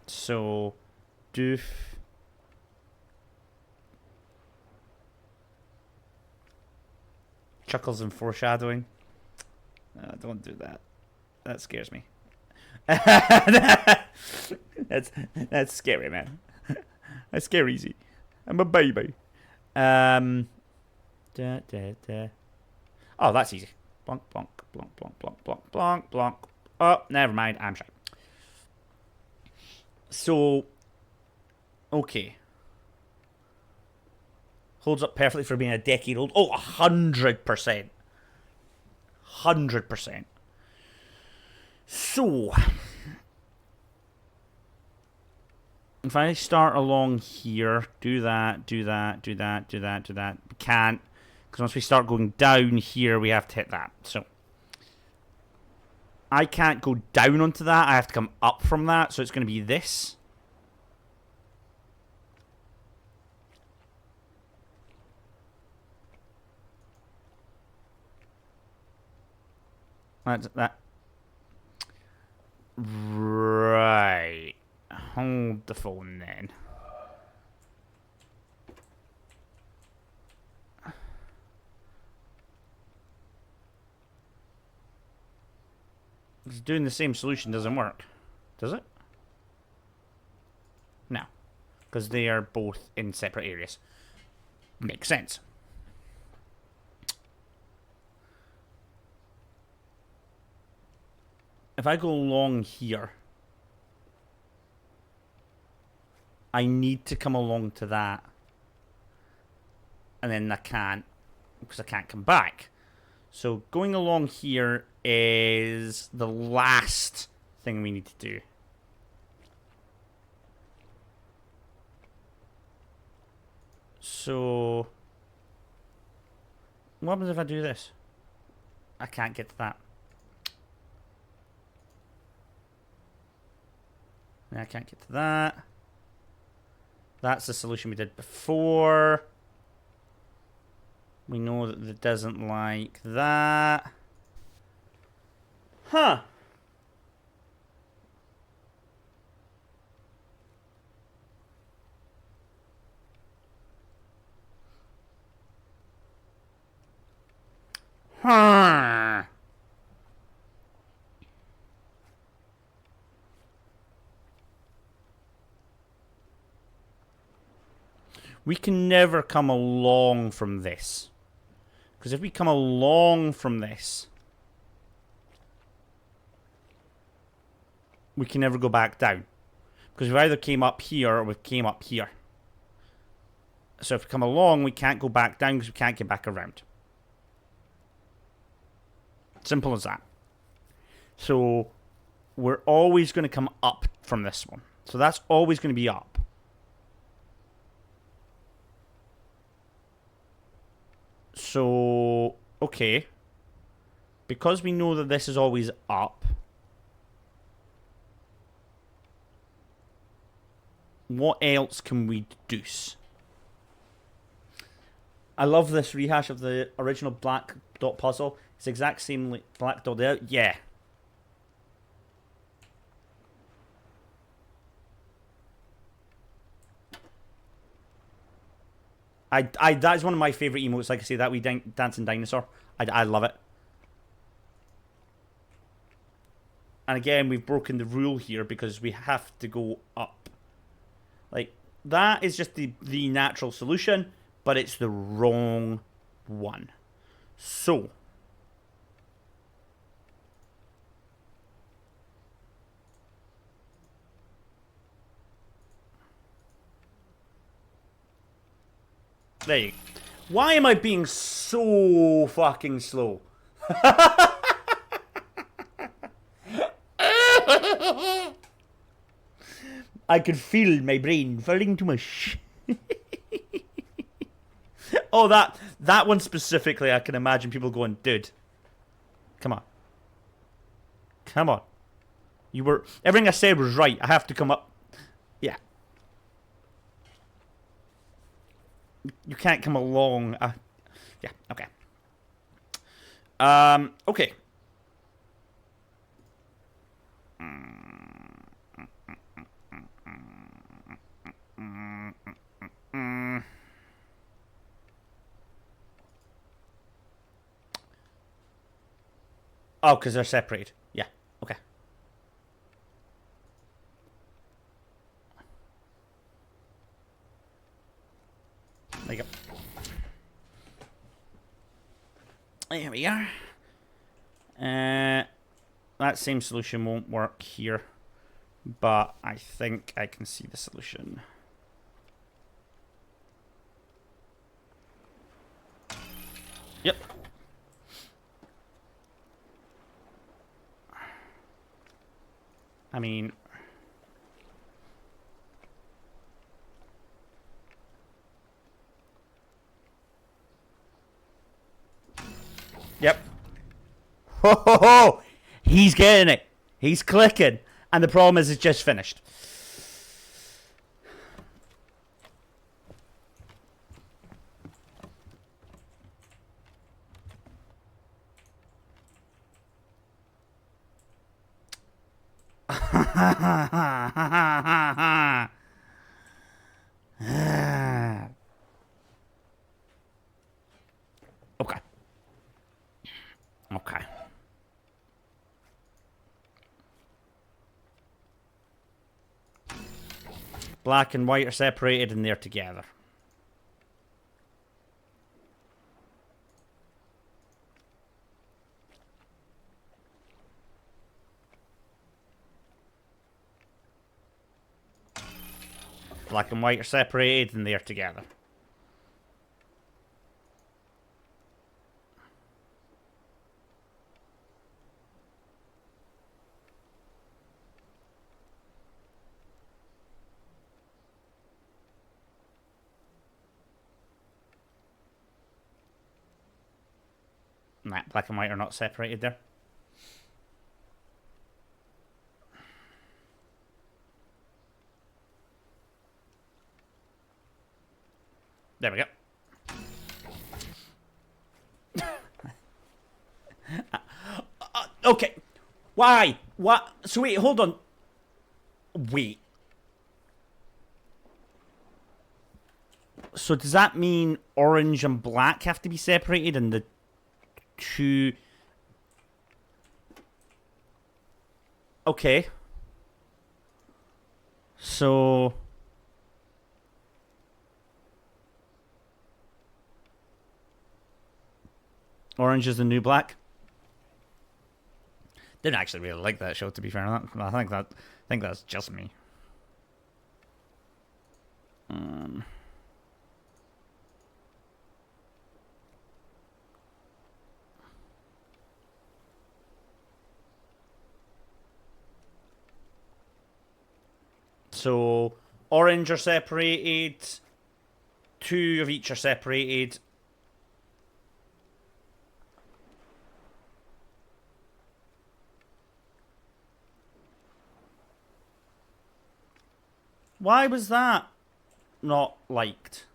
So, doof. Chuckles and foreshadowing. Don't do that. That scares me. That's scary, man. That's scary easy. I'm a baby. Da, da, da. Oh, that's easy. Blonk, blonk, blonk, blonk, blonk, blonk, blonk, blonk. Oh, never mind. I'm shy. So, okay. Holds up perfectly for being a decade old. Oh, 100%. 100%. So, if I start along here, do that, do that, do that, do that, do that. We can't, because once we start going down here, we have to hit that. So, I can't go down onto that. I have to come up from that. So, it's going to be this. That's that. Right. Hold the phone then. Because doing the same solution doesn't work. Does it? No. Because they are both in separate areas. Makes sense. If I go along here, I need to come along to that. And then I can't, because I can't come back. So going along here is the last thing we need to do. So what happens if I do this? I can't get to that. I can't get to that. That's the solution we did before. We know that it doesn't like that. Huh. Huh. We can never come along from this. Because if we come along from this, we can never go back down. Because we either came up here or we came up here. So if we come along, we can't go back down because we can't get back around. Simple as that. So we're always going to come up from this one. So that's always going to be up. So, okay. Because we know that this is always up, what else can we deduce? I love this rehash of the original black dot puzzle. It's the exact same like black dot there. Yeah. That is one of my favourite emotes. Like I say, that we dancing dinosaur. I love it. And again, we've broken the rule here because we have to go up. Like, that is just the natural solution, but it's the wrong one. So, there you go. Why am I being so fucking slow? I could feel my brain falling to mush. Oh, that one specifically, I can imagine people going, dude, come on. Come on. Everything I said was right. I have to come up. Yeah. You can't come along. Yeah, okay. Okay. Oh, because they're separated. Yeah, okay. There you go. There we are. That same solution won't work here, but I think I can see the solution. Yep. I mean... Yep. Ho ho ho! He's getting it. He's clicking. And the problem is it's just finished. Okay. Okay. Black and white are separated and they're together. Black and white are separated and they're together. Nah, black and white are not separated there. There we go. Okay. Why? What? So wait, hold on. Wait. So does that mean orange and black have to be separated and the two... Okay. So... Orange is the new black. Didn't actually really like that show, to be fair. I think that's just me. So orange are separated. Two of each are separated. Why was that not liked?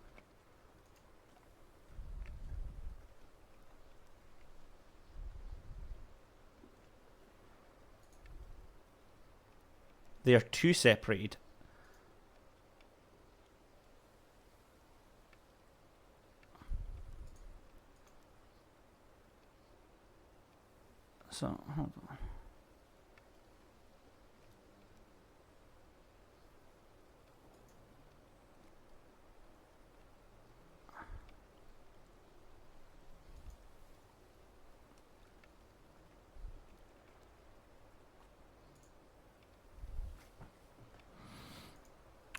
They are two separated. So, hold on.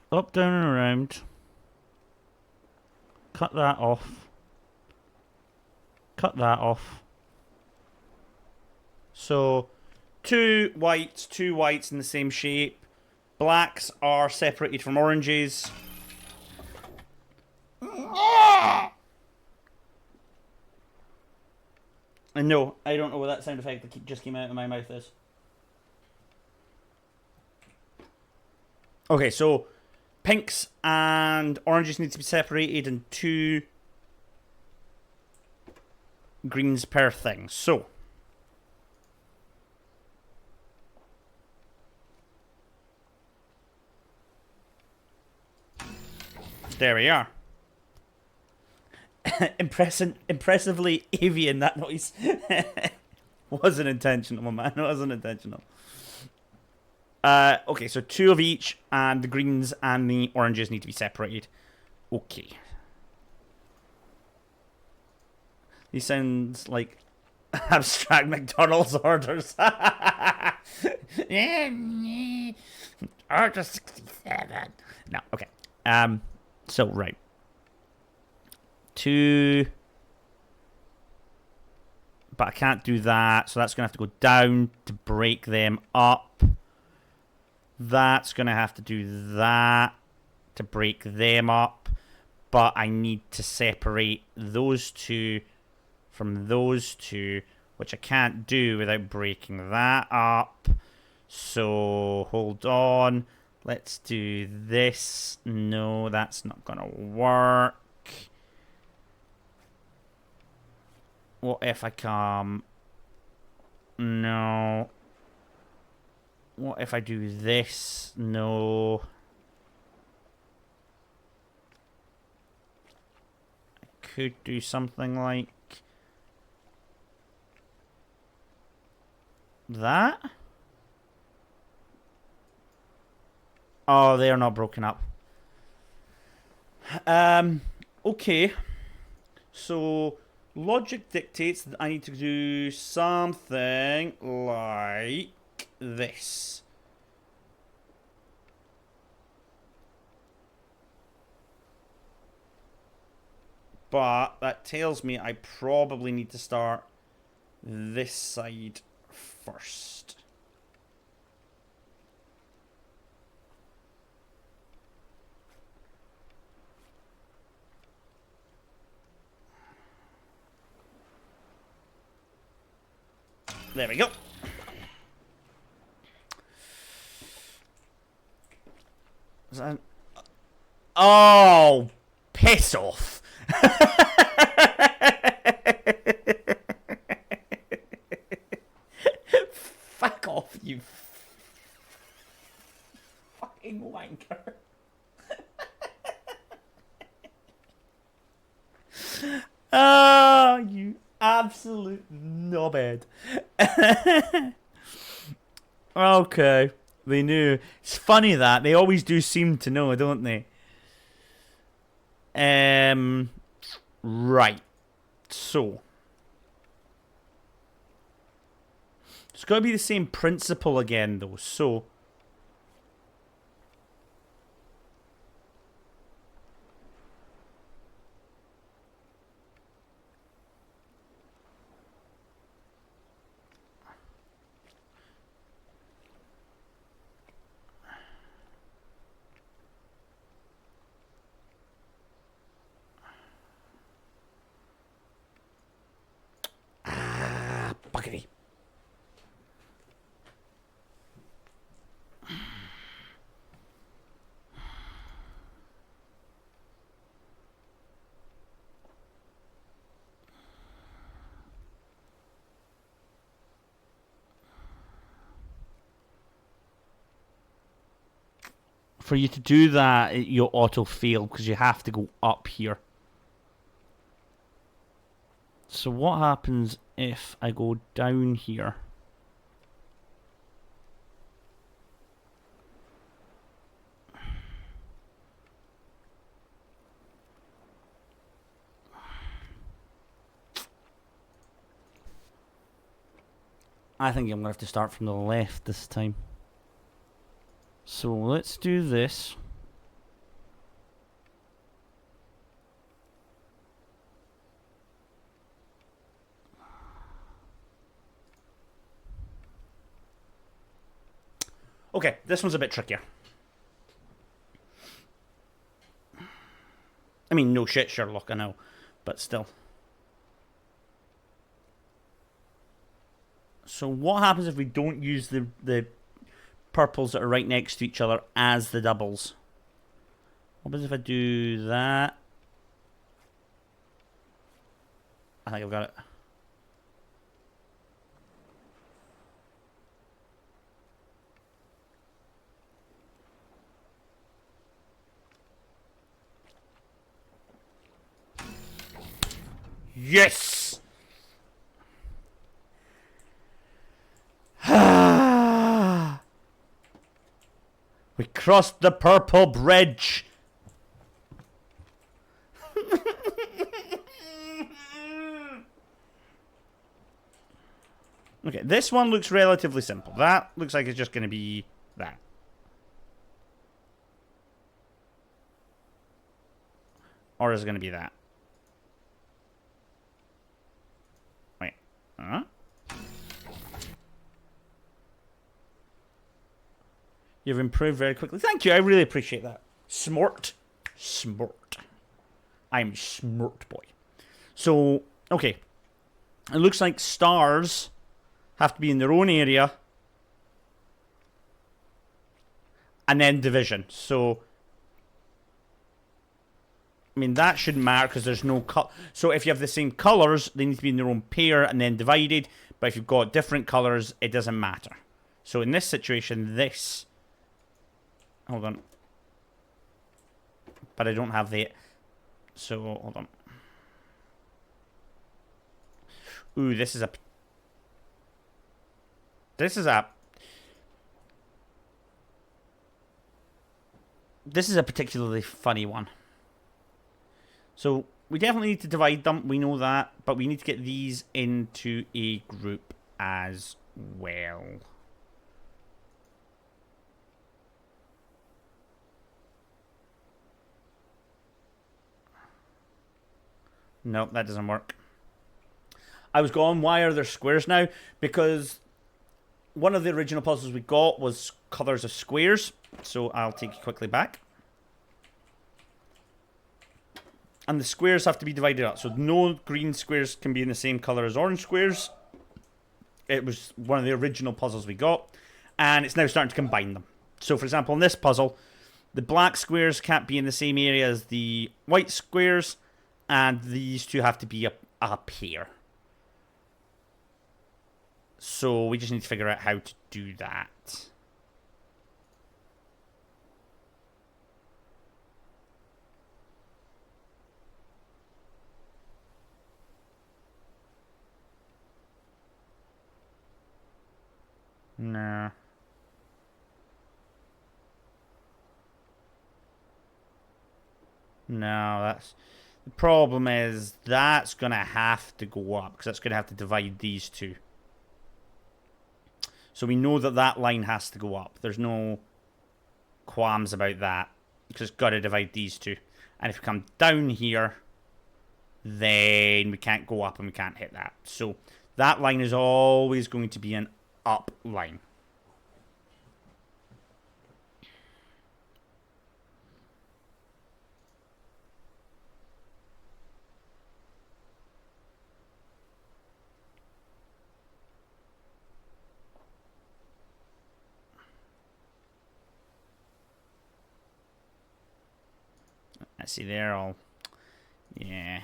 Up, down, and around. Cut that off. cut that off. So, two whites in the same shape. Blacks are separated from oranges. And no, I don't know what that sound effect that just came out of my mouth is. Okay, so pinks and oranges need to be separated, and 2 greens per thing. So there we are. Impressively avian, that noise. Wasn't intentional, my man. It wasn't intentional. Okay, so 2 of each, and the greens and the oranges need to be separated. Okay. These sounds like abstract McDonald's orders. Order 67. No, okay. So, right. 2. But I can't do that, so that's going to have to go down to break them up. That's going to have to do that to break them up. But I need to separate those 2 from those 2, which I can't do without breaking that up. So, hold on. Let's do this. No, that's not going to work. What if I come... No. What if I do this? No. I could do something like... that? Oh, they are not broken up. Okay. So... logic dictates that I need to do something like this. But that tells me I probably need to start this side first. There we go. Oh, piss off. Fuck off, you fucking wanker. Oh, you absolute knobhead. Okay, they knew. It's funny that they always do seem to know, don't they? Right. So it's got to be the same principle again, though. So buggity. For you to do that, you'll auto fail because you have to go up here. So what happens if I go down here? I think I'm going to have to start from the left this time. So let's do this. Okay, this one's a bit trickier. I mean, no shit, Sherlock, I know. But still. So what happens if we don't use the purples that are right next to each other as the doubles? What happens if I do that? I think I've got it. Yes! We crossed the purple bridge. Okay, this one looks relatively simple. That looks like it's just going to be that. Or is it going to be that? Wait. Huh? You've improved very quickly. Thank you, I really appreciate that. Smart. Smart. I'm smart boy. So, okay. It looks like stars have to be in their own area. And then division. So, I mean, that shouldn't matter because there's no cut. So if you have the same colours, they need to be in their own pair and then divided. But if you've got different colours, it doesn't matter. So in this situation, this... Hold on. But I don't have the... So, hold on. Ooh, this is a... This is a... This is a particularly funny one. So, we definitely need to divide them, we know that, but we need to get these into a group as well. Nope, that doesn't work. I was going, why are there squares now? Because one of the original puzzles we got was colours of squares. So I'll take you quickly back. And the squares have to be divided up. So no green squares can be in the same colour as orange squares. It was one of the original puzzles we got. And it's now starting to combine them. So for example, in this puzzle, the black squares can't be in the same area as the white squares. And these two have to be a pair. So we just need to figure out how to do that. No. No, that's... The problem is that's going to have to go up because that's going to have to divide these two. So we know that that line has to go up. There's no qualms about that because it's got to divide these two. And if we come down here, then we can't go up and we can't hit that. So that line is always going to be an up line. I see they're all... Yeah.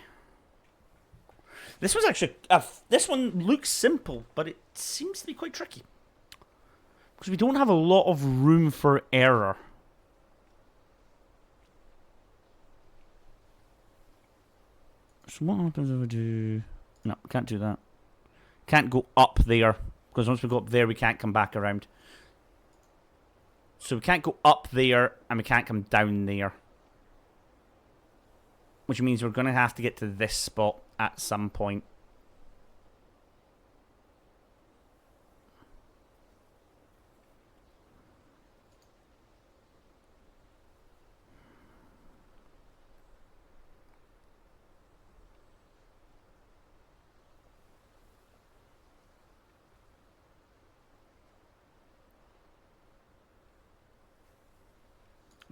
This was actually... this one looks simple, but it seems to be quite tricky. Because we don't have a lot of room for error. So what happens if we do... No, can't do that. Can't go up there. Because once we go up there, we can't come back around. So we can't go up there, and we can't come down there. Which means we're going to have to get to this spot at some point.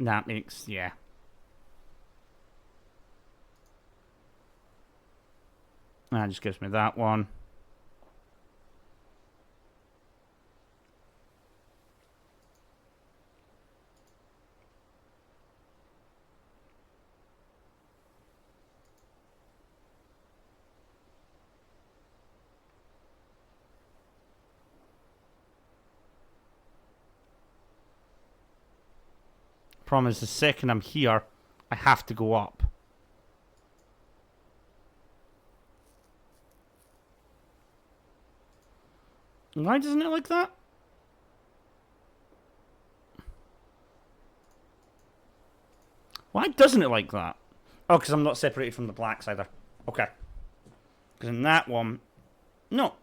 That makes, yeah. That just gives me that one. Problem is, the second I'm here, I have to go up. Why doesn't it like that? Why doesn't it like that? Oh, because I'm not separated from the blacks either. Okay. Because in that one... No.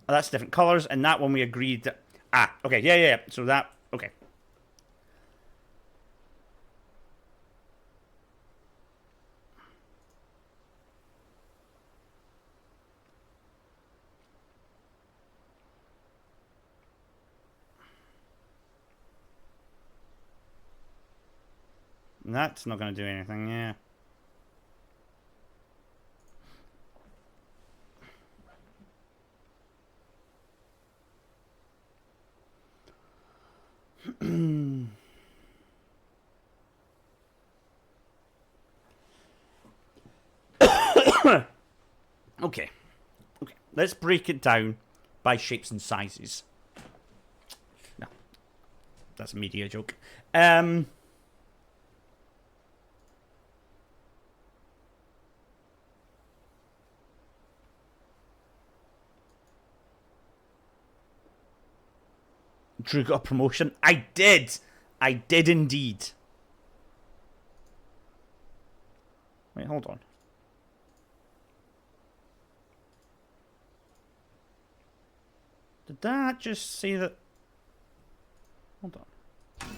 Oh, that's different colours. And that one we agreed that... Ah, okay. Yeah. So that... Okay. That's not going to do anything, yeah. Okay. Let's break it down by shapes and sizes. No. That's a media joke. Drew got a promotion. I did indeed. Wait, hold on. Did that just say that? Hold on.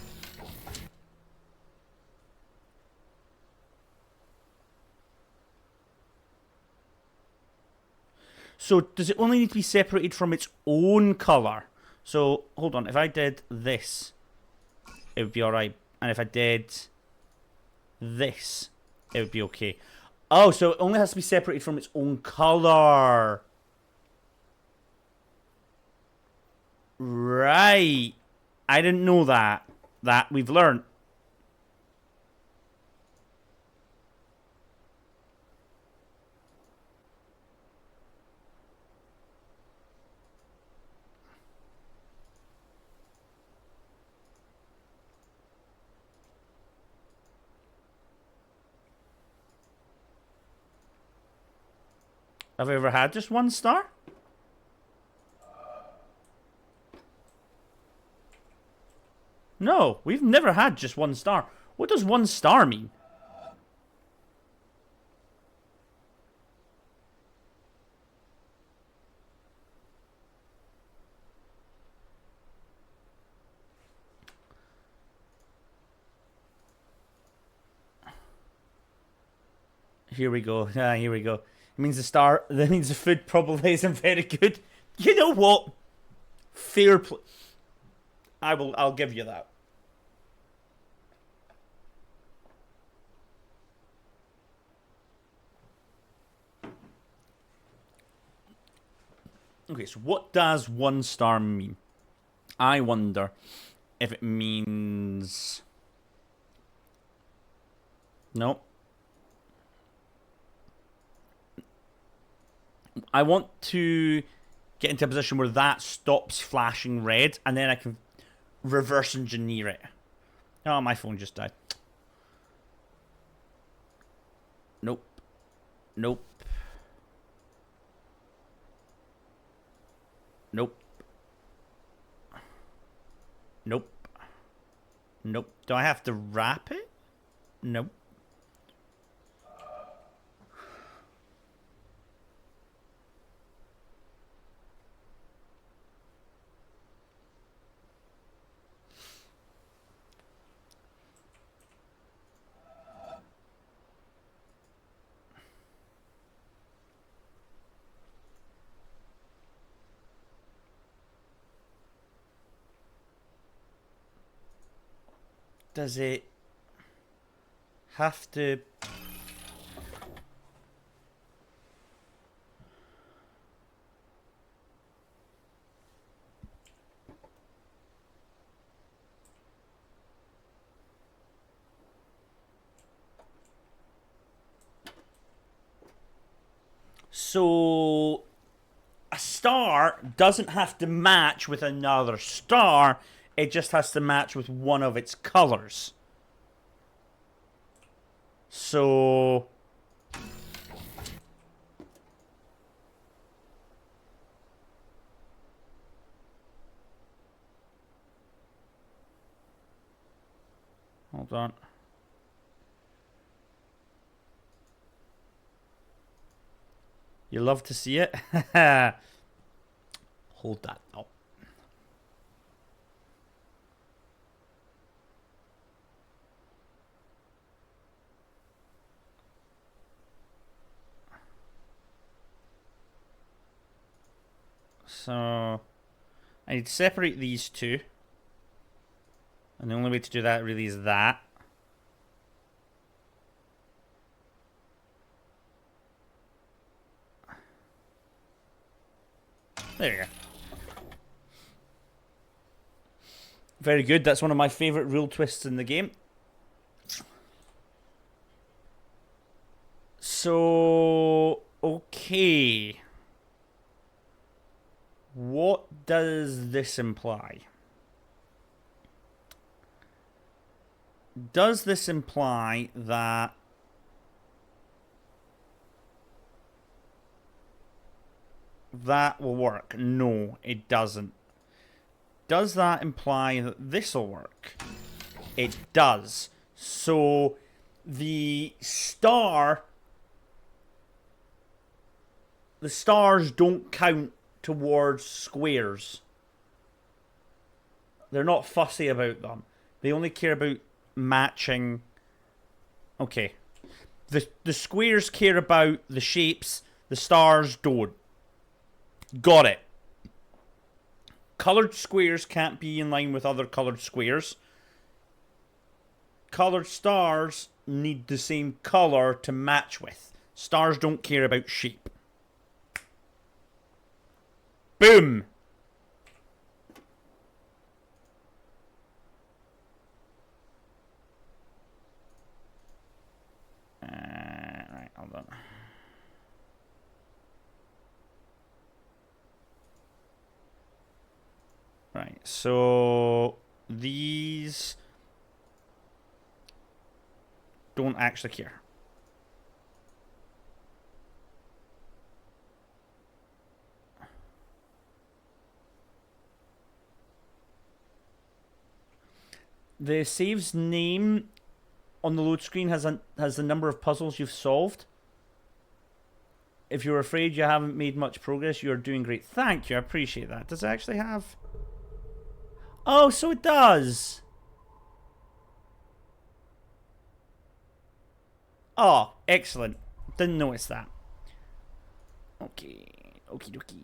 So does it only need to be separated from its own colour? So hold on, if I did this, it would be alright. And if I did this, it would be okay. Oh, so it only has to be separated from its own colour. Right. I didn't know that. That we've learned. Have I ever had just one star? No, we've never had just one star. What does one star mean? Here we go. Here we go. It means the star. That means the food probably isn't very good. You know what? Fair play. I'll give you that. Okay, so what does one star mean? I wonder if it means... No. I want to get into a position where that stops flashing red, and then I can reverse engineer it. Oh, my phone just died. Nope. Nope. Nope. Nope. Nope. Do I have to wrap it? Nope. Does it have to... So a star doesn't have to match with another star. It just has to match with one of its colors. So hold on. You love to see it? Hold that up. So I need to separate these two. And the only way to do that really is that. There you go. Very good. That's one of my favourite rule twists in the game. So, okay. What does this imply? Does this imply that that will work? No, it doesn't. Does that imply that this will work? It does. So the stars don't count towards squares. They're not fussy about them. They only care about matching. Okay. The squares care about the shapes. The stars don't. Got it. Coloured squares can't be in line with other coloured squares. Coloured stars need the same colour to match with. Stars don't care about shape. Boom! Right, hold on. Right, so these don't actually care. The save's name on the load screen has the number of puzzles you've solved. If you're afraid you haven't made much progress, you're doing great. Thank you, I appreciate that. Does it actually have... Oh, so it does. Oh, excellent. Didn't notice that. Okay. Okie dokie.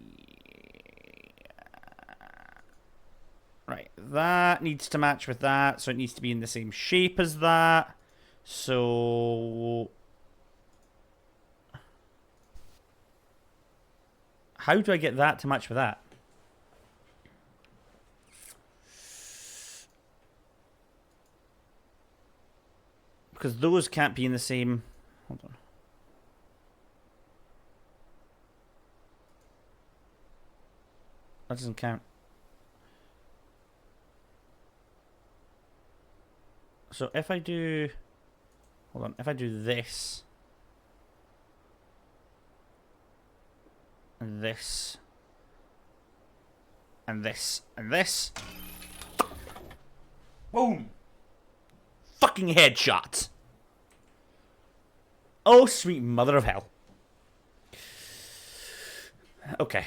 Right. That needs to match with that. So it needs to be in the same shape as that. So... How do I get that to match with that? Because those can't be in the same... Hold on. That doesn't count. So if I do... Hold on. If I do this... And this... And this... And this... Boom! Fucking headshot. Oh, sweet mother of hell. Okay.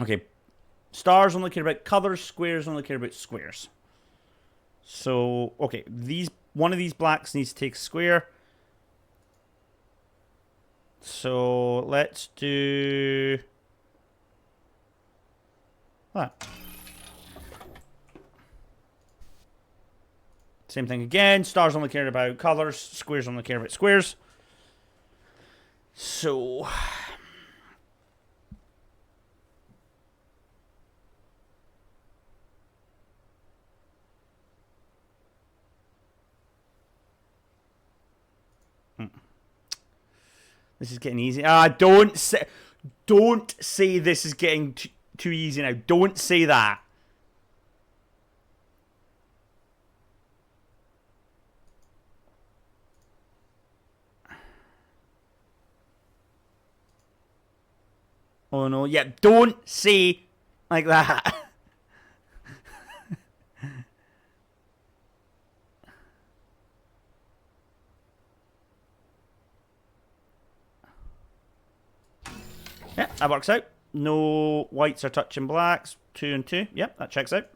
Okay. Stars only care about colors. Squares only care about squares. So, okay. One of these blacks needs to take square. So, let's do that. Same thing again. Stars only care about colors. Squares only care about squares. So... This is getting easy. Don't say this is getting too easy now. Don't say that. Oh no, yeah, don't say like that. Yeah, that works out. No whites are touching blacks. 2 and 2. Yep, that checks out.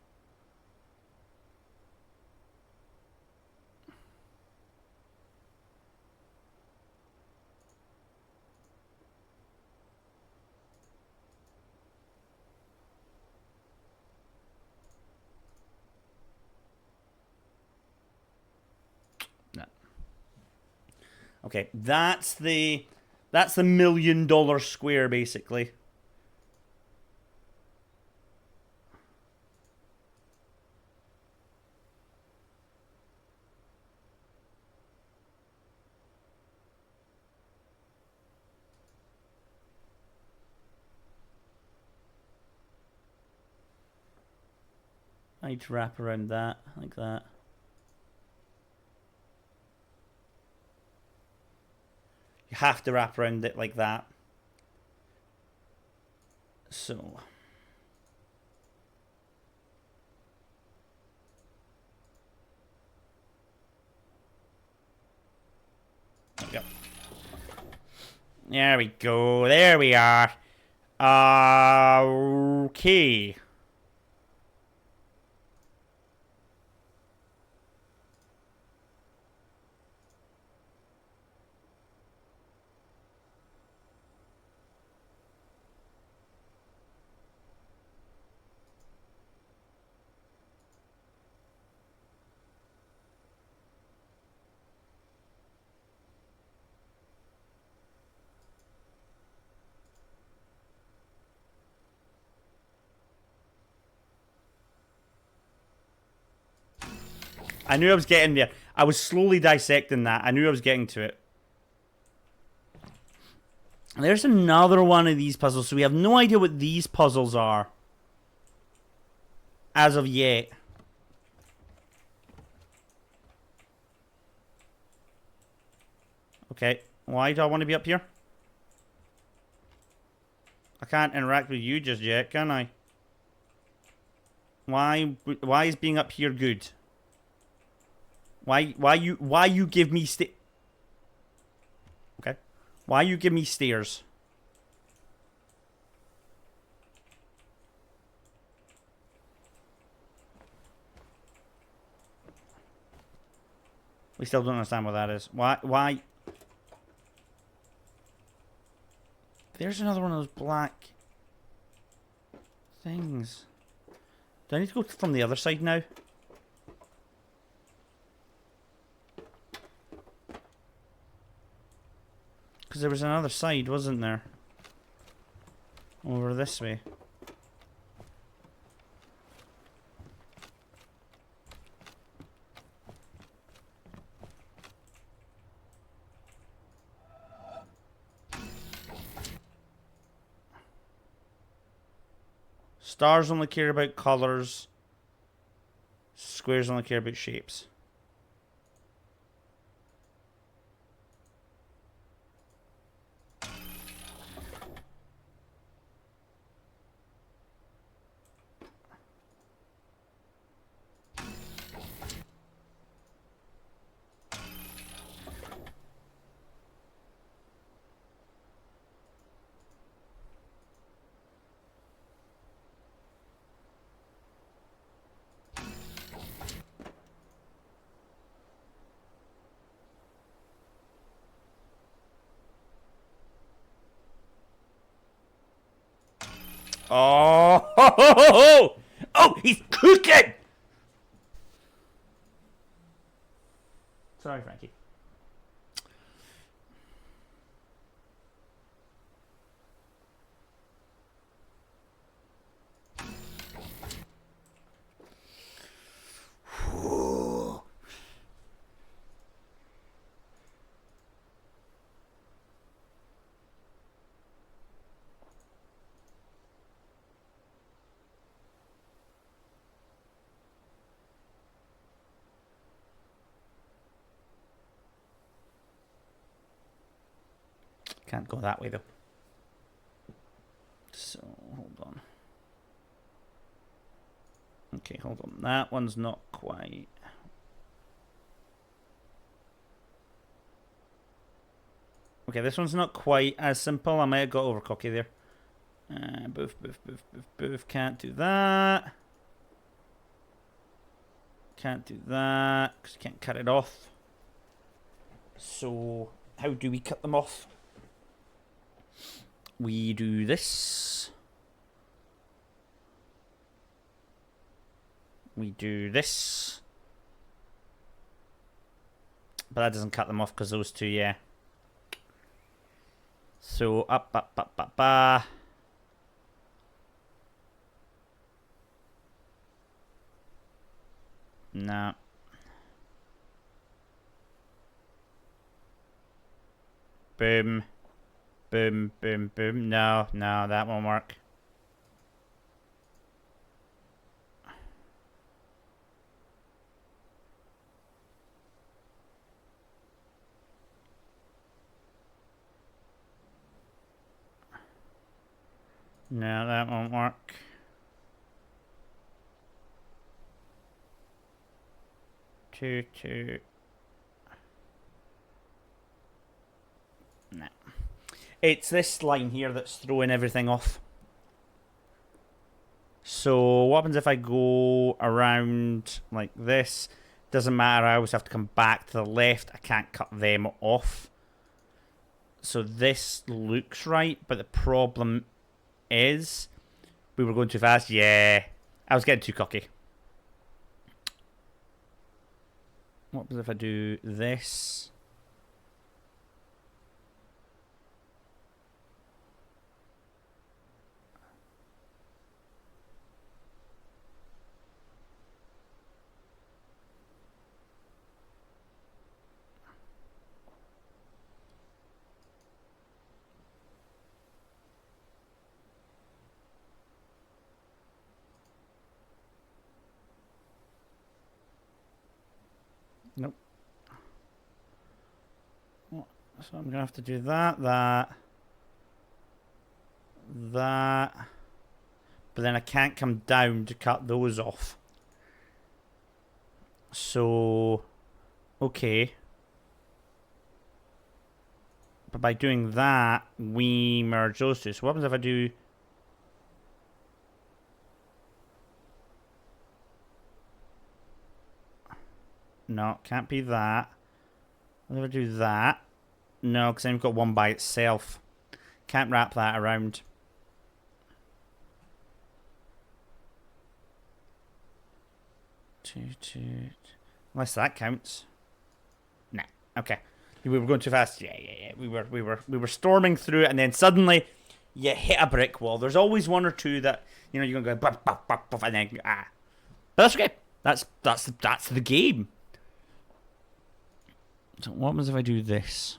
No. Okay, that's the $1 million square basically. I'd wrap around that like that. You have to wrap around it like that. So there we go. There we go. There we are. Okay. I knew I was getting there. I was slowly dissecting that. I knew I was getting to it. There's another one of these puzzles. So we have no idea what these puzzles are. As of yet. Okay. Why do I want to be up here? I can't interact with you just yet, can I? Why is being up here good? Why you give me Okay. Why you give me stairs? We still don't understand what that is. Why? There's another one of those black things. Do I need to go from the other side now? Because there was another side, wasn't there? Over this way. Stars only care about colors. Squares only care about shapes. Oh, ho, ho, ho, ho. Oh, he's cooking! Sorry, Frankie. Can't go that way though. So, hold on. Okay, hold on. That one's not quite. Okay, this one's not quite as simple. I might have got over cocky there. Boof, boof, boof, boof, boof. Can't do that. Can't do that because you can't cut it off. So, how do we cut them off? We do this. We do this. But that doesn't cut them off because those two, yeah. So, up, up, up, up, up. No. Boom. Boom, boom, boom. No, no, that won't work. No, that won't work. Two. No. It's this line here that's throwing everything off. So what happens if I go around like this? Doesn't matter, I always have to come back to the left. I can't cut them off. So this looks right, but the problem is we were going too fast. Yeah, I was getting too cocky. What happens if I do this? Nope. So I'm gonna have to do that. But then I can't come down to cut those off. So, okay. But by doing that, we merge those two. So what happens if I do... No, can't be that. What if I do that? No, because I've got one by itself. Can't wrap that around. Two. Unless that counts. Nah. Okay. We were going too fast. Yeah. We were storming through it, and then suddenly you hit a brick wall. There's always one or two that you're gonna go buff, buff, buff, buff, and then But that's okay. That's the game. So what happens if I do this?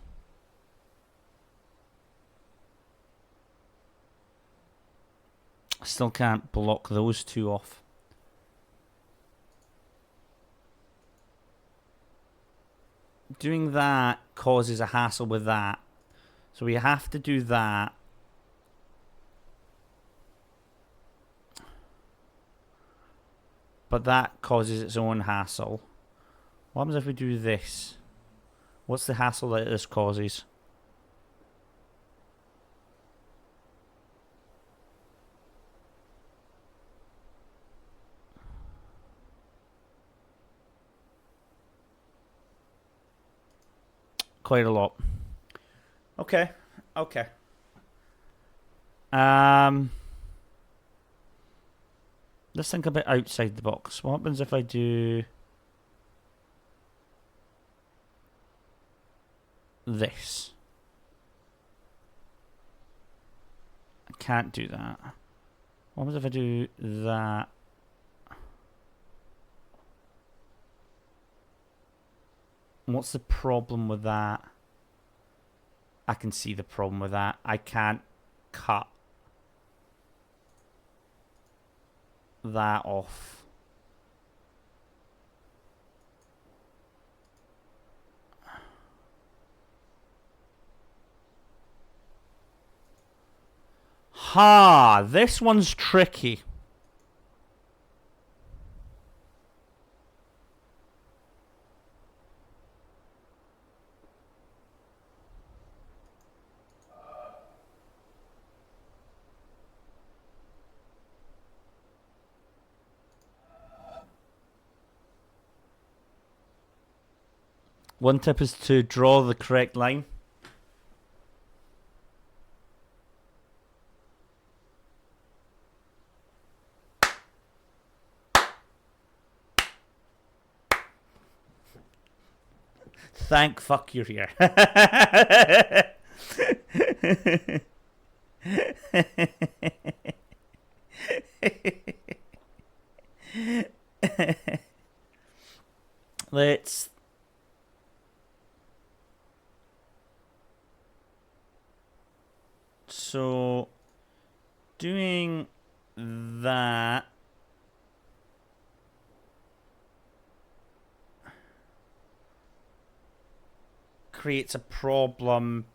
I still can't block those two off. Doing that causes a hassle with that. So we have to do that. But that causes its own hassle. What happens if we do this? What's the hassle that this causes? Quite a lot. Okay. Let's think a bit outside the box. What happens if I do this? I can't do that. What happens if I do that? What's the problem with that? I can see the problem with that. I can't cut that off. Ha! This one's tricky. One tip is to draw the correct line. Thank fuck you're here. Let's... So, doing that... creates a problem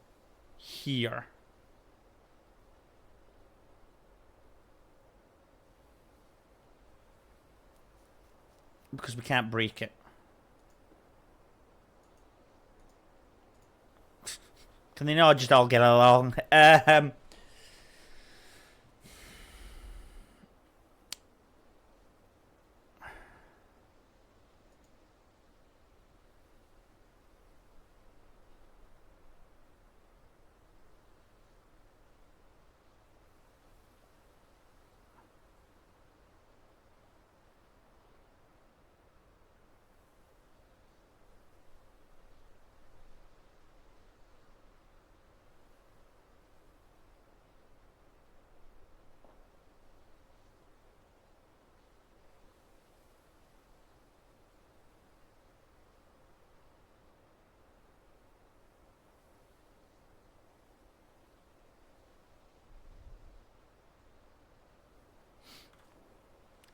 here. Because we can't break it. Can they not just all get along?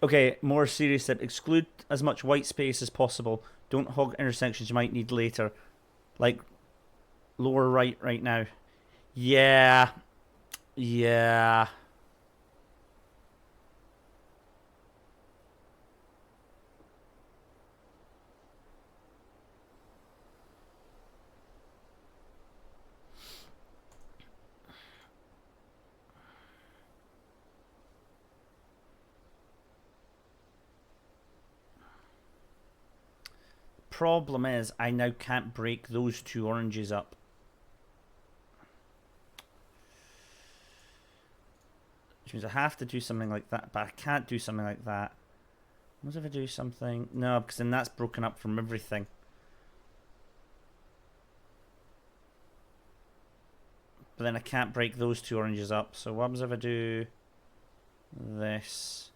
Okay, more serious tip. Exclude as much white space as possible. Don't hog intersections you might need later. Like, lower right now. Yeah. Yeah. Problem is, I now can't break those two oranges up. Which means I have to do something like that, but I can't do something like that. What if I do something? No, because then that's broken up from everything. But then I can't break those two oranges up. So what happens if I do this?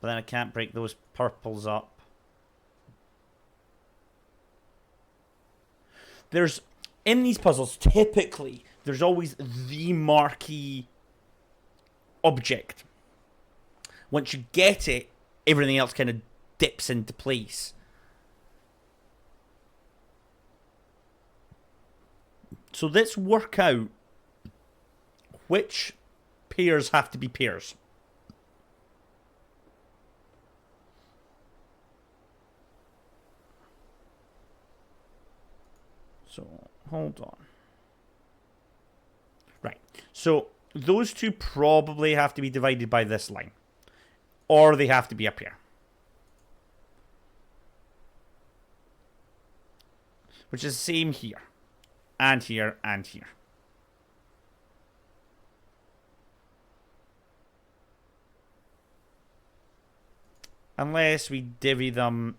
But then I can't break those purples up. There's, in these puzzles, typically, there's always the marquee object. Once you get it, everything else kind of dips into place. So let's work out which pairs have to be pairs. So, hold on. Right. So, those two probably have to be divided by this line. Or they have to be a pair. Which is the same here. And here, and here. Unless we divvy them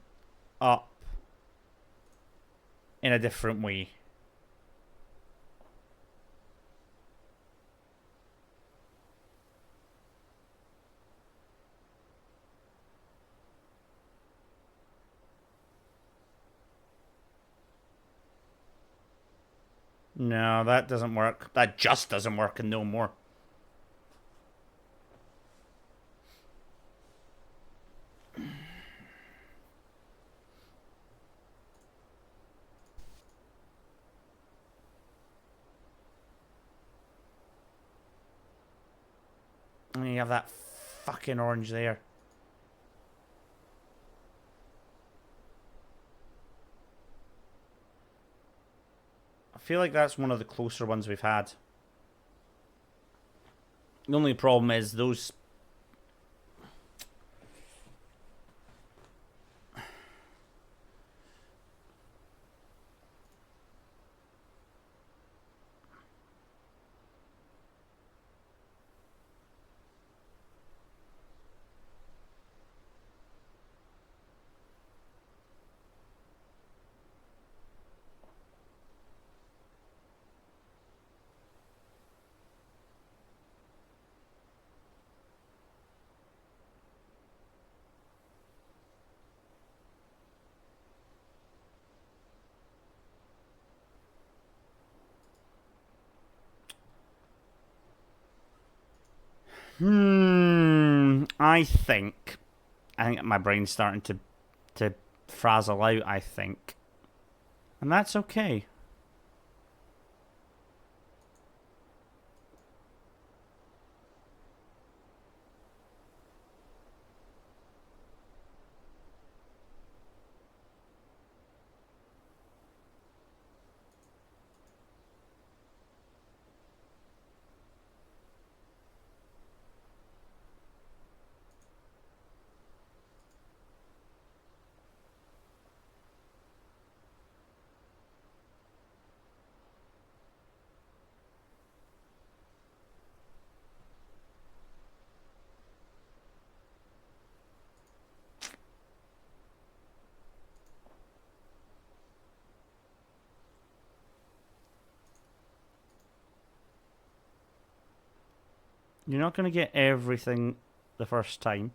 up in a different way. No, that doesn't work. That just doesn't work and no more. And you have that fucking orange there. I feel like that's one of the closer ones we've had. The only problem is those... I think my brain's starting to frazzle out, I think. And that's okay. You're not going to get everything the first time.